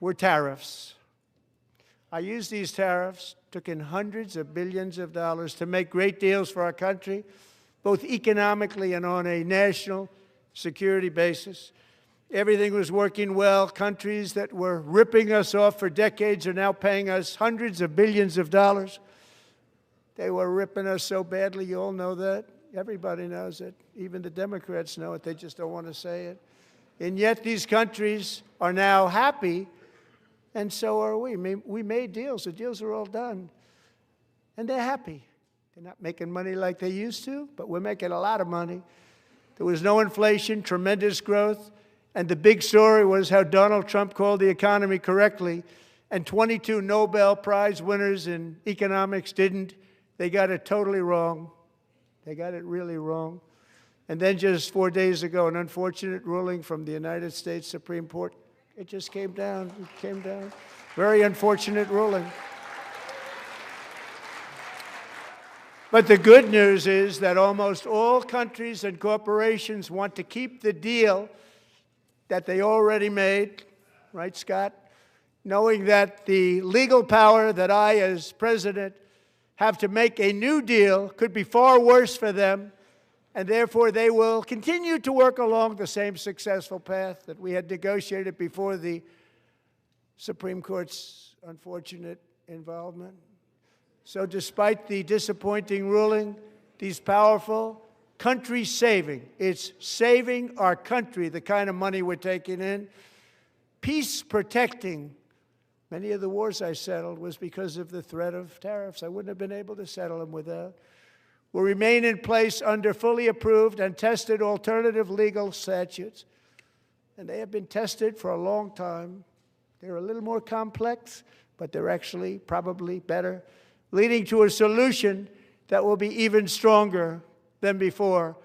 S9: were tariffs. I used these tariffs, took in hundreds of billions of dollars to make great deals for our country, both economically and on a national security basis. Everything was working well. Countries that were ripping us off for decades are now paying us hundreds of billions of dollars. They were ripping us so badly, you all know that. Everybody knows it. Even the Democrats know it. They just don't want to say it. And yet these countries are now happy, and so are we. We made deals. The deals are all done. And they're happy. They're not making money like they used to, but we're making a lot of money. There was no inflation, tremendous growth, and the big story was how Donald Trump called the economy correctly, and 22 Nobel Prize winners in economics didn't. They got it totally wrong. They got it really wrong. And then just 4 days ago, an unfortunate ruling from the United States Supreme Court. It just came down. It came down. Very unfortunate ruling. But the good news is that almost all countries and corporations want to keep the deal that they already made, right, Scott? Knowing that the legal power that I, as president, have to make a new deal could be far worse for them, and therefore they will continue to work along the same successful path that we had negotiated before the Supreme Court's unfortunate involvement. So despite the disappointing ruling, these powerful, country-saving, it's saving our country, the kind of money we're taking in, peace-protecting. Many of the wars I settled was because of the threat of tariffs. I wouldn't have been able to settle them without. Will remain in place under fully approved and tested alternative legal statutes. And they have been tested for a long time. They're a little more complex, but they're actually probably better, leading to a solution that will be even stronger than before.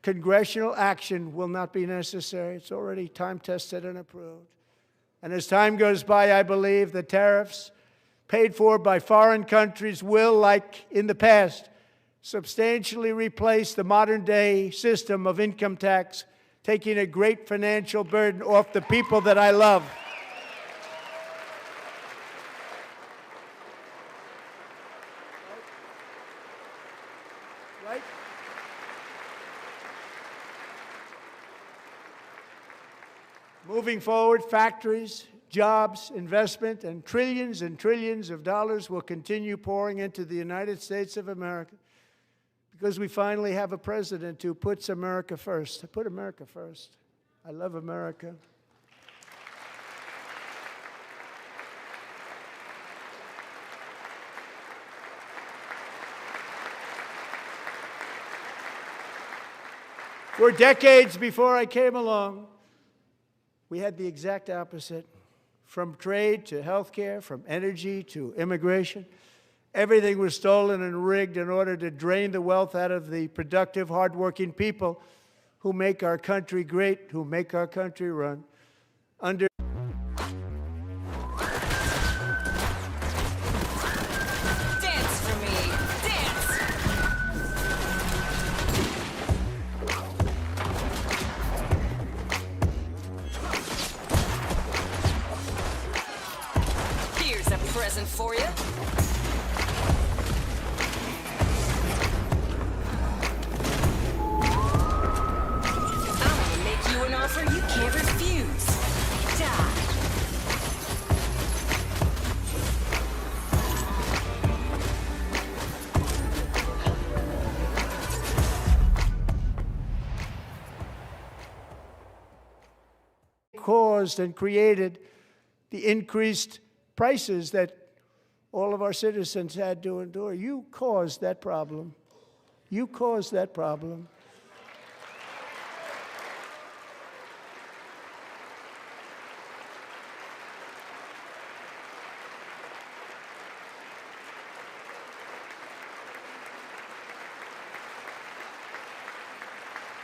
S9: Congressional action will not be necessary. It's already time-tested and approved. And as time goes by, I believe the tariffs paid for by foreign countries will, like in the past, substantially replace the modern-day system of income tax, taking a great financial burden off the people that I love. Right? Moving forward, factories, jobs, investment, and trillions of dollars will continue pouring into the United States of America because we finally have a president who puts America first. I put America first. I love America. For decades before I came along, we had the exact opposite. From trade to healthcare, from energy to immigration, everything was stolen and rigged in order to drain the wealth out of the productive, hardworking people who make our country great, who make our country run. Under
S14: Dance for me. Dance. Here's a present for you. I'm gonna make you an offer you can't refuse. Die.
S9: Caused and created the increased prices that all of our citizens had to endure. You caused that problem. You caused that problem.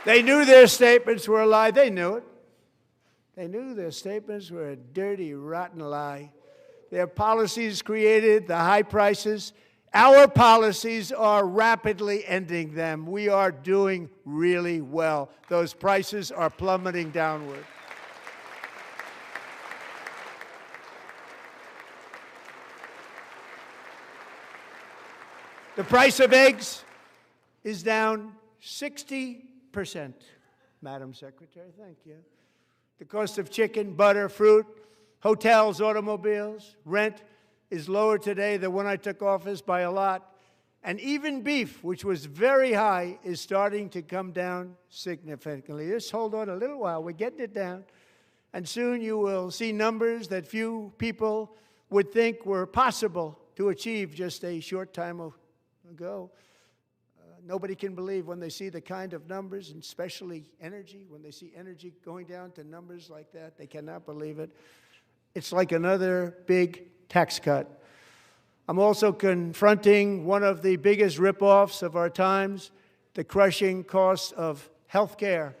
S9: They knew their statements were a lie. They knew it. They knew their statements were a dirty, rotten lie. Their policies created the high prices. Our policies are rapidly ending them. We are doing really well. Those prices are plummeting downward. The price of eggs is down 60%. Madam Secretary, thank you. The cost of chicken, butter, fruit, hotels, automobiles, rent is lower today than when I took office by a lot. And even beef, which was very high, is starting to come down significantly. Just hold on a little while. We're getting it down. And soon you will see numbers that few people would think were possible to achieve just a short time ago. Nobody can believe when they see the kind of numbers, and especially energy, when they see energy going down to numbers like that, they cannot believe it. It's like another big tax cut. I'm also confronting one of the biggest ripoffs of our times, the crushing cost of health care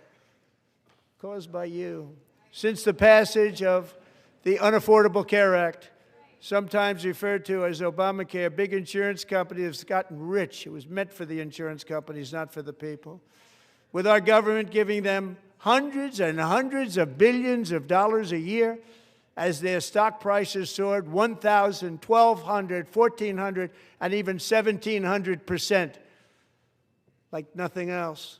S9: caused by you. Since the passage of the Unaffordable Care Act, sometimes referred to as Obamacare, big insurance companies have gotten rich. It was meant for the insurance companies, not for the people. With our government giving them hundreds and hundreds of billions of dollars a year as their stock prices soared 1,000, 1,200, 1,400, and even 1,700%, like nothing else.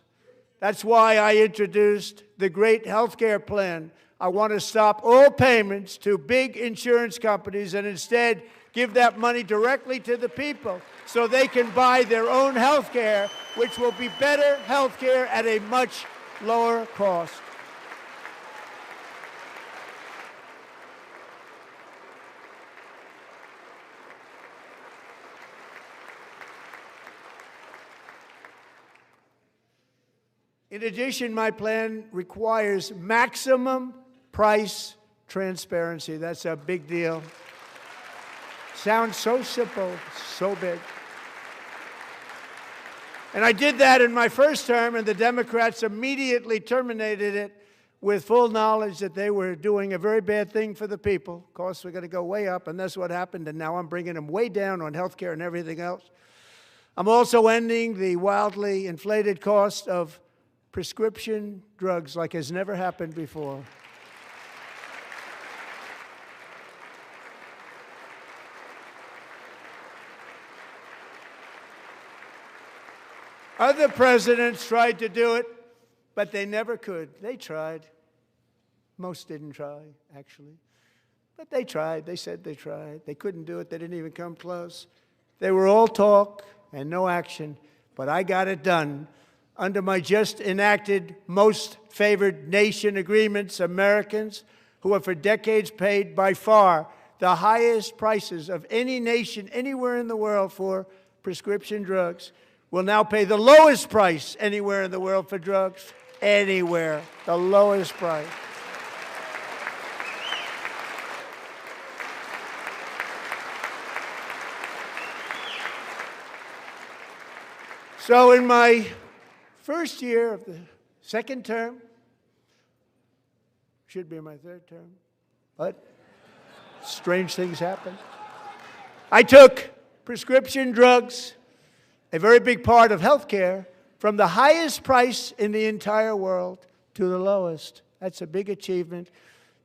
S9: That's why I introduced the great health care plan. I want to stop all payments to big insurance companies and instead give that money directly to the people so they can buy their own health care, which will be better health care at a much lower cost. In addition, my plan requires maximum price transparency. That's a big deal. Sounds so simple, so big. And I did that in my first term, and the Democrats immediately terminated it with full knowledge that they were doing a very bad thing for the people. Costs were going to go way up, and that's what happened, and now I'm bringing them way down on health care and everything else. I'm also ending the wildly inflated cost of prescription drugs like has never happened before. Other presidents tried to do it, but they never could. They tried. Most didn't try, actually. But they tried. They said they tried. They couldn't do it. They didn't even come close. They were all talk and no action, but I got it done. Under my just enacted most favored nation agreements, Americans who have for decades paid by far the highest prices of any nation anywhere in the world for prescription drugs will now pay the lowest price anywhere in the world for drugs. Anywhere, the lowest price. So in my first year of the second term, should be my third term, but strange things happen. I took prescription drugs, a very big part of health care, from the highest price in the entire world to the lowest. That's a big achievement.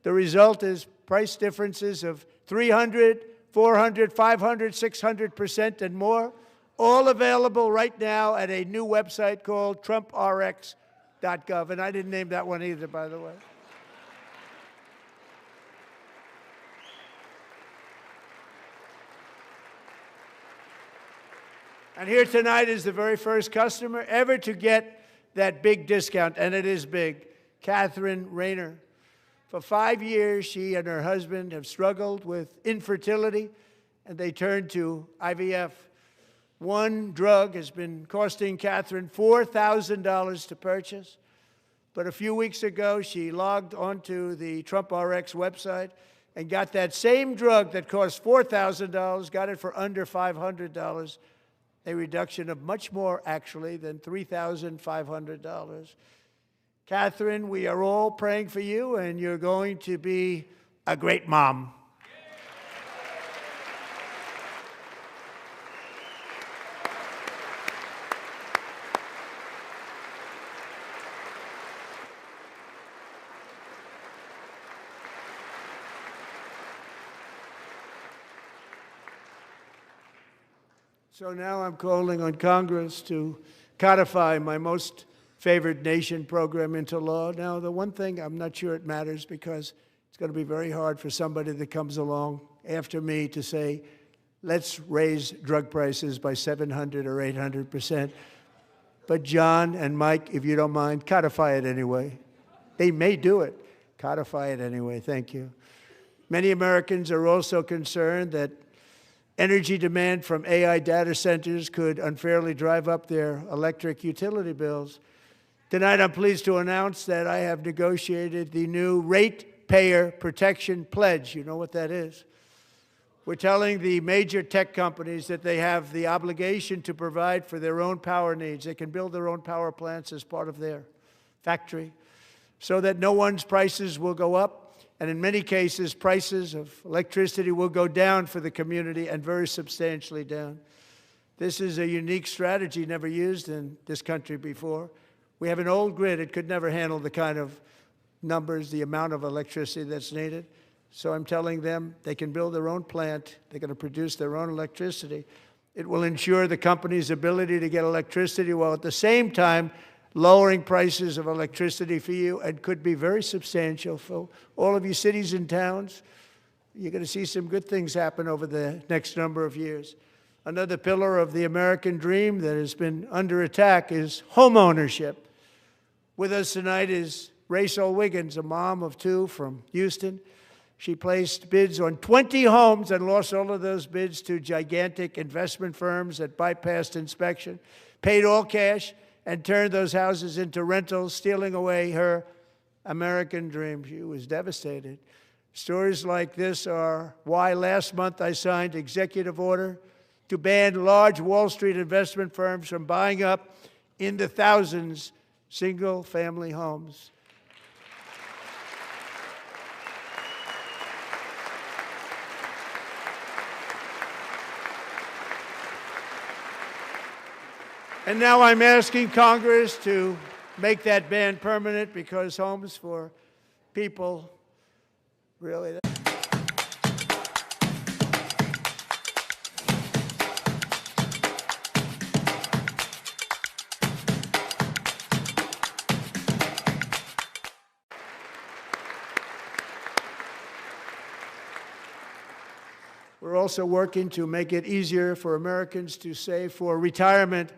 S9: The result is price differences of $300, 400, 500, 600% and more. All available right now at a new website called TrumpRx.gov. And I didn't name that one either, by the way. And here tonight is the very first customer ever to get that big discount, and it is big, Catherine Rayner. For 5 years, she and her husband have struggled with infertility, and they turned to IVF. One drug has been costing Catherine $4,000 to purchase, but a few weeks ago, she logged onto the TrumpRx website and got that same drug that cost $4,000, got it for under $500. A reduction of much more, actually, than $3,500. Catherine, we are all praying for you, and you're going to be a great mom. So now I'm calling on Congress to codify my most favored nation program into law. Now, the one thing, I'm not sure it matters because it's going to be very hard for somebody that comes along after me to say, let's raise drug prices by 700 or 800%. But John and Mike, if you don't mind, codify it anyway. They may do it. Codify it anyway. Thank you. Many Americans are also concerned that energy demand from AI data centers could unfairly drive up their electric utility bills. Tonight, I'm pleased to announce that I have negotiated the new Ratepayer Protection Pledge. You know what that is? We're telling the major tech companies that they have the obligation to provide for their own power needs. They can build their own power plants as part of their factory so that no one's prices will go up. And in many cases, prices of electricity will go down for the community and very substantially down. This is a unique strategy never used in this country before. We have an old grid. It could never handle the kind of numbers, the amount of electricity that's needed. So I'm telling them they can build their own plant. They're going to produce their own electricity. It will ensure the company's ability to get electricity while at the same time lowering prices of electricity for you, and could be very substantial for all of you cities and towns. You're going to see some good things happen over the next number of years. Another pillar of the American dream that has been under attack is home ownership. With us tonight is Rachel Wiggins, a mom of 2 from Houston. She placed bids on 20 homes and lost all of those bids to gigantic investment firms that bypassed inspection, paid all cash, and turned those houses into rentals, stealing away her American dream. She was devastated. Stories like this are why last month I signed executive order to ban large Wall Street investment firms from buying up in the thousands single-family homes. And now I'm asking Congress to make that ban permanent because homes for people really. We're also working to make it easier for Americans to save for retirement.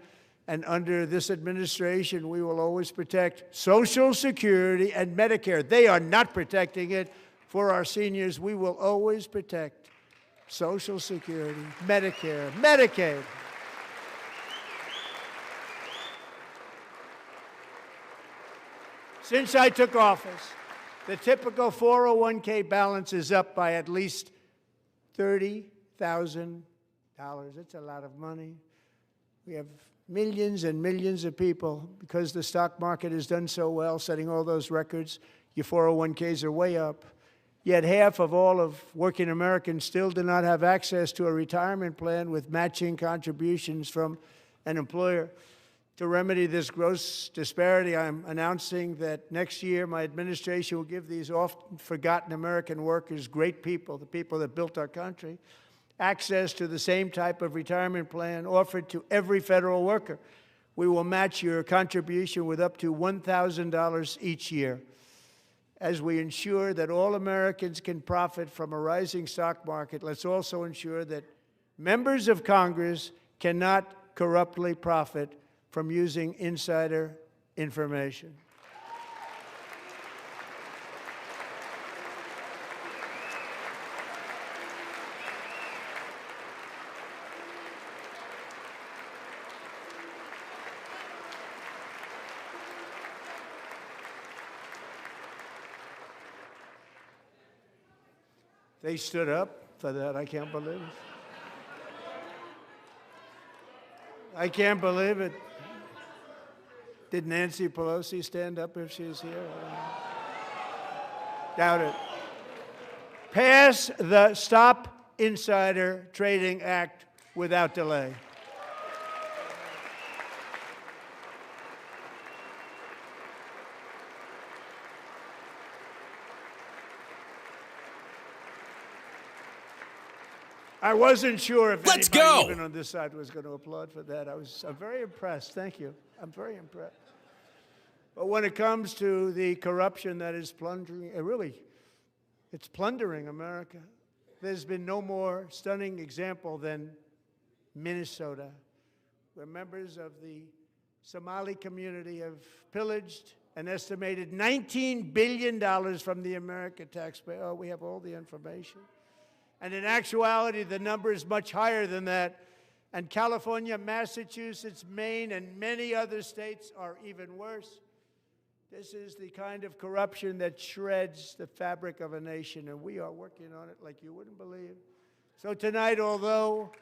S9: And under this administration, we will always protect Social Security and Medicare. They are not protecting it for our seniors. We will always protect Social Security, Medicare, Medicaid. Since I took office, the typical 401k balance is up by at least $30,000. It's a lot of money. We have millions and millions of people, because the stock market has done so well, setting all those records, your 401ks are way up. Yet half of all of working Americans still do not have access to a retirement plan with matching contributions from an employer. To remedy this gross disparity, I'm announcing that next year my administration will give these often forgotten American workers, great people, the people that built our country, access to the same type of retirement plan offered to every federal worker. We will match your contribution with up to $1,000 each year. As we ensure that all Americans can profit from a rising stock market, let's also ensure that members of Congress cannot corruptly profit from using insider information. They stood up for that. I can't believe it. I can't believe it. Did Nancy Pelosi stand up if she's here? Doubt it. Pass the Stop Insider Trading Act without delay. I wasn't sure if anybody even on this side was going to applaud for that. I'm very impressed. Thank you. I'm very impressed. But when it comes to the corruption that is plundering, it's plundering America. There's been no more stunning example than Minnesota, where members of the Somali community have pillaged an estimated $19 billion from the American taxpayer. Oh, we have all the information. And in actuality, the number is much higher than that. And California, Massachusetts, Maine, and many other states are even worse. This is the kind of corruption that shreds the fabric of a nation, and we are working on it like you wouldn't believe. So tonight, although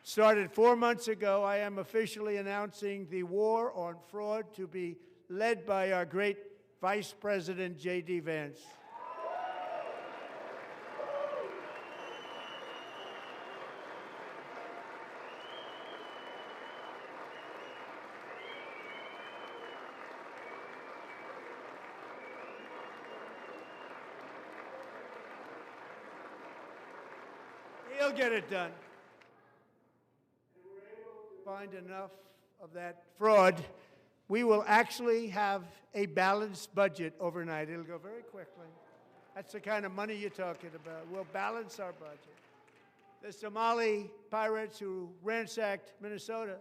S9: started 4 months ago, I am officially announcing the war on fraud to be led by our great Vice President, J.D. Vance. He'll get it done. If we're able to find enough of that fraud, we will actually have a balanced budget overnight. It'll go very quickly. That's the kind of money you're talking about. We'll balance our budget. The Somali pirates who ransacked Minnesota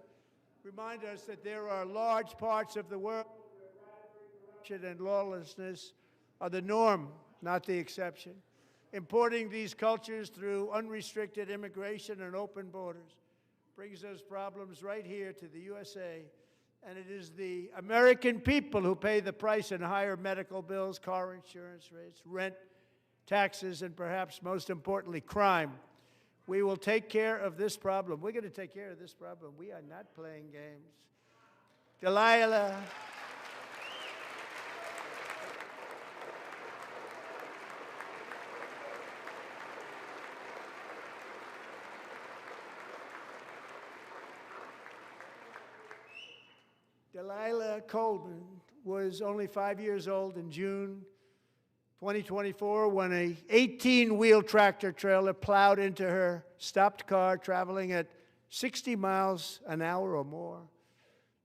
S9: remind us that there are large parts of the world where corruption and lawlessness are the norm, not the exception. Importing these cultures through unrestricted immigration and open borders brings those problems right here to the USA. And it is the American people who pay the price in higher medical bills, car insurance rates, rent, taxes, and perhaps most importantly, crime. We will take care of this problem. We're going to take care of this problem. We are not playing games. Delilah. Delilah Coleman was only 5 years old in June 2024 when a 18-wheel tractor trailer plowed into her stopped car traveling at 60 miles an hour or more.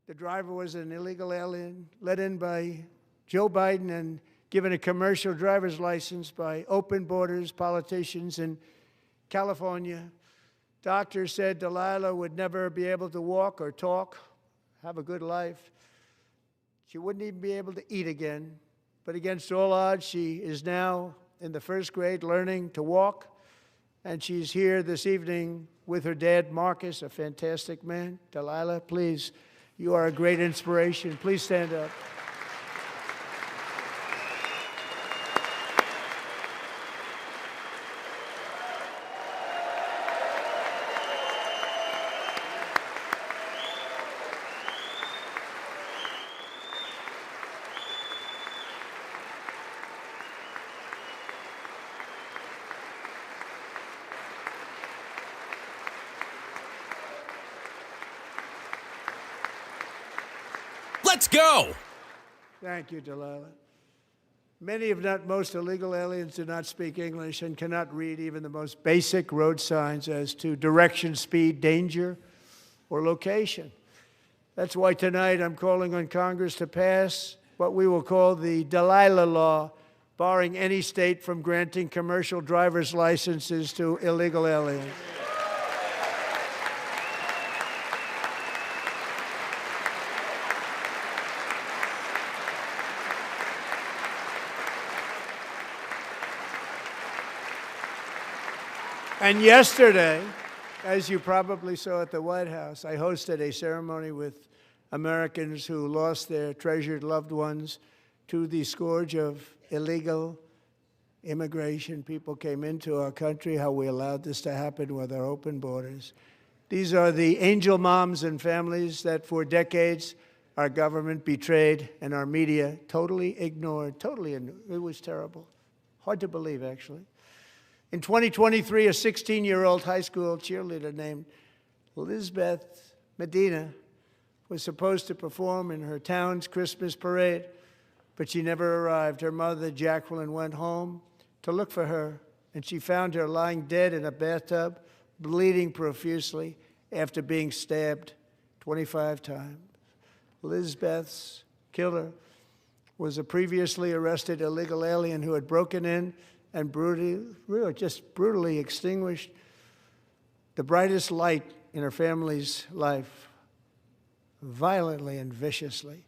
S9: The driver was an illegal alien let in by Joe Biden and given a commercial driver's license by open borders politicians in California. Doctors said Delilah would never be able to walk or talk, have a good life. She wouldn't even be able to eat again. But against all odds, she is now in the first grade learning to walk. And she's here this evening with her dad, Marcus, a fantastic man. Delilah, please, you are a great inspiration. Please stand up.
S19: Let's go!
S9: Thank you, Delilah. Many, if not most, illegal aliens do not speak English and cannot read even the most basic road signs as to direction, speed, danger, or location. That's why tonight I'm calling on Congress to pass what we will call the Delilah Law, barring any state from granting commercial driver's licenses to illegal aliens. And yesterday, as you probably saw at the White House, I hosted a ceremony with Americans who lost their treasured loved ones to the scourge of illegal immigration. People came into our country, how we allowed this to happen with our open borders. These are the angel moms and families that for decades our government betrayed and our media totally ignored. It was terrible. Hard to believe, actually. In 2023, a 16-year-old high school cheerleader named Elizabeth Medina was supposed to perform in her town's Christmas parade, but she never arrived. Her mother, Jacqueline, went home to look for her, and she found her lying dead in a bathtub, bleeding profusely after being stabbed 25 times. Elizabeth's killer was a previously arrested illegal alien who had broken in and brutally extinguished the brightest light in her family's life, violently and viciously.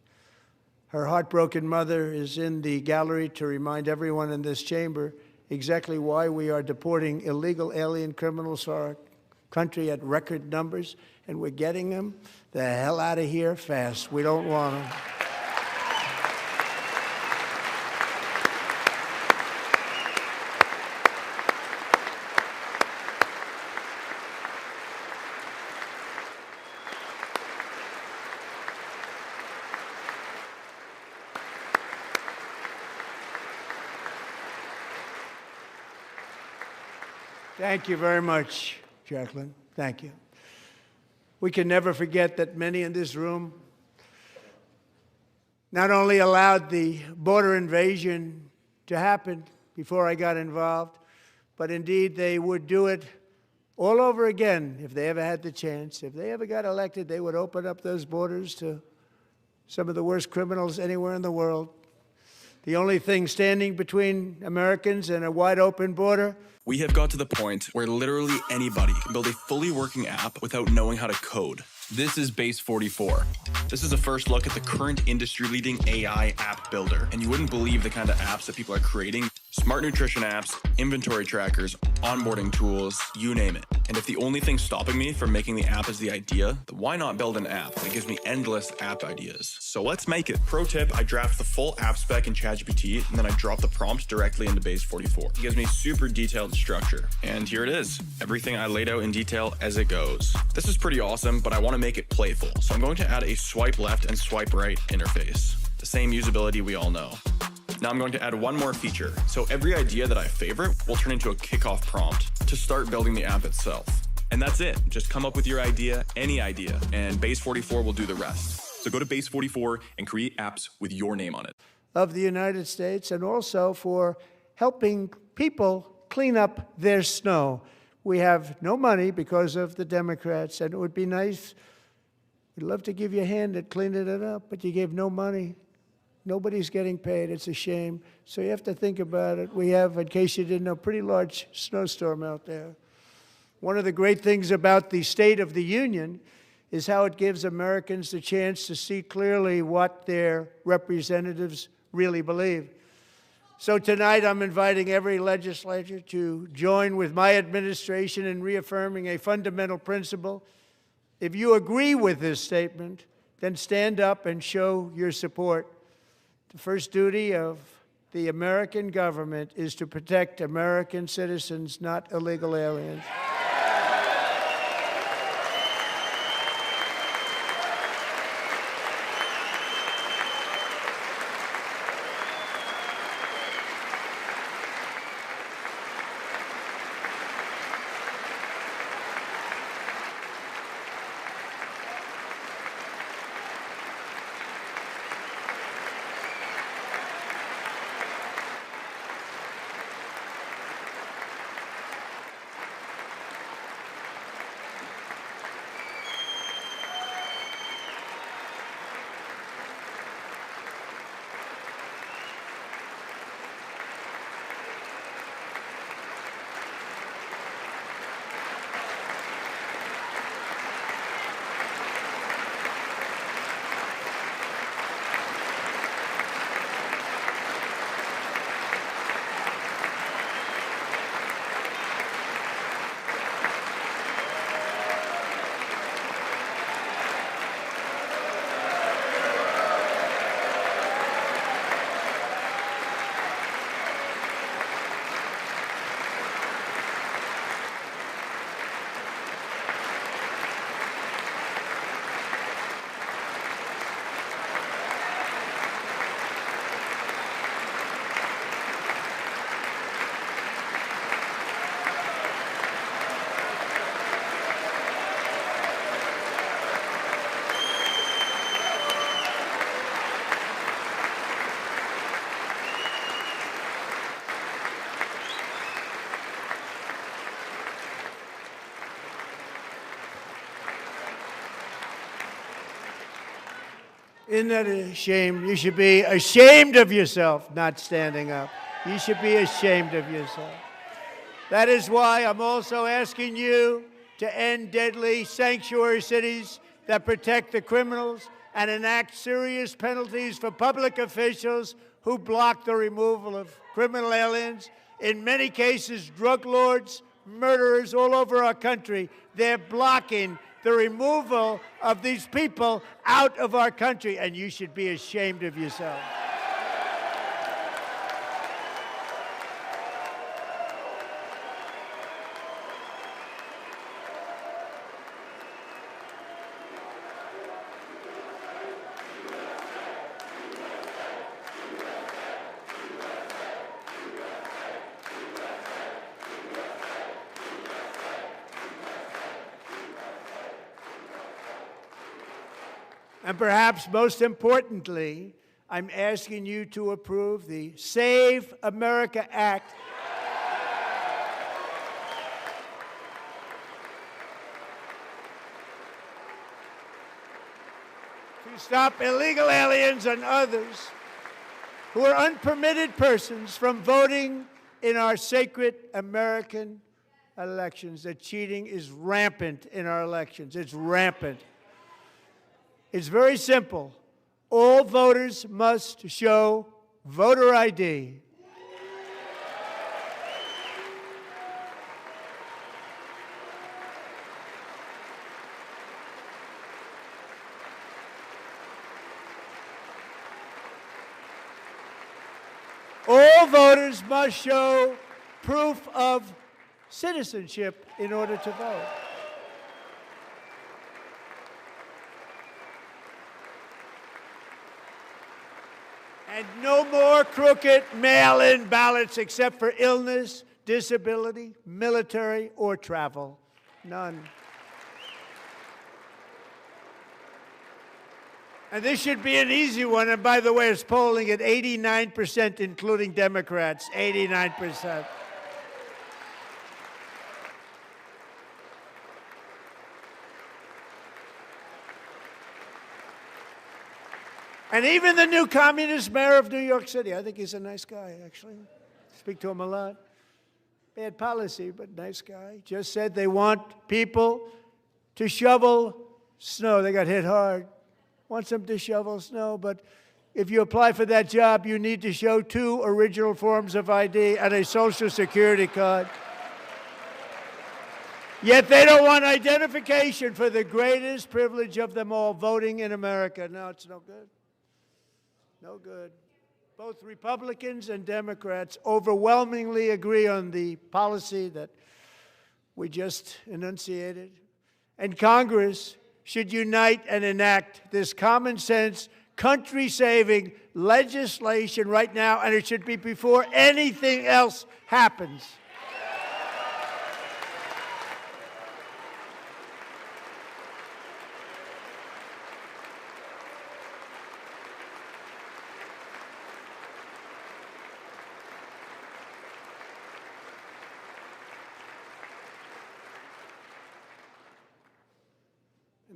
S9: Her heartbroken mother is in the gallery to remind everyone in this chamber exactly why we are deporting illegal alien criminals to our country at record numbers, and we're getting them the hell out of here fast. We don't want them. Thank you very much, Jacqueline. Thank you. We can never forget that many in this room not only allowed the border invasion to happen before I got involved, but indeed they would do it all over again if they ever had the chance. If they ever got elected, they would open up those borders to some of the worst criminals anywhere in the world. The only thing standing between Americans and a wide open border.
S15: We have got to the point where literally anybody can build a fully working app without knowing how to code. This is Base 44. This is a first look at the current industry-leading AI app builder, and you wouldn't believe the kind of apps that people are creating. Smart nutrition apps, inventory trackers, onboarding tools, you name it. And if the only thing stopping me from making the app is the idea, then why not build an app that gives me endless app ideas? So let's make it. Pro tip, I draft the full app spec in ChatGPT, and then I drop the prompt directly into Base 44. It gives me super detailed structure. And here it is. Everything I laid out in detail as it goes. This is pretty awesome, but I want to make it playful. So I'm going to add a swipe left and swipe right interface. The same usability we all know. Now I'm going to add one more feature. So every idea that I favorite will turn into a kickoff prompt to start building the app itself. And that's it. Just come up with your idea, any idea, and Base 44 will do the rest. So go to Base 44 and create apps with your name on it.
S9: Of the United States, and also for helping people clean up their snow. We have no money because of the Democrats, and it would be nice. We'd love to give you a hand at cleaning it up, but you gave no money. Nobody's getting paid. It's a shame. So you have to think about it. We have, in case you didn't know, a pretty large snowstorm out there. One of the great things about the State of the Union is how it gives Americans the chance to see clearly what their representatives really believe. So tonight I'm inviting every legislator to join with my administration in reaffirming a fundamental principle. If you agree with this statement, then stand up and show your support. The first duty of the American government is to protect American citizens, not illegal aliens. Isn't that a shame? You should be ashamed of yourself not standing up. You should be ashamed of yourself. That is why I'm also asking you to end deadly sanctuary cities that protect the criminals and enact serious penalties for public officials who block the removal of criminal aliens. In many cases, drug lords, murderers all over our country, they're blocking the removal of these people out of our country, and you should be ashamed of yourself. And perhaps most importantly, I'm asking you to approve the Save America Act. To stop illegal aliens and others who are unpermitted persons from voting in our sacred American elections. The cheating is rampant in our elections. It's rampant. It's very simple. All voters must show voter ID. All voters must show proof of citizenship in order to vote. And no more crooked mail-in ballots except for illness, disability, military, or travel. None. And this should be an easy one. And by the way, it's polling at 89%, including Democrats. 89%. And even the new communist mayor of New York City, I think he's a nice guy, actually. Speak to him a lot. Bad policy, but nice guy. Just said they want people to shovel snow. They got hit hard. Wants them to shovel snow, but if you apply for that job, you need to show 2 original forms of ID and a Social Security card. Yet they don't want identification for the greatest privilege of them all, voting in America. No, it's no good. No good. Both Republicans and Democrats overwhelmingly agree on the policy that we just enunciated. And Congress should unite and enact this common sense, country-saving legislation right now, and it should be before anything else happens.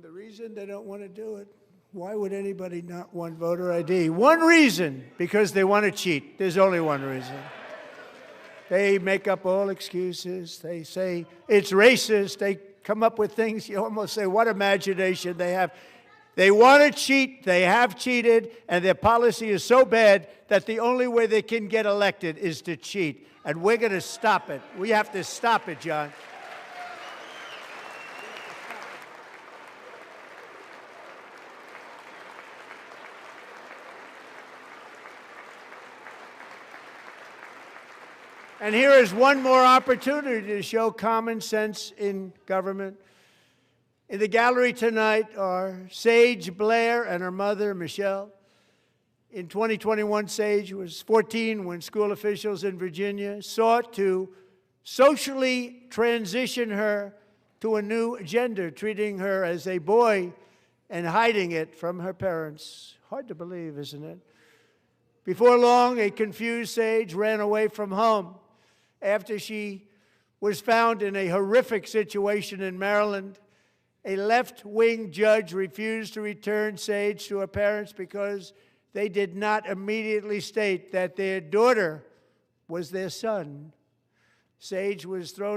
S9: The reason they don't want to do it, why would anybody not want voter ID? One reason, because they want to cheat. There's only one reason. They make up all excuses. They say it's racist. They come up with things, you almost say, what imagination they have. They want to cheat. They have cheated, and their policy is so bad that the only way they can get elected is to cheat. And we're going to stop it. We have to stop it, John. And here is one more opportunity to show common sense in government. In the gallery tonight are Sage Blair and her mother, Michelle. In 2021, Sage was 14 when school officials in Virginia sought to socially transition her to a new gender, treating her as a boy and hiding it from her parents. Hard to believe, isn't it? Before long, a confused Sage ran away from home after she was found in a horrific situation in Maryland A left-wing judge refused to return Sage to her parents because they did not immediately state that their daughter was their son. Sage was thrown